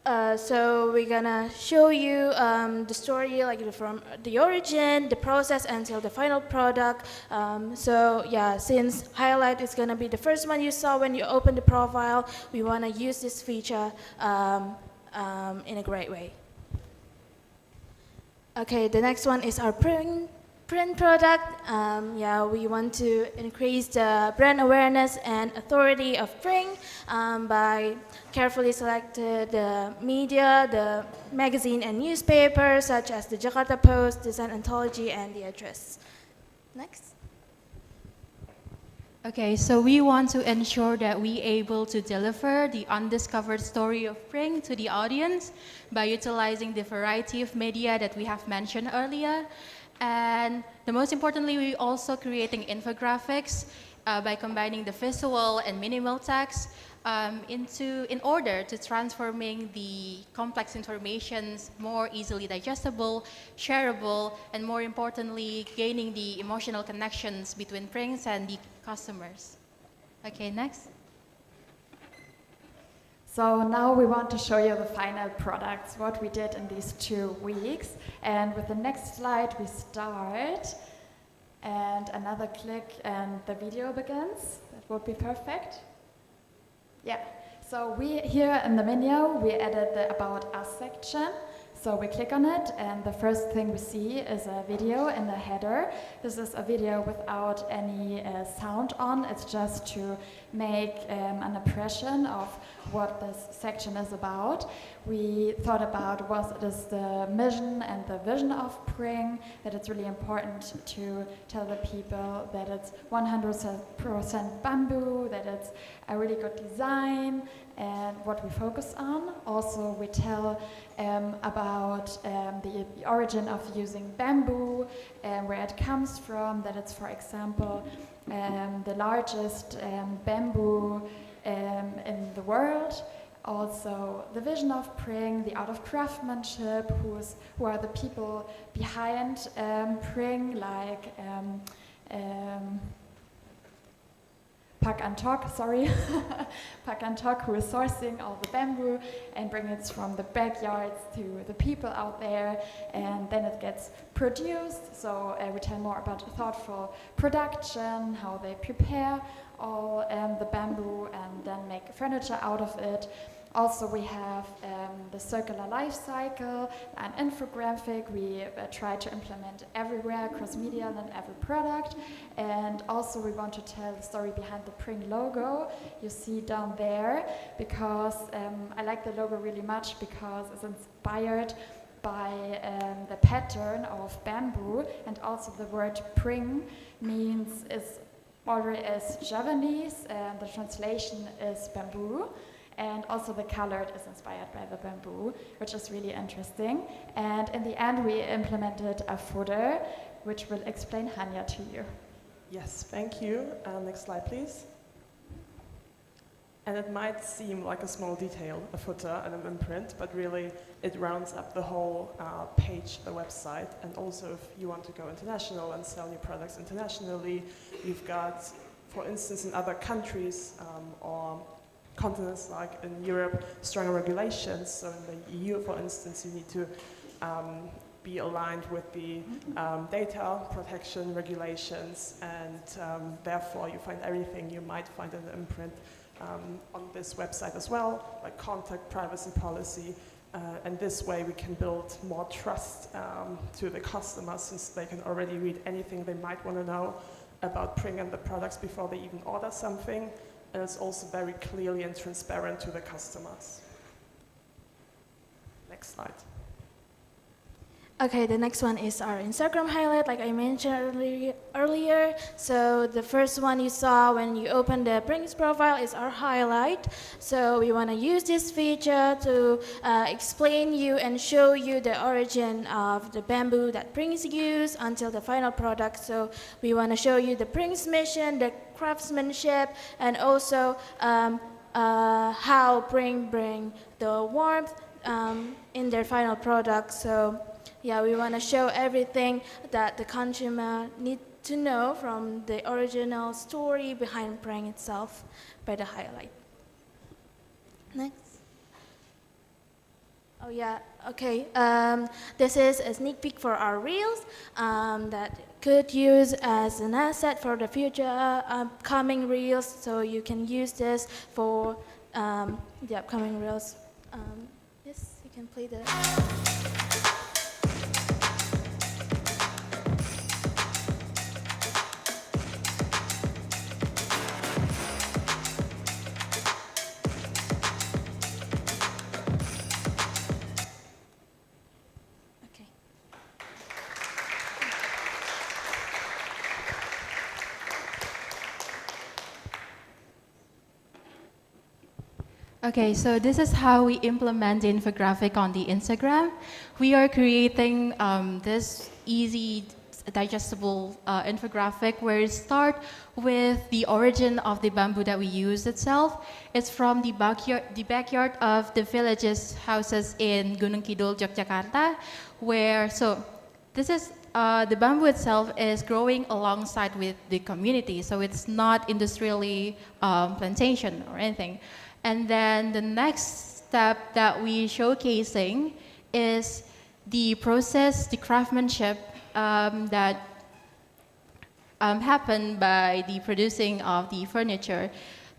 So we're gonna show you the story, like from the origin, the process until the final product. So yeah, since highlight is gonna be the first one you saw when you open the profile, we wanna use this feature in a great way. Okay, the next one is our print product. Yeah, we want to increase the brand awareness and authority of Pring by carefully selected the media, the magazine and newspaper, such as the Jakarta Post, Design Anthology, and the Address. Next. Okay, so we want to ensure that we able to deliver the undiscovered story of Pring to the audience by utilizing the variety of media that we have mentioned earlier. And the most importantly, we also creating infographics by combining the visual and minimal text in order to transforming the complex informations more easily digestible, shareable, and more importantly, gaining the emotional connections between Prings and the customers. Okay, next. So now we want to show you the final products, what we did in these 2 weeks. And with the next slide, we start. And another click and the video begins. That would be perfect. Yeah, so we here in the menu, we added the About Us section. So we click on it, and the first thing we see is a video in the header. This is a video without any sound on. It's just to make an impression of what this section is about. We thought about what is the mission and the vision of Pring, that it's really important to tell the people that it's 100% bamboo, that it's a really good design, and what we focus on. Also, we tell about the origin of using bamboo, where it comes from, that it's, for example, the largest bamboo in the world. Also, the vision of Pring, the art of craftsmanship, who are the people behind Pring, like Pak and Tok, sorry, Pak and Tok, who is sourcing all the bamboo and bring it from the backyards to the people out there, and then it gets produced. So we tell more about thoughtful production, how they prepare all the bamboo and then make furniture out of it. Also, we have the circular life cycle, an infographic we try to implement everywhere across media and every product. And also we want to tell the story behind the Pring logo you see down there, because I like the logo really much because it's inspired by the pattern of bamboo, and also the word Pring is Javanese, and the translation is bamboo. And also the color is inspired by the bamboo, which is really interesting. And in the end, we implemented a footer, which will explain Hanya to you. Yes, thank you. Next slide, please. And it might seem like a small detail, a footer and an imprint, but really it rounds up the whole page, the website. And also if you want to go international and sell your products internationally, you've got, for instance, in other countries or continents like in Europe, stronger regulations. So in the EU, for instance, you need to be aligned with the data protection regulations, and therefore you find everything you might find in the imprint on this website as well, like contact privacy policy. And this way we can build more trust to the customers, since they can already read anything they might want to know about Pring and the products before they even order something. And it's also very clearly and transparent to the customers. Next slide. Okay, the next one is our Instagram highlight, like I mentioned earlier. So the first one you saw when you open the Pring's profile is our highlight. So we want to use this feature to explain you and show you the origin of the bamboo that Pring's use until the final product. So we want to show you the Pring's mission, the craftsmanship, and also how Pring bring the warmth in their final product. So yeah, we want to show everything that the consumer need to know from the original story behind Pring itself by the highlight. Next. Oh yeah, okay. This is a sneak peek for our reels that could use as an asset for the future upcoming reels. So you can use this for the upcoming reels. Yes, you can play the. Okay, so this is how we implement the infographic on the Instagram. We are creating this easy, digestible infographic where it starts with the origin of the bamboo that we use itself. It's from the backyard of the villages houses in Gunung Kidul, Yogyakarta, where this is the bamboo itself is growing alongside with the community, so it's not industrially plantation or anything. And then the next step that we showcasing is the process, the craftsmanship that happened by the producing of the furniture.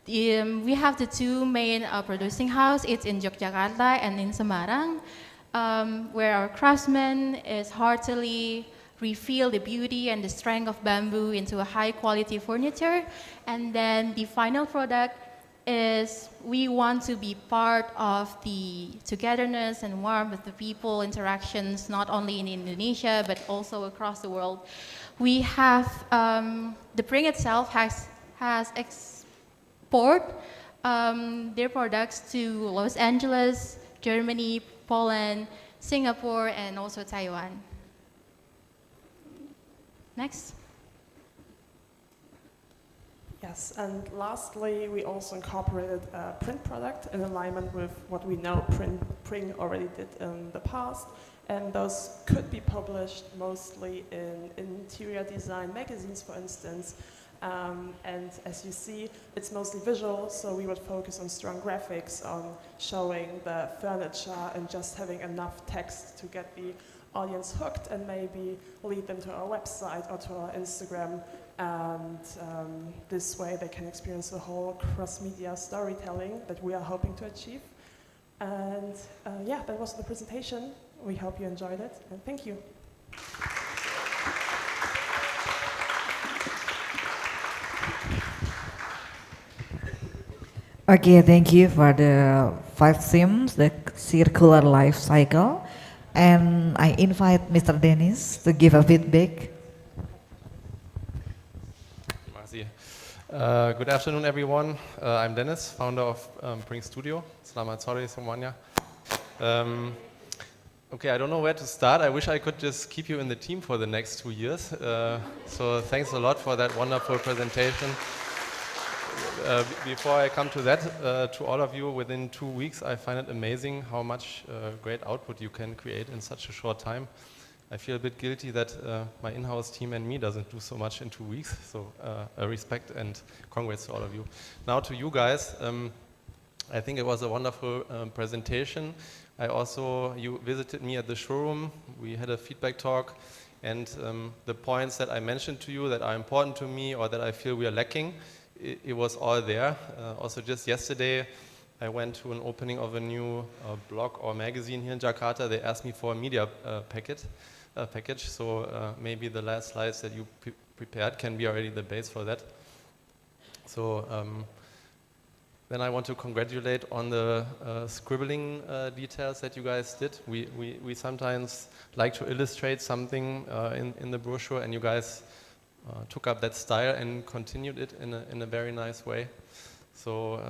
We have the two main producing house. It's in Yogyakarta and in Semarang, where our craftsmen is heartily reveal the beauty and the strength of bamboo into a high quality furniture. And then the final product is we want to be part of the togetherness and warmth with the people interactions, not only in Indonesia, but also across the world. We have, the Pring itself has export their products to Los Angeles, Germany, Poland, Singapore, and also Taiwan. Next. Yes, and lastly, we also incorporated a print product in alignment with what we know Pring already did in the past, and those could be published mostly in interior design magazines, for instance. And as you see, it's mostly visual, so we would focus on strong graphics, on showing the furniture and just having enough text to get the audience hooked and maybe lead them to our website or to our Instagram. And this way they can experience the whole cross-media storytelling that we are hoping to achieve. And yeah, that was the presentation. We hope you enjoyed it, and thank you. Okay, thank you for the 5 themes, the circular life cycle. And I invite Mr. Dennis to give a feedback. Good afternoon, everyone. I'm Dennis, founder of Pring Studio. Selamat sore semuanya. Okay, I don't know where to start. I wish I could just keep you in the team for the next 2 years. So thanks a lot for that wonderful presentation. Before I come to that, to all of you, within 2 weeks, I find it amazing how much great output you can create in such a short time. I feel a bit guilty that my in-house team and me doesn't do so much in 2 weeks, so respect and congrats to all of you. Now to you guys, I think it was a wonderful presentation. You visited me at the showroom, we had a feedback talk, and the points that I mentioned to you that are important to me or that I feel we are lacking, it was all there. Also just yesterday, I went to an opening of a new blog or magazine here in Jakarta. They asked me for a media package, so maybe the last slides that you prepared can be already the base for that. So then I want to congratulate on the scribbling details that you guys did. We sometimes like to illustrate something in the brochure, and you guys took up that style and continued it in a very nice way. So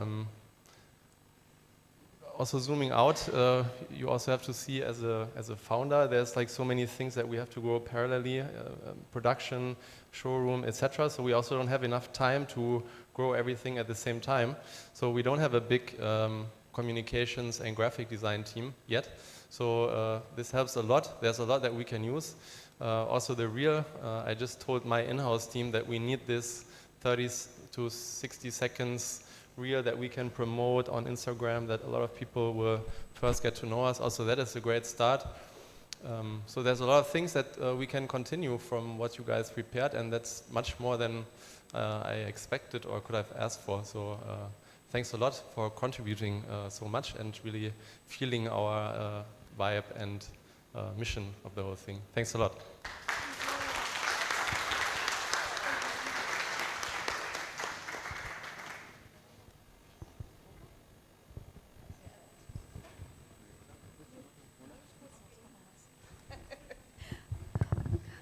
also zooming out, you also have to see as a founder, there's like so many things that we have to grow parallelly, production, showroom, etc. So we also don't have enough time to grow everything at the same time. So we don't have a big communications and graphic design team yet. So this helps a lot. There's a lot that we can use. Also the reel, I just told my in-house team that we need this 30 to 60 seconds reel that we can promote on Instagram that a lot of people will first get to know us. Also, that is a great start. So there's a lot of things that we can continue from what you guys prepared, and that's much more than I expected or could have asked for. So thanks a lot for contributing so much and really feeling our vibe and mission of the whole thing. Thanks a lot.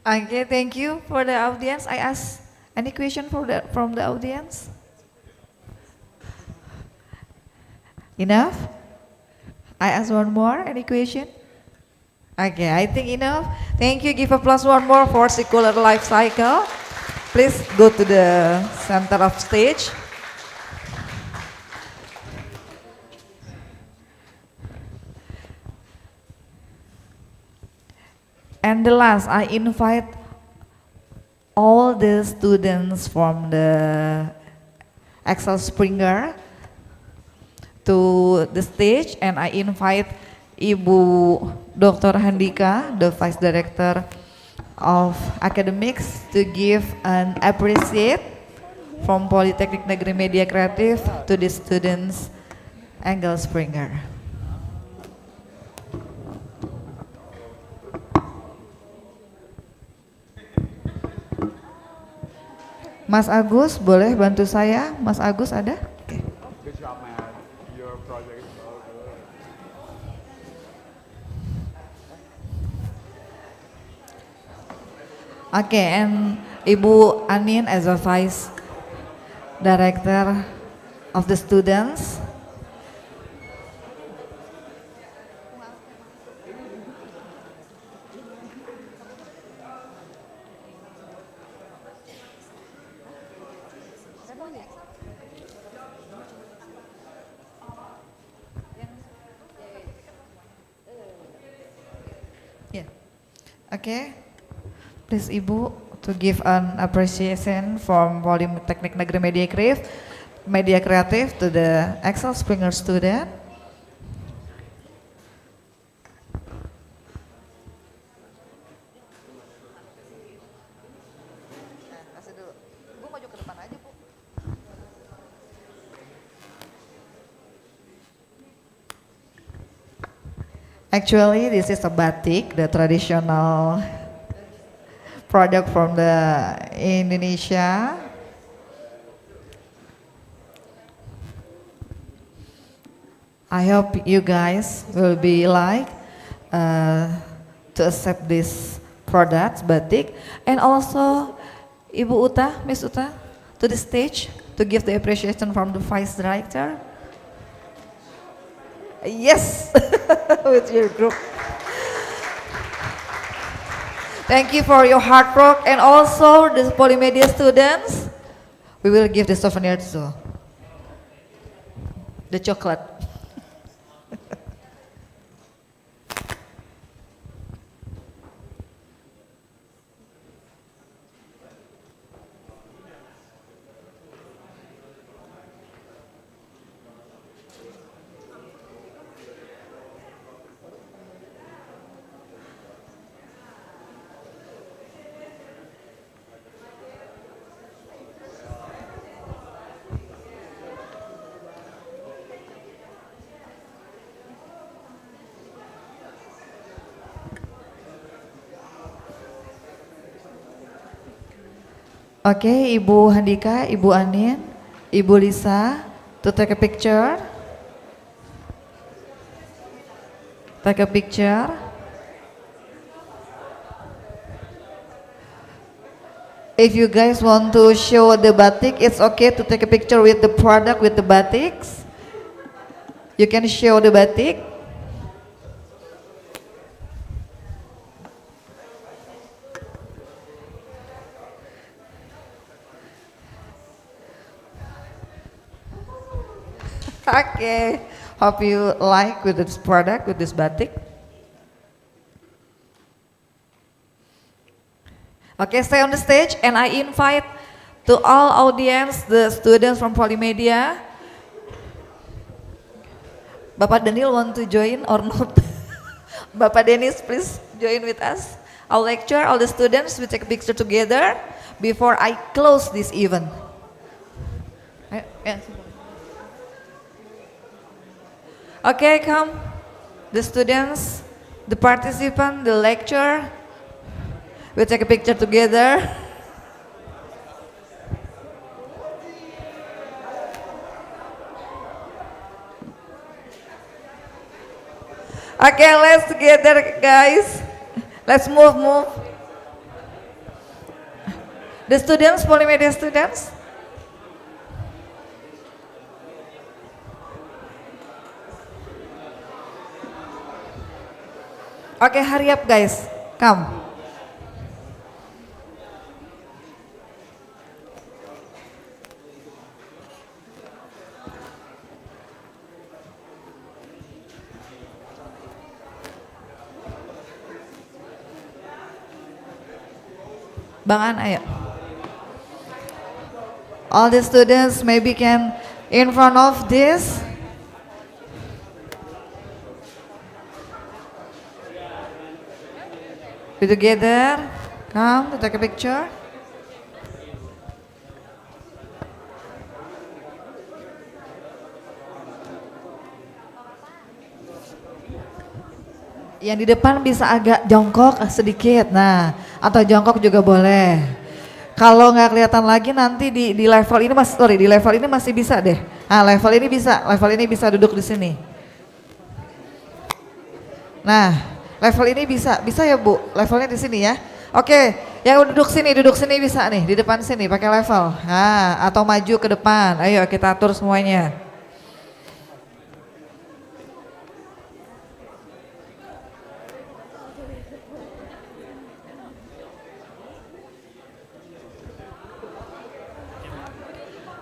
Okay, thank you for the audience. I ask any question from the audience? Enough? I ask one more. Any question? Okay, I think enough. Thank you. Give applause one more for Circular Life Cycle. Please go to the center of stage. And the last, I invite all the students from the Axel Springer to the stage, and I invite Ibu Dr. Handika, the Vice Director of Academics, to give an appreciate from Polytechnic Negeri Media Kreatif to the students Axel Springer. Mas Agus, boleh bantu saya? Mas Agus ada? Okay. Good job, man. Your project is so good. Okay, and Ibu Anin as a Vice Director of the students. Okay, please Ibu to give an appreciation from Polytechnic Negeri Media Kreatif to the Axel Springer student. Actually, this is a batik, the traditional product from the Indonesia. I hope you guys will be like to accept this product, batik, and also Ibu Uta, Miss Uta, to the stage to give the appreciation from the Vice Director. Yes, with your group. Thank you for your hard work, and also the Polymedia students. We will give the souvenir to the chocolate. Oke, Ibu Handika, Ibu Anin, Ibu Lisa, to take a picture. Take a picture. If you guys want to show the batik, it's okay to take a picture with the product, with the batiks. You can show the batik. Okay, hope you like with this product, with this batik. Okay, stay on the stage, and I invite to all audience, the students from Polymedia, Bapak Daniel want to join or not? Bapak Dennis, please join with us. Our lecture, all the students, we take a picture together before I close this event. Yes. Okay, come. The students, the participant, the lecture, we take a picture together. Okay, let's together, guys. Let's move. The students, Polymedia students. Okay, hurry up, guys. Come. Bang An, ayo. All the students maybe can in front of this. Be together. Come to take a picture. Yang di depan bisa agak jongkok sedikit, nah, atau jongkok juga boleh. Kalau nggak kelihatan lagi nanti di level ini di level ini masih bisa deh. Nah, level ini bisa duduk di sini. Nah, level ini bisa ya Bu, levelnya di sini ya. Oke, yang duduk sini bisa nih, di depan sini pakai level. Nah, atau maju ke depan. Ayo kita atur semuanya.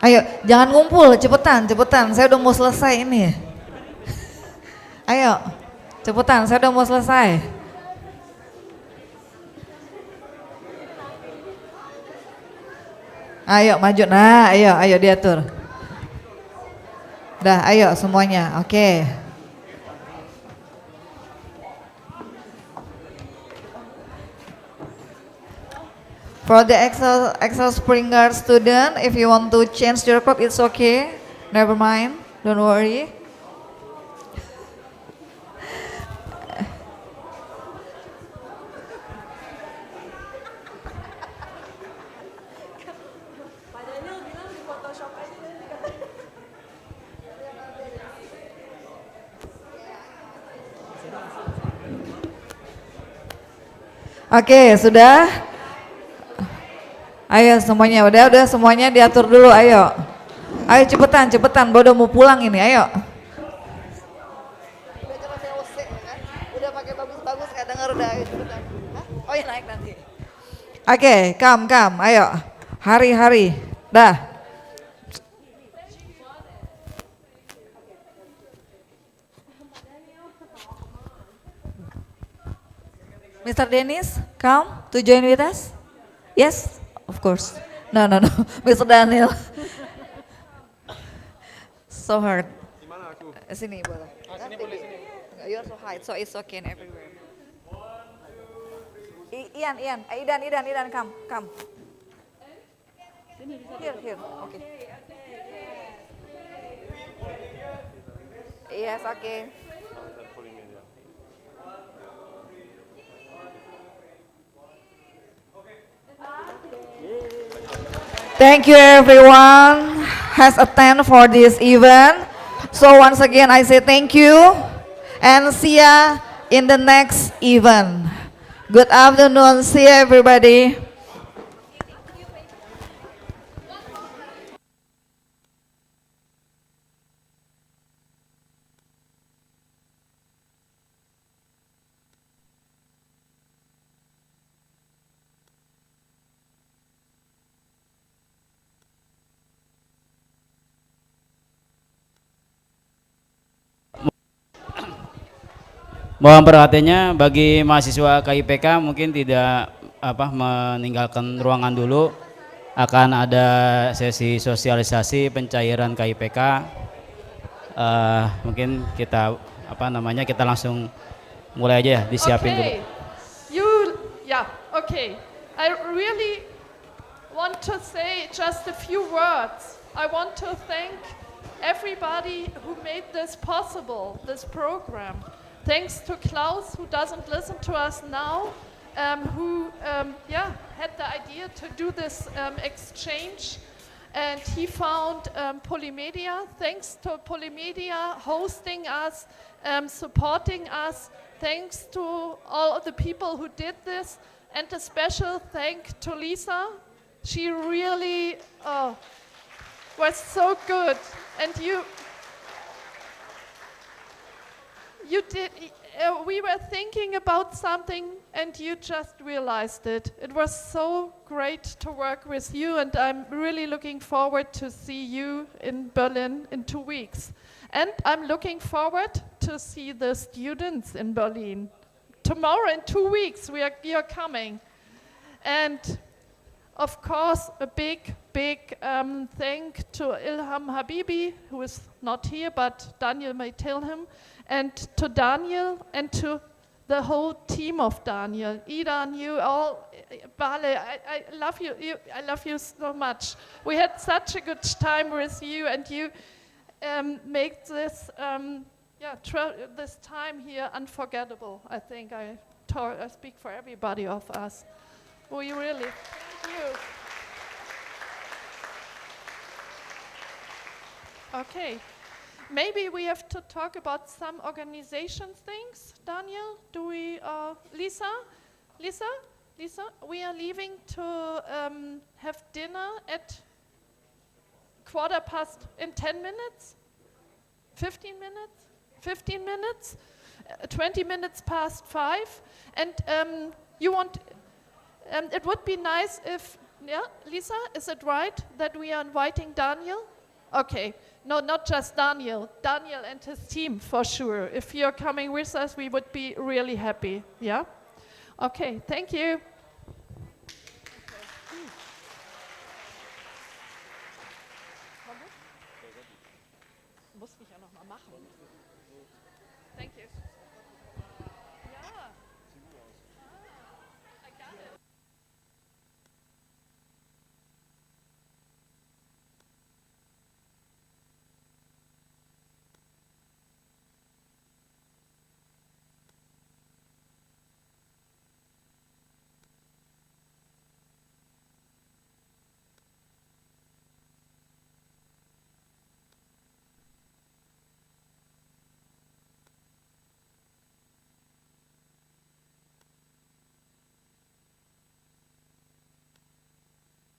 Ayo, jangan ngumpul, cepetan. Saya udah mau selesai ini. Ayo, cepetan, saya udah mau selesai. Ayo maju, nah ayo diatur. Dah, ayo semuanya, oke. For the Excel Springer student, if you want to change your code, it's okay. Never mind, don't worry. Oke, sudah. Ayo semuanya, udah semuanya diatur dulu, ayo. Ayo cepetan, udah mau pulang ini, ayo. Udah pakai bagus-bagus, gak denger udah, ayo cepetan. Oh ya naik nanti. Oke, come, ayo. Hari, dah. Mr. Dennis, come to join with us. Yes, of course. No, Mr. Daniel. So hard. Sini boleh. Sini boleh. You're so high, so it's okay everywhere. Ian, come. Here, okay. Yes, okay. Thank you everyone has attended for this event. So once again I say thank you and see ya in the next event. Good afternoon, see ya everybody. Mohon perhatiannya bagi mahasiswa KIPK mungkin tidak meninggalkan ruangan dulu, akan ada sesi sosialisasi pencairan KIPK. Mungkin kita kita langsung mulai aja ya, disiapin dulu. Okay. I really want to say just a few words. I want to thank everybody who made this possible, this program. Thanks to Klaus, who doesn't listen to us now, who had the idea to do this exchange. And he found Polymedia. Thanks to Polymedia hosting us, supporting us. Thanks to all of the people who did this. And a special thank to Lisa. She really was so good. And you did. We were thinking about something, and you just realized it. It was so great to work with you, and I'm really looking forward to see you in Berlin in 2 weeks. And I'm looking forward to see the students in Berlin. Tomorrow in 2 weeks, you're coming. And of course, a big thank to Ilham Habibi, who is not here, but Daniel may tell him, and to Daniel and to the whole team of Daniel. Idan, you all, Bale, I love you. I love you so much. We had such a good time with you, and you make this this time here unforgettable. I think I speak for everybody of us. We really, thank you. Okay, maybe we have to talk about some organization things. Daniel, do we, Lisa, we are leaving to have dinner at 10 minutes, 15 minutes? 15 minutes, 20 minutes past 5, and it would be nice if, Lisa, is it right that we are inviting Daniel? Okay, no, not just Daniel and his team for sure. If you're coming with us, we would be really happy, yeah? Okay, thank you. Muss ich ja noch mal machen. Thank you.